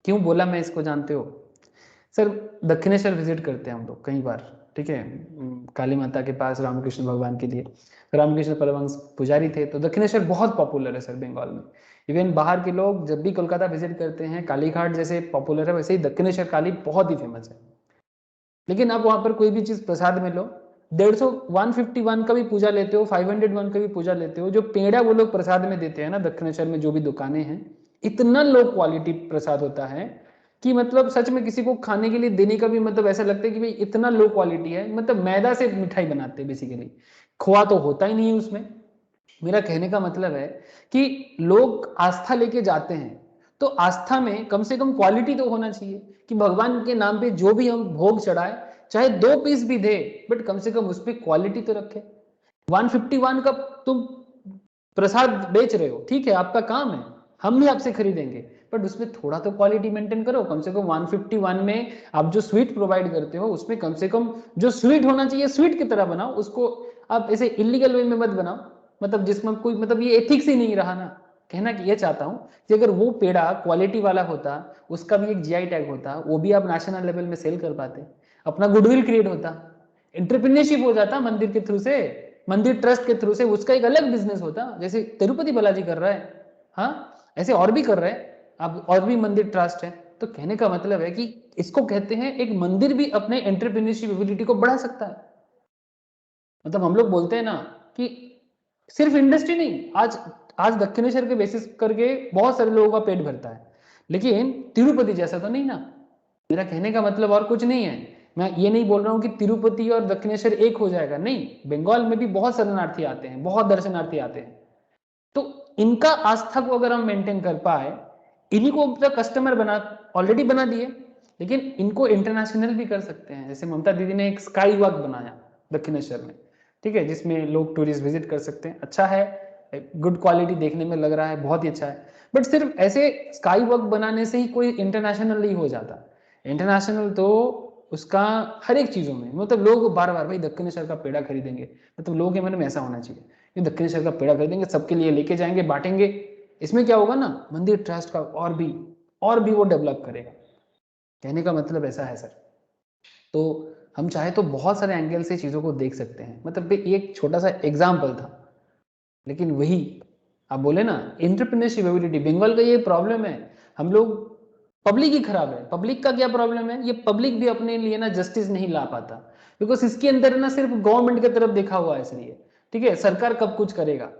क्यों बोला मैं इसको जानते हो सर। दक्षिणेश्वर विजिट करते हैं हम लोग कई बार, ठीक है, काली माता के पास रामकृष्ण भगवान के लिए। रामकृष्ण परमहंस पुजारी थे, तो दक्षिणेश्वर बहुत पॉपुलर है सर बंगाल में। इवन बाहर के लोग जब भी कोलकाता विजिट करते हैं, काली घाट जैसे पॉपुलर है वैसे ही दक्षिणेश्वर काली बहुत ही फेमस है। लेकिन आप वहां पर कोई भी चीज प्रसाद में लो, 150 151 का भी पूजा लेते हो, 501 का भी पूजा लेते हो, जो पेड़ा वो लोग प्रसाद में देते हैं ना दक्षिणेश्वर में, जो भी दुकानें हैं, इतना लो क्वालिटी प्रसाद होता है कि मतलब सच में किसी को खाने के लिए देने का भी मतलब ऐसा लगता है कि भाई इतना लो क्वालिटी है, मतलब मैदा से मिठाई बनाते हैं बेसिकली, खोआ तो होता ही नहीं है उसमें। मेरा कहने का मतलब है कि लोग आस्था लेके जाते हैं, तो आस्था में कम से कम क्वालिटी तो होना चाहिए कि भगवान के नाम पे जो भी हम भोग चढ़ाए, चाहे 2 पीस भी दे, बट कम से कम उस पर क्वालिटी तो रखे। 151 का तुम प्रसाद बेच रहे हो, ठीक है आपका काम है, हम भी आपसे खरीदेंगे, बट उसमें थोड़ा तो क्वालिटी मेंटेन करो। कम से कम 151 में आप जो स्वीट प्रोवाइड करते हो उसमें कम से कम जो स्वीट होना चाहिए स्वीट की तरह बनाओ उसको। आप ऐसे इलीगल वे में मत बनाओ, मतलब जिसमें कोई मतलब ये एथिक्स ही नहीं रहा ना। कहना कि ये चाहता हूं कि अगर वो पेड़ा क्वालिटी वाला होता, उसका भी एक जीआई टैग होता, वो भी आप नेशनल लेवल में सेल कर पाते, अपना गुडविल क्रिएट होता, एंटरप्रेन्योरशिप हो जाता मंदिर के थ्रू से, मंदिर ट्रस्ट के थ्रू से, उसका एक अलग बिजनेस होता जैसे तिरुपति बालाजी कर रहा है। हाँ ऐसे और भी कर रहे हैं अब, और भी मंदिर ट्रस्ट है। तो कहने का मतलब है कि इसको कहते हैं एक मंदिर भी अपने एंटरप्रेन्योरशिप एबिलिटी को बढ़ा सकता है। मतलब हम लोग बोलते हैं ना कि सिर्फ इंडस्ट्री नहीं, आज आज दक्षिणेश्वर के बेसिस करके बहुत सारे लोगों का पेट भरता है, लेकिन तिरुपति जैसा तो नहीं ना। मेरा कहने का मतलब और कुछ नहीं है। मैं ये नहीं बोल रहा हूँ कि तिरुपति और दक्षिणेश्वर एक हो जाएगा, नहीं, बंगाल में भी बहुत शरणार्थी आते हैं, बहुत दर्शनार्थी आते हैं। तो इनका आस्था को अगर हम मेंटेन कर पाए, इन्हीं को अपना कस्टमर बना, ऑलरेडी बना दिए, लेकिन इनको इंटरनेशनल भी कर सकते हैं। जैसे ममता दीदी ने एक स्काई वॉक बनाया दक्षिणेश्वर में, ठीक है, जिसमें लोग टूरिस्ट विजिट कर सकते हैं, अच्छा है, गुड क्वालिटी देखने में लग रहा है, बहुत ही अच्छा है। बट सिर्फ ऐसे स्काई वॉक बनाने से ही कोई इंटरनेशनल नहीं हो जाता। इंटरनेशनल तो उसका हर एक चीजों में, मतलब लोग बार बार भाई दक्षिणेश्वर का पेड़ा खरीदेंगे, मतलब लोगों के मन में ऐसा होना चाहिए कि दक्षिणेश्वर का पेड़ा खरीदेंगे, सबके लिए लेके जाएंगे, बांटेंगे। इसमें क्या होगा ना, मंदिर ट्रस्ट का और भी वो डेवलप करेगा। कहने का मतलब ऐसा है सर। तो हम चाहे तो बहुत सारे एंगल से चीज़ों को देख सकते हैं, मतलब ये एक छोटा सा एग्जाम्पल था, लेकिन वही आप बोले ना एंटरप्रेन्योरशिप एबिलिटी, बंगाल का ये प्रॉब्लम है। हम लोग, पब्लिक ही खराब है। पब्लिक का क्या प्रॉब्लम है, ये पब्लिक भी अपने लिए ना जस्टिस नहीं ला पाता, बिकॉज इसके अंदर ना सिर्फ गवर्नमेंट की तरफ देखा हुआ है इसलिए, ठीक है, सरकार कब कुछ करेगा।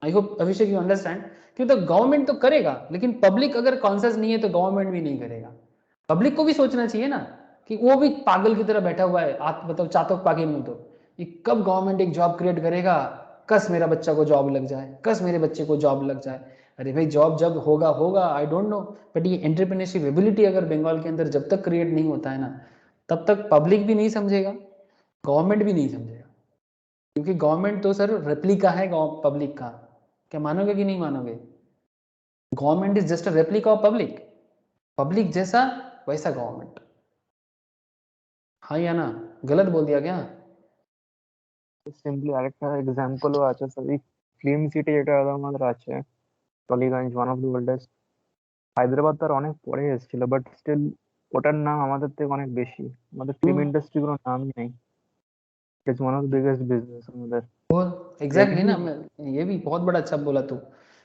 I hope Abhishek you understand, क्योंकि तो गवर्नमेंट तो करेगा, लेकिन पब्लिक अगर कॉन्सियस नहीं है तो गवर्नमेंट भी नहीं करेगा। पब्लिक को भी सोचना चाहिए ना कि वो भी पागल की तरह बैठा हुआ है, मतलब चातक पागल में, तो ये कब गवर्नमेंट एक जॉब क्रिएट करेगा, कस मेरा बच्चा को जॉब लग जाए, कस मेरे बच्चे को जॉब लग जाए। अरे भाई जॉब जब होगा होगा, आई डोंट नो, बट ये एंटरप्रेन्योरशिप एबिलिटी अगर बंगाल के अंदर जब तक क्रिएट नहीं होता है ना, तब तक पब्लिक भी नहीं समझेगा, गवर्नमेंट भी नहीं समझेगा, क्योंकि गवर्नमेंट तो सर रेप्लिका है पब्लिक का। क्या मानोगे कि नहीं मानोगे? Government is just a replica of public, public जैसा वैसा गवर्नमेंट। हाँ या ना? गलत बोल दिया क्या? সিম্পলি আরেকটা এক্সাম্পলও আছে স্যার, এই ফিল্ম সিটি যেটা আমাদের আছে Tollygunge, one of the oldest. Hyderabad তার অনেক পরে এসেছিল, বাট স্টিল ওটার নাম আমাদের থেকে অনেক বেশি। আমাদের ফিল্ম ইন্ডাস্ট্রি কোনো নামই নেই। It's one of the biggest business उधर। बहुत एग्जैक्टली ना, मैं ये भी बहुत बड़ा अच्छा बोला तू,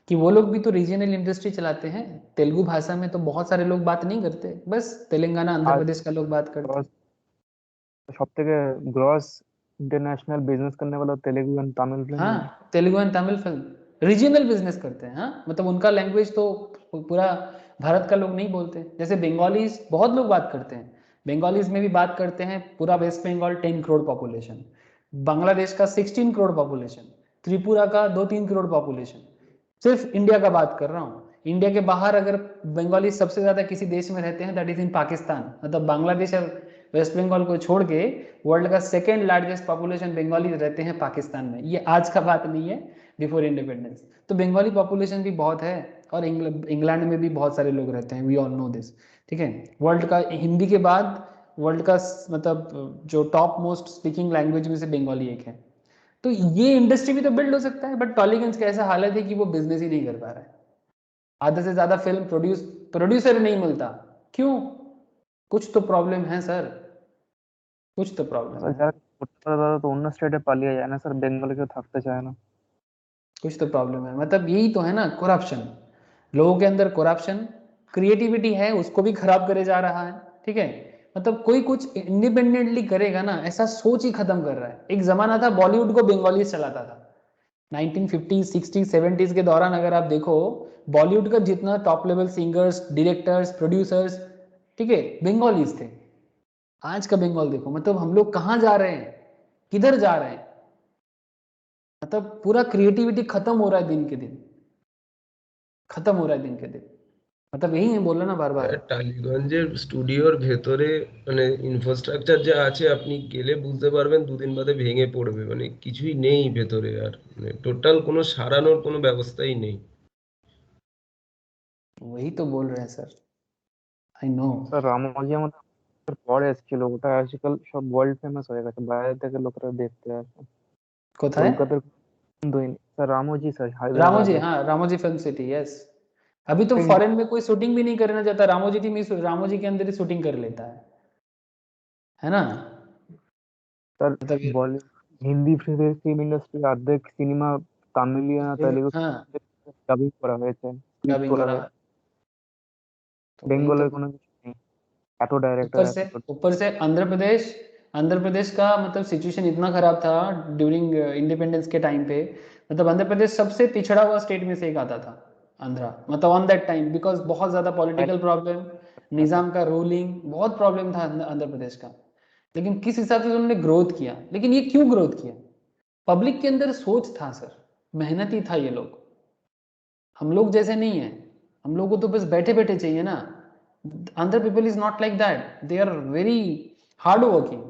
कि वो लोग भी तो रीजनल इंडस्ट्री चलाते हैं। तेलुगु भाषा में तो बहुत सारे लोग बात नहीं करते, बस तेलंगाना आंध्र आज प्रदेश का लोग बात करते हैं। সব থেকে গ্রস इंटरनेशनल बिजनेस करने वाला तेलुगु एंड तमिल फिल्म है। हाँ, Telugu and Tamil film regional business करते हैं। हाँ, मतलब उनका लैंग्वेज तो पूरा भारत का लोग नहीं बोलते। जैसे बंगालीज बहुत लोग बात करते हैं, बंगालीज में भी बात करते हैं पूरा वेस्ट बंगाल 10 करोड़ पॉपुलेशन, बांग्लादेश का 16 करोड़ पॉपुलेशन, त्रिपुरा का 2-3 करोड़ पॉपुलेशन। सिर्फ इंडिया का बात कर रहा हूँ। इंडिया के बाहर अगर बंगाली सबसे ज्यादा किसी देश में रहते हैं, दैट इज इन पाकिस्तान। मतलब बांग्लादेश और वेस्ट बंगाल को छोड़ के वर्ल्ड का सेकेंड लार्जेस्ट पॉपुलेशन बंगाली रहते हैं पाकिस्तान में। ये आज का बात नहीं है, बिफोर इंडिपेंडेंस। तो बंगाली पॉपुलेशन भी बहुत है, और इंग्लैंड में भी बहुत सारे लोग रहते हैं, वी ऑल नो दिस। ठीक है, वर्ल्ड का हिंदी के बाद वर्ल्ड का मतलब जो टॉप मोस्ट स्पीकिंग लैंग्वेज में से बंगाली एक है। तो ये इंडस्ट्री भी तो बिल्ड हो सकता है, बट टॉलीगंज का ऐसा हालत है कि वो बिजनेस ही नहीं कर पा रहा है। आधे से ज्यादा फिल्म प्रोड्यूसर नहीं मिलता। क्यों? कुछ तो प्रॉब्लम है सर, कुछ तो प्रॉब्लम है, যারা করতে পারে তারা তো অন্য স্টেটে পালিয়ে যায় না স্যার, বেঙ্গলে কেউ থাকতে চায় না। कुछ तो प्रॉब्लम है। मतलब यही तो है ना, करप्शन, लोगों के अंदर करप्शन, क्रिएटिविटी है उसको भी खराब करे जा रहा है। ठीक है, मतलब कोई कुछ इंडिपेंडेंटली करेगा ना, ऐसा सोच ही खत्म कर रहा है। एक जमाना था बॉलीवुड को बंगाली चलाता था, 1950s 60s 70s के दौरान अगर आप देखो, बॉलीवुड का जितना top level singers, directors, producers, ठीक है, बंगालीज थे। आज का बंगाल देखो, मतलब हम लोग कहाँ जा रहे हैं, किधर जा रहे हैं? मतलब पूरा क्रिएटिविटी खत्म हो रहा है दिन के दिन, खत्म हो रहा है दिन के दिन। मतलब यही है, बोलो ना बार बार। টালিগঞ্জের স্টুডিওর ভেতরে মানে ইনফ্রাস্ট্রাকচার যা আছে আপনি গেলে বুঝতে পারবেন 2 দিন বাদে ভেঙে পড়বে, মানে কিছুই নেই ভেতরে, আর মানে টোটাল কোনো সারানোর কোনো ব্যবস্থাই নেই। वही तो बोल रहे हैं sir, I know. Sir Ramoji আমাদের পরে এসেছিল, ওটা আজকাল সব ওয়ার্ল্ড ফেমাস হয়ে গেছে, বাইরে থেকে লোকেরা দেখতে আসে। कोথায়? কলকাতার স্যার রামোজি स्যাर रामोजी, হায়দ্রাবাদে। हाँ रामोजी फिल्म सिटी, यस। अभी तो फॉरेन में कोई शूटिंग भी नहीं करना चाहता, रामोजी के अंदर ही शूटिंग कर लेता है ना? স্যার मतलब ये, বলিউড হিন্দি ফিল্ম ইন্ডাস্ট্রি অর্ধেক সিনেমা তামিলিয়া তেলুগু हाँ, ডাবিং করা হয়েছে, স্ক্রিপ্ট डबिंग করা करा, হয়েছে। तो वही तो। বেঙ্গলের কোনো কিছু নেই, এত ডাইরেক্টর এত ऊपर से आंध्र प्रदेश का मतलब सिचुएशन इतना खराब था ड्यूरिंग इंडिपेंडेंस के टाइम पे। मतलब आंध्र प्रदेश सबसे पिछड़ा हुआ स्टेट में से एक आता था, आंध्रा, मतलब ऑन दैट टाइम, बिकॉज बहुत ज़्यादा पॉलिटिकल प्रॉब्लम, निज़ाम का रूलिंग, बहुत प्रॉब्लम था आंध्र प्रदेश का। लेकिन किस हिसाब से उन्होंने ग्रोथ किया, लेकिन ये क्यों ग्रोथ किया? पब्लिक के अंदर सोच था सर, मेहनती था ये लोग। हम लोग जैसे नहीं है, हम लोग को तो बस बैठे बैठे चाहिए ना। Andhra people is not like that, they are very hard working.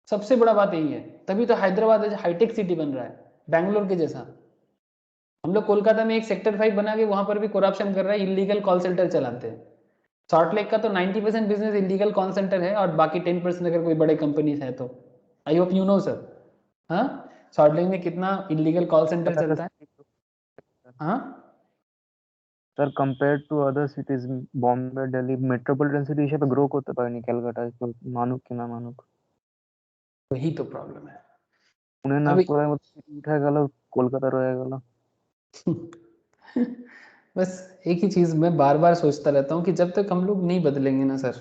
सबसे बड़ा बात यही है, तभी तो हैदराबाद आज हाईटेक सिटी बन रहा है, बैंगलोर के जैसा। हम लोग कोलकाता में एक सेक्टर 5 बना के वहां पर भी करप्शन कर रहा है, इलीगल कॉल सेंटर चलाते हैं। सॉल्ट लेक का तो 90% बिजनेस इलीगल कॉल सेंटर है, और बाकी 10% अगर कोई बड़े कंपनीज है तो। I hope you know sir. हाँ, सॉल्ट लेक में कितना इलीगल कॉल सेंटर चलता है। हाँ, sir compared to other সিটিজ, Bombay Delhi metropolitan city হিসেবে গ্রো করতে পারেনি ক্যালকাটা, তো মানুক কি না মানুক। वही तो प्रॉब्लम है পুনে अभी। নাগপুরের মতো সিটি উঠে গেল, কলকাতা রয়ে গেল। बस एक ही चीज मैं बार बार सोचता रहता हूँ कि जब तक हम लोग नहीं बदलेंगे ना सर,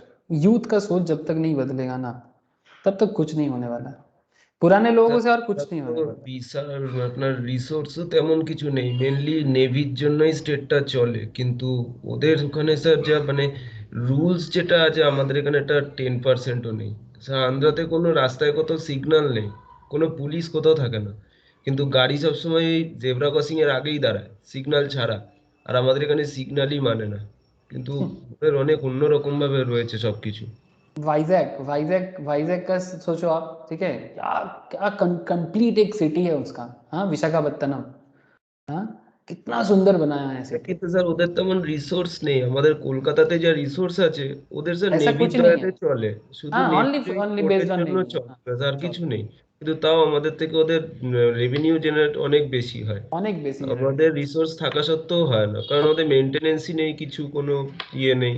यूथ का सोच जब तक नहीं बदलेगा ना, तब तक कुछ नहीं होने वाला। पुराने लोगों से और कुछ नहीं होने वाला। বিশাল আপনার রিসোর্সও তেমন কিছু নেই, মেনলি নেভির জন্যই স্টেটটা চলে, কিন্তু ওদের ওখানে স্যার যা মানে রুলস যেটা আছে আমাদের এখানে এটা 10%ও নেই স্যার। আন্ধ্রাতে কোনো রাস্তায় কোথাও সিগন্যাল নেই, কোনো পুলিশ কোথাও থাকে না, কিন্তু গাড়ি সবসময় জেব্রা ক্রসিং এর আগেই দাঁড়ায় সিগন্যাল ছাড়া। আর আমাদের এখানে সিগন্যালই মানে না, কিন্তু ওদের অনেক অন্যরকম ভাবে রয়েছে সবকিছু। वाइजैक वाइजैक वाइजैक का सोचो आप, ठीक है, क्या क्या कंप्लीट एक सिटी है उसका। हाँ, विशाखापत्तनम। हाँ, कितना सुंदर बनाया है सिटी। কিন্তু স্যার ওদের তেমন রিসোর্স নেই, আমাদের কলকাতাতে যা রিসোর্স আছে ওদের স্যার ऐसा নেভির कुछ नहीं है। দয়াতে চলে, শুধু हाँ, নেভি ओनली ওই ओनली পোর্টের बेस्ड ऑन জন্য नेवी। हाँ, চলে, আর কিছু चलो, নেই। কিন্তু তাও আমাদের থেকে ওদের রেভিনিউ জেনারেট অনেক বেশি হয়। অনেক বেশি जनरेट আমাদের होता है। রিসোর্স থাকা সত্ত্বেও হয় না, কারণ ওদের মেনটেনেন্সই নেই, কিছু কোনো ইয়ে নেই।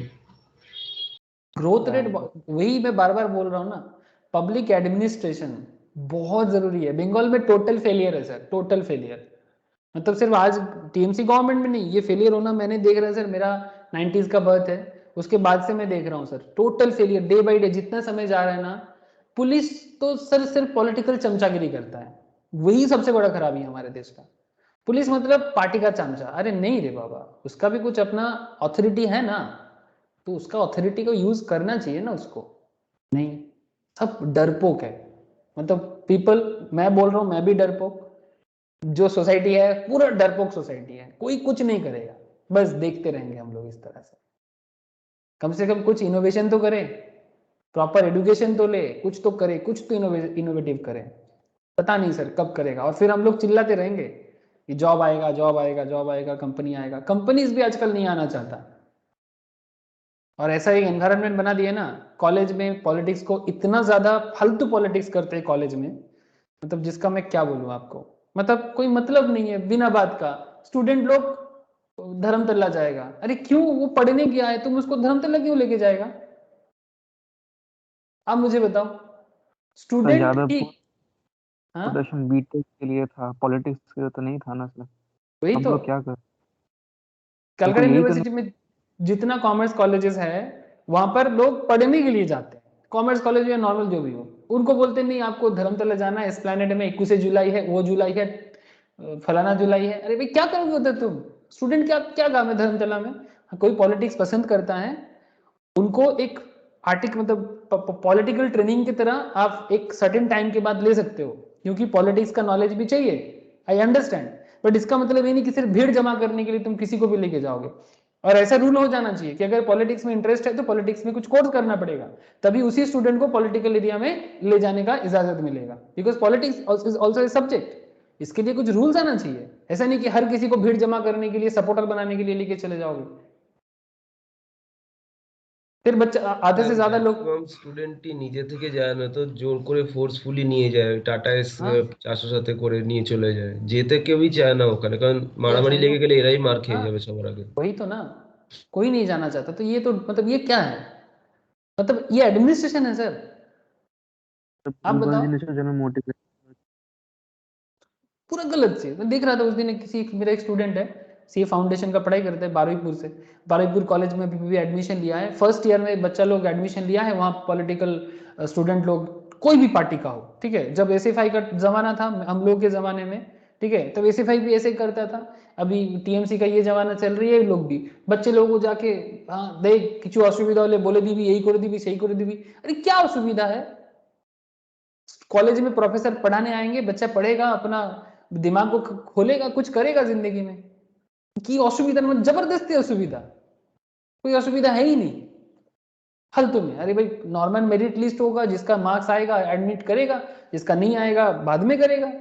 ग्रोथ रेट, वही मैं बार बार बोल रहा हूँ ना, पब्लिक एडमिनिस्ट्रेशन बहुत जरूरी है। बंगाल में टोटल फेलियर है सर, टोटल फेलियर। मतलब सिर्फ आज टीएमसी गवर्नमेंट में नहीं, ये फेलियर होना मैंने देख रहा है सर। मेरा 90s का बर्थ है, उसके बाद से मैं देख रहा हूँ sir, total failure day by day जितना समय जा रहा है ना। पुलिस तो सर सिर्फ पॉलिटिकल चमचागिरी करता है, वही सबसे बड़ा खराबी है हमारे देश का। पुलिस मतलब पार्टी का चमचा, अरे नहीं रे बाबा, उसका भी कुछ अपना अथॉरिटी है ना, तो उसका अथॉरिटी को यूज करना चाहिए ना उसको। नहीं, सब डरपोक है। मतलब पीपल, मैं बोल रहा हूँ, मैं भी डरपोक। जो सोसाइटी है पूरा डरपोक सोसाइटी है, कोई कुछ नहीं करेगा, बस देखते रहेंगे हम लोग इस तरह से। कम से कम कुछ इनोवेशन तो करे, प्रॉपर एजुकेशन तो ले, कुछ तो करे, कुछ तो इनोवेटिव करे। पता नहीं सर कब करेगा, और फिर हम लोग चिल्लाते रहेंगे कि जॉब आएगा, जॉब आएगा, जॉब आएगा, कंपनी आएगा। कंपनीज भी आजकल नहीं आना चाहता, और ऐसा एक एनवायरनमेंट बना दिया ना कॉलेज में। पॉलिटिक्स को इतना ज्यादा फालतू पॉलिटिक्स करते हैं कॉलेज में, मतलब जिसका मैं क्या बोलूं आपको। मतलब कोई मतलब नहीं है, बिना बात का। स्टूडेंट लोग धर्मतल्ला जाएगा, अरे क्यों, वो पढ़ने गया है, तुम उसको धर्मतल्ला क्यों लेके जाएगा? आप मुझे बताओ, तो स्टूडेंट ज्यादा ठीक। हाँ, प्रोडक्शन बीटेक के लिए था, पॉलिटिक्स के लिए तो नहीं था ना सर। वही हम तो। लोग क्या कर, कलकत्ता बिल्कुल यही तो नहीं। यूनिवर्सिटी में जितना कॉमर्स कॉलेजेस है, वहां पर लोग पढ़ने के लिए जाते हैं। कॉमर्स कॉलेज या नॉर्मल जो भी हो, उनको बोलते नहीं आपको धर्मतला जाना है, एस्प्लैनेड में 21 जुलाई है, वो जुलाई है, फलाना जुलाई है। अरे भाई क्या करोगे उधर तुम? स्टूडेंट क्या क्या काम है धर्मतला में? हाँ, कोई पॉलिटिक्स पसंद करता है, उनको एक आर्टिक मतलब पॉलिटिकल ट्रेनिंग की तरह आप एक सर्टेन टाइम के बाद ले सकते हो, क्योंकि पॉलिटिक्स का नॉलेज भी चाहिए, आई अंडरस्टैंड। बट इसका मतलब ये नहीं कि सिर्फ भीड़ जमा करने के लिए तुम किसी को भी लेके जाओगे। और ऐसा रूल हो जाना चाहिए कि अगर पॉलिटिक्स में इंटरेस्ट है तो पॉलिटिक्स में कुछ कोर्स करना पड़ेगा, तभी उसी स्टूडेंट को पॉलिटिकल एरिया में ले जाने का इजाजत मिलेगा, because politics is also a subject. इसके लिए कुछ रूल्स आना चाहिए। ऐसा नहीं कि हर किसी को भीड़ जमा करने के लिए, सपोर्टर बनाने के लिए लेके चले जाओगे, फिर बच्चा आधे স্যার से ज्यादा लोग। ম্যাক্সিমাম স্টুডেন্টই নিজে থেকে যায় না, তো জোর করে ফোর্সফুলি নিয়ে যায়, টাটা এস हाँ, 400 সাথে করে নিয়ে চলে যায়, যেতে কেউই চায় না ওখানে, কারণ ये মারামারি चाहिए। লেগে গেলে এরাই মার খেয়ে हाँ, যাবে सবার आगे। वही तो ना, कोई नहीं जाना चाहता। तो ये तो मतलब ये क्या है? मतलब ये एडमिनिस्ट्रेशन है सर। आप पीपल बताओ, जिन्हें जो मोटिवेट। पूरा गलत चीज। मैं देख रहा था उस दिन, किसी मेरा एक स्टूडेंट है, सीए फाउंडेशन का पढ़ाई करता है बारुईपुर से, बारुईपुर कॉलेज में भी एडमिशन लिया है। फर्स्ट ईयर में बच्चा लोग एडमिशन लिया है वहाँ। पॉलिटिकल स्टूडेंट लोग कोई भी पार्टी का हो, ठीक है, जब एसएफआई का जमाना था हम लोग के जमाने में, ठीक है, तब एसएफआई भी ऐसे करता था। अभी टीएमसी का ये जमाना चल रही है, लोग भी बच्चे लोगों को जाके, हाँ देख किचु असुविधा होले बोले दीबी, यही कर दीबी, सही कर दीबी। अरे क्या असुविधा है? कॉलेज में प्रोफेसर पढ़ाने आएंगे, बच्चा पढ़ेगा, अपना दिमाग को खोलेगा, कुछ करेगा जिंदगी में। की असुविधा मतलब जबरदस्ती असुविधा, कोई असुविधा है ही नहीं फालतू में। अरे भाई नॉर्मल मेरिट लिस्ट होगा, जिसका मार्क्स आएगा एडमिट करेगा, जिसका नहीं आएगा बाद में करेगा।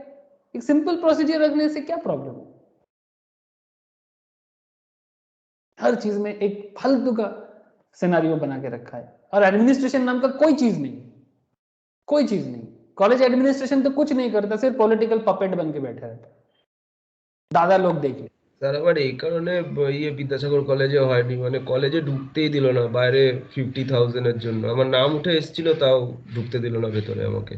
एक सिंपल प्रोसीजर रखने से क्या प्रॉब्लम है? हर चीज में एक फालतू का सिनेरियो बना के रखा है, और एडमिनिस्ट्रेशन नाम का कोई चीज नहीं, कोई चीज नहीं। कॉलेज एडमिनिस्ट्रेशन तो कुछ नहीं करता, सिर्फ पॉलिटिकल पपेट बन के बैठा रहता है। दादा लोग देख ले। স্যার আবার এই কারণে ইয়ে বিদ্যাসাগর কলেজে হয়নি, মানে কলেজে ঢুকতেই দিল না, বাইরে 50,000-এর জন্য আমার নাম উঠে এসেছিল, তাও ঢুকতে দিল না ভেতরে আমাকে।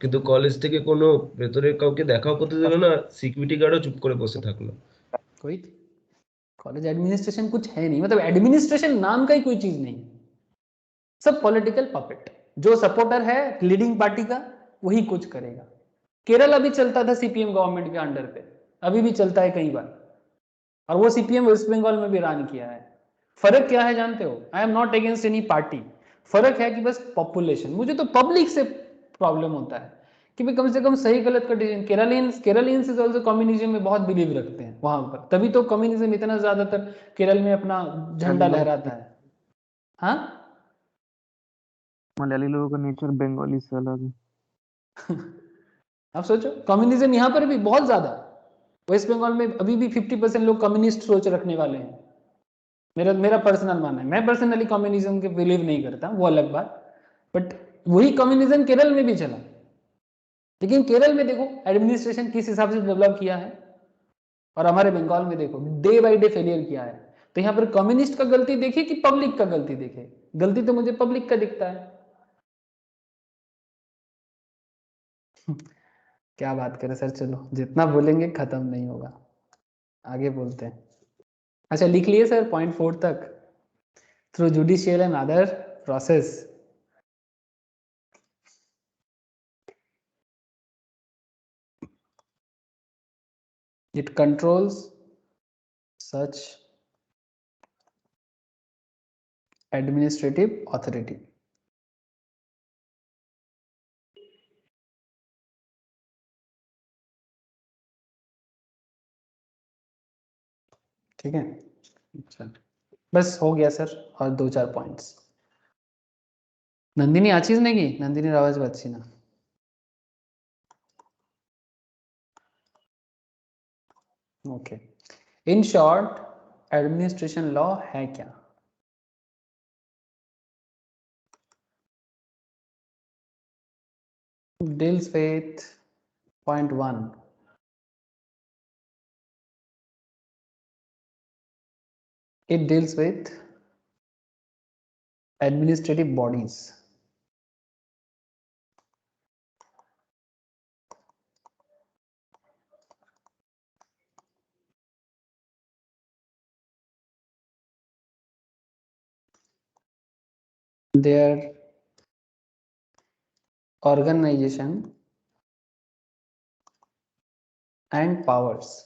কিন্তু কলেজ থেকে কোনো ভেতরে কাউকে দেখাও করতে দিল না, সিকিউরিটি গার্ডও চুপ করে বসে থাকলো। कोई कॉलेज एडमिनिस्ट्रेशन कुछ है नहीं, मतलब एडमिनिस्ट्रेशन नाम का ही कोई चीज नहीं, सब पॉलिटिकल पपेट। जो सपोर्टर है लीडिंग पार्टी का वही कुछ करेगा। केरल अभी चलता था सीपीएम गवर्नमेंट के अंडर पे, अभी भी चलता है कई बार, और वो सीपीएम वेस्ट बंगाल में भी रान किया है। फर्क क्या है जानते हो? I am not against any party. फर्क है कि बस पॉपुलेशन, मुझे तो पब्लिक से प्रॉब्लम होता है कि भाई कम से कम सही गलत का डिसीजन। केरलियंस इज ऑल्सो कम्युनिज्म में बहुत बिलीव रखते हैं वहां पर, तभी तो कम्युनिज्म इतना ज्यादातर केरल में अपना झंडा मलयाली लहराता है। हाँ मलयाली लोगों का नेचर बंगाली से अलग है। आप सोचो कम्युनिज्म यहाँ पर भी बहुत ज्यादा, वेस्ट बंगाल में अभी भी 50% लोग कम्युनिस्ट सोच रखने वाले हैं। मेरा मेरा पर्सनल मानना है, मैं पर्सनली कम्युनिज्म के बिलीव नहीं करता, वो अलग बात, बट वही कम्युनिज्म केरल में भी चला। लेकिन केरल में देखो एडमिनिस्ट्रेशन किस हिसाब से डेवलप किया है, और हमारे बंगाल में देखो डे बाय डे फेलियर किया है। तो यहाँ पर कम्युनिस्ट का गलती देखिए कि पब्लिक का गलती देखे? गलती तो मुझे पब्लिक का दिखता है। क्या बात करें सर, चलो जितना बोलेंगे खत्म नहीं होगा, आगे बोलते हैं। अच्छा लिख लिए सर पॉइंट 4 तक, through judicial and other process it controls such administrative authority। ठीक है, अच्छा बस हो गया सर, और 2-4 पॉइंट्स। नंदिनी आचीज नहीं की, नंदिनी रावत बच्ची ना। Okay, in short administration law है क्या? deals with point 1, it deals with administrative bodies। their organization and powers।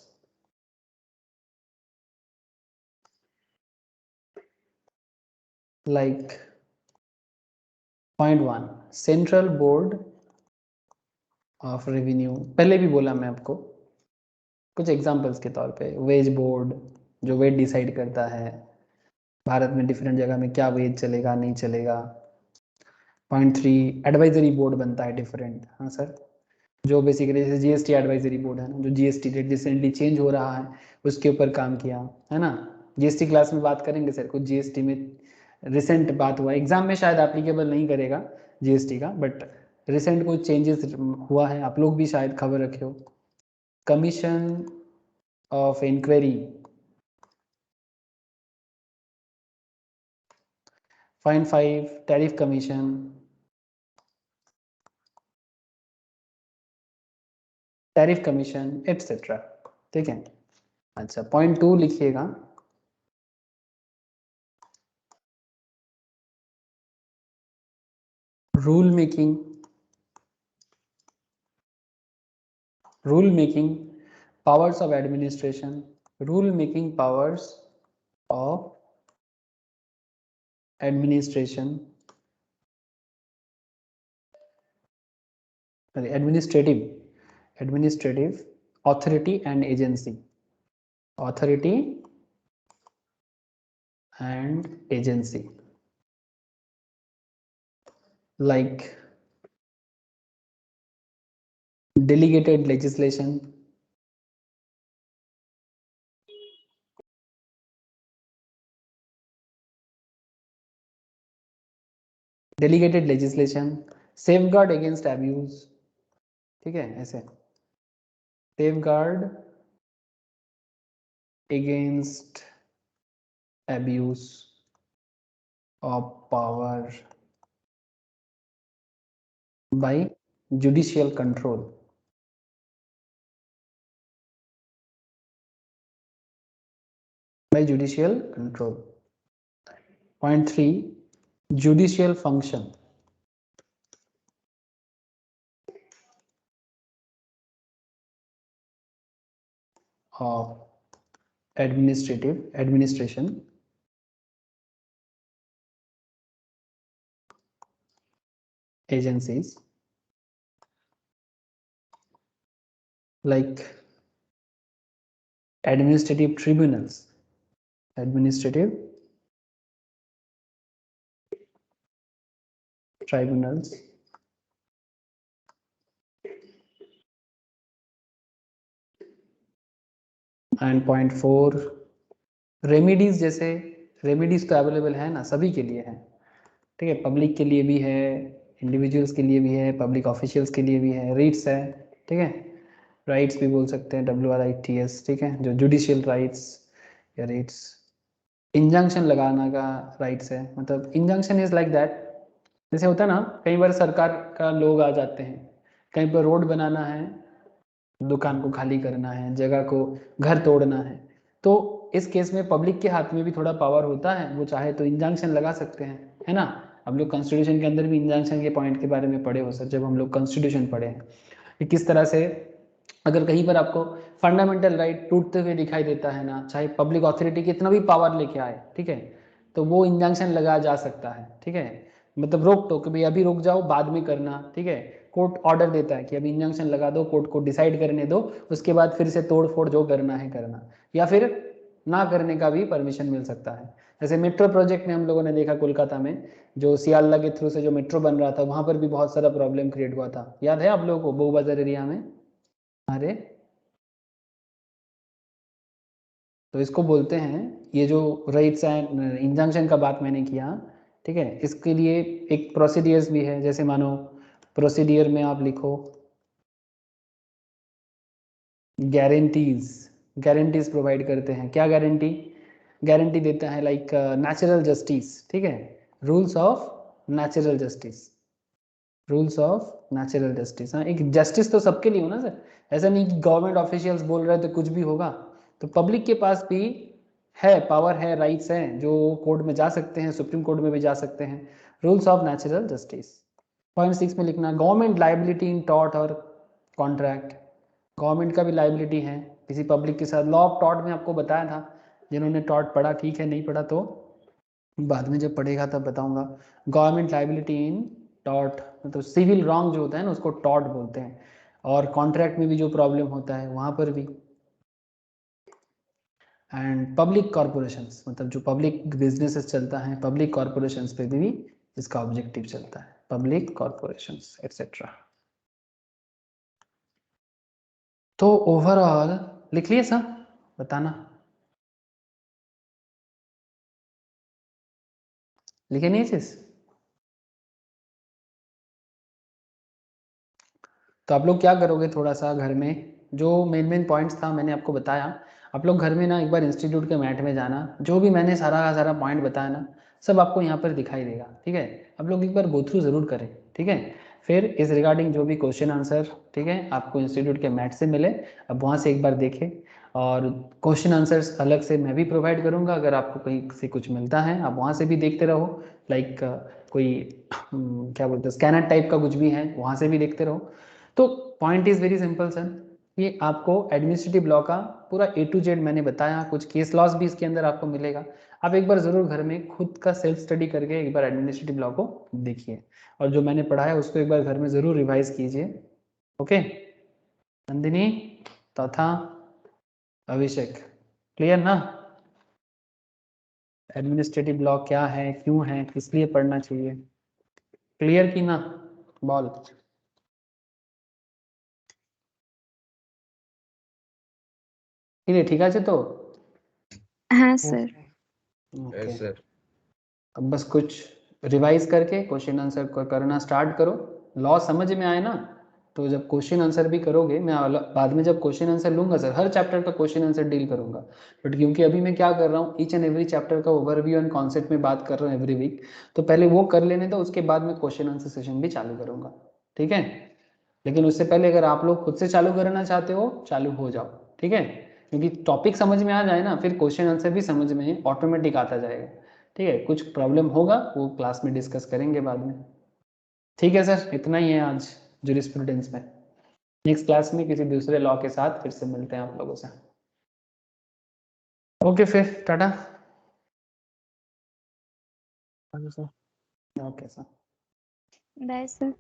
like point 1 central Board of revenue, पहले भी बोला मैं आपको कुछ एग्जांपल्स के तौर पे, वेज बोर्ड जो वेज डिसाइड करता है भारत में डिफरेंट जगह में क्या वेज चलेगा नहीं चलेगा। पॉइंट 3 एडवाइजरी बोर्ड बनता है डिफरेंट, हाँ सर, जो बेसिकली जैसे जीएसटी एडवाइजरी बोर्ड है ना, जो जीएसटी रेट रिसेंटली चेंज हो रहा है उसके ऊपर काम किया है ना। जीएसटी क्लास में बात करेंगे सर, कुछ जीएसटी में रिसेंट बात हुआ, एग्जाम में शायद एप्लीकेबल नहीं करेगा जीएसटी का, बट रिसेंट कुछ चेंजेस हुआ है, आप लोग भी शायद खबर रखे हो। Commission of inquiry, point 5 tariff commission, tariff commission etcetera. ठीक है, अच्छा पॉइंट 2 लिखिएगा, rule making, rule making powers of administration, rule making powers of administration, sorry, administrative authority and agency, authority and agency, like delegated legislation, delegated legislation, safeguard against abuse। ठीक है, ऐसे safeguard against abuse of power by judicial control, by judicial control। Point 3 judicial function of administration agencies like administrative tribunals, administrative tribunals, and point 4 remedies, जैसे remedies तो available है ना, सभी के लिए है, ठीक है, पब्लिक के लिए भी है, इंडिविजुअल्स के लिए भी है, पब्लिक ऑफिशियल्स के लिए भी है, रिट्स है, ठीक है, राइट्स भी बोल सकते हैं, WRITS, ठीक है, जो जुडिशियल राइट्स या रिट्स। इंजंक्शन लगाना का राइट्स है, मतलब इंजंक्शन इज लाइक दैट, जैसे होता है ना, कई बार सरकार का लोग आ जाते हैं, कहीं पर रोड बनाना है, दुकान को खाली करना है, जगह को, घर तोड़ना है, तो इस केस में पब्लिक के हाथ में भी थोड़ा पावर होता है, वो चाहे तो इंजंक्शन लगा सकते हैं, है ना। हम लोग कॉन्स्टिट्यूशन के अंदर भी इंजंक्शन के पॉइंट के बारे में पढ़े हो सर, जब हम लोग कॉन्स्टिट्यूशन पढ़े हैं कि किस तरह से अगर कहीं पर आपको फंडामेंटल राइट टूटते हुए दिखाई देता है ना, चाहे पब्लिक अथॉरिटी कितना भी पावर लेके आए, ठीक है, तो वो इंजंक्शन लगाया जा सकता है, ठीक है, मतलब रोक टोक, भाई अभी रुक जाओ, बाद में करना, ठीक है, कोर्ट ऑर्डर देता है कि अभी इंजंक्शन लगा दो, कोर्ट को डिसाइड करने दो, उसके बाद फिर से तोड़ फोड़ जो करना है करना, या फिर ना करने का भी परमिशन मिल सकता है। जैसे मेट्रो प्रोजेक्ट में हम लोगों ने देखा कोलकाता में, जो सियालदा के थ्रू से जो मेट्रो बन रहा था, वहां पर भी बहुत सारा प्रॉब्लम क्रिएट हुआ था, याद है आप लोगों को, बहु बाजार एरिया में। अरे तो इसको बोलते हैं, ये जो राइट्स एंड इंजंक्शन का बात मैंने किया, ठीक है, इसके लिए एक प्रोसीडियर्स भी है, जैसे मानो प्रोसीडियर में आप लिखो गारंटीज, गारंटीज प्रोवाइड करते हैं, क्या गारंटी, गारंटी देता है लाइक नेचुरल जस्टिस, ठीक है, rules of natural justice, rules of natural justice. हाँ, एक जस्टिस तो सबके लिए हो ना सर, ऐसा नहीं कि गवर्नमेंट ऑफिशियल्स बोल रहे हैं तो कुछ भी होगा, तो पब्लिक के पास भी है, पावर है, राइट्स हैं, जो कोर्ट में जा सकते हैं, सुप्रीम कोर्ट में भी जा सकते हैं, rules of natural justice. Point 6 में लिखना गवर्नमेंट लाइबिलिटी इन टॉर्ट और कॉन्ट्रैक्ट, गवर्नमेंट का भी लाइबिलिटी है किसी पब्लिक के साथ, लॉ ऑफ टॉर्ट में आपको बताया था, जिन्होंने टॉर्ट पढ़ा ठीक है, नहीं पढ़ा तो बाद में जब पढ़ेगा तब बताऊंगा। गवर्नमेंट लाइबिलिटी इन टॉर्ट, मतलब सिविल रॉन्ग जो होता है ना, उसको टॉर्ट बोलते हैं, और कॉन्ट्रैक्ट में भी जो प्रॉब्लम होता है वहाँ पर भी। एंड पब्लिक कॉरपोरेशंस, मतलब जो पब्लिक बिजनेसेस चलता है, पब्लिक कॉरपोरेशंस पे भी इसका ऑब्जेक्टिव चलता है, पब्लिक कॉरपोरेशंस एक्सेट्रा। तो ओवरऑल लिख लिए सर, बताना, लिखे नहीं चीज, तो आप लोग क्या करोगे, थोड़ा सा घर में जो मेन पॉइंट्स था मैंने आपको बताया, आप लोग घर में ना एक बार इंस्टीट्यूट के मैट में जाना, जो भी मैंने सारा का सारा पॉइंट बताया ना, सब आपको यहाँ पर दिखाई देगा, ठीक है, आप लोग एक बार गो थ्रू ज़रूर करें, ठीक है, फिर इस रिगार्डिंग जो भी क्वेश्चन आंसर, ठीक है, आपको इंस्टीट्यूट के मैट से मिले, अब वहाँ से एक बार देखें, और क्वेश्चन आंसर्स अलग से मैं भी प्रोवाइड करूँगा, अगर आपको कहीं से कुछ मिलता है आप वहाँ से भी देखते रहो, लाइक कोई क्या बोलते हैं स्कैनर टाइप का कुछ भी है, वहाँ से भी देखते रहो। तो point is very simple sir, ये आपको एडमिनिस्ट्रेटिव लॉ का पूरा A to Z मैंने बताया, कुछ केस लॉस भी इसके अंदर आपको मिलेगा, आप एक बार ज़रूर घर में खुद का सेल्फ स्टडी करके एक बार एडमिनिस्ट्रेटिव लॉ को देखिए, और जो मैंने पढ़ा है उसको एक बार घर में ज़रूर रिवाइज कीजिए। ओके नंदिनी तथा अभिषेक, क्लियर ना, एडमिनिस्ट्रेटिव लॉ क्या है, क्यों है, किस लिए पढ़ना चाहिए, क्लियर की ना, बॉल ठीक है तो हाँ सर। ओके, सर अब बस कुछ रिवाइज करके क्वेश्चन आंसर करना स्टार्ट करो, लॉ समझ में आए ना, तो जब क्वेश्चन आंसर भी करोगे, मैं बाद में जब क्वेश्चन आंसर लूंगा सर, हर चैप्टर का क्वेश्चन आंसर डील करूंगा, बट क्योंकि अभी मैं क्या कर रहा हूँ, ईच एंड एवरी चैप्टर का ओवरव्यू एंड कॉन्सेप्ट में बात कर रहा हूँ एवरी वीक, तो पहले वो कर लेने दो, उसके बाद मैं क्वेश्चन आंसर सेशन भी चालू करूंगा, ठीक है, लेकिन उससे पहले अगर आप लोग खुद से चालू करना चाहते हो, चालू हो जाओ, ठीक है, क्योंकि टॉपिक समझ में आ जाए ना, फिर क्वेश्चन आंसर भी समझ में ऑटोमेटिक आता जाएगा, ठीक है, कुछ प्रॉब्लम होगा वो क्लास में डिस्कस करेंगे बाद में, ठीक है सर, इतना ही है आज जूरिस्प्रूडेंस में, नेक्स्ट क्लास में किसी दूसरे लॉ के साथ फिर से मिलते हैं आप लोगों से, ओके फिर tata, sir okay sir. Bye sir.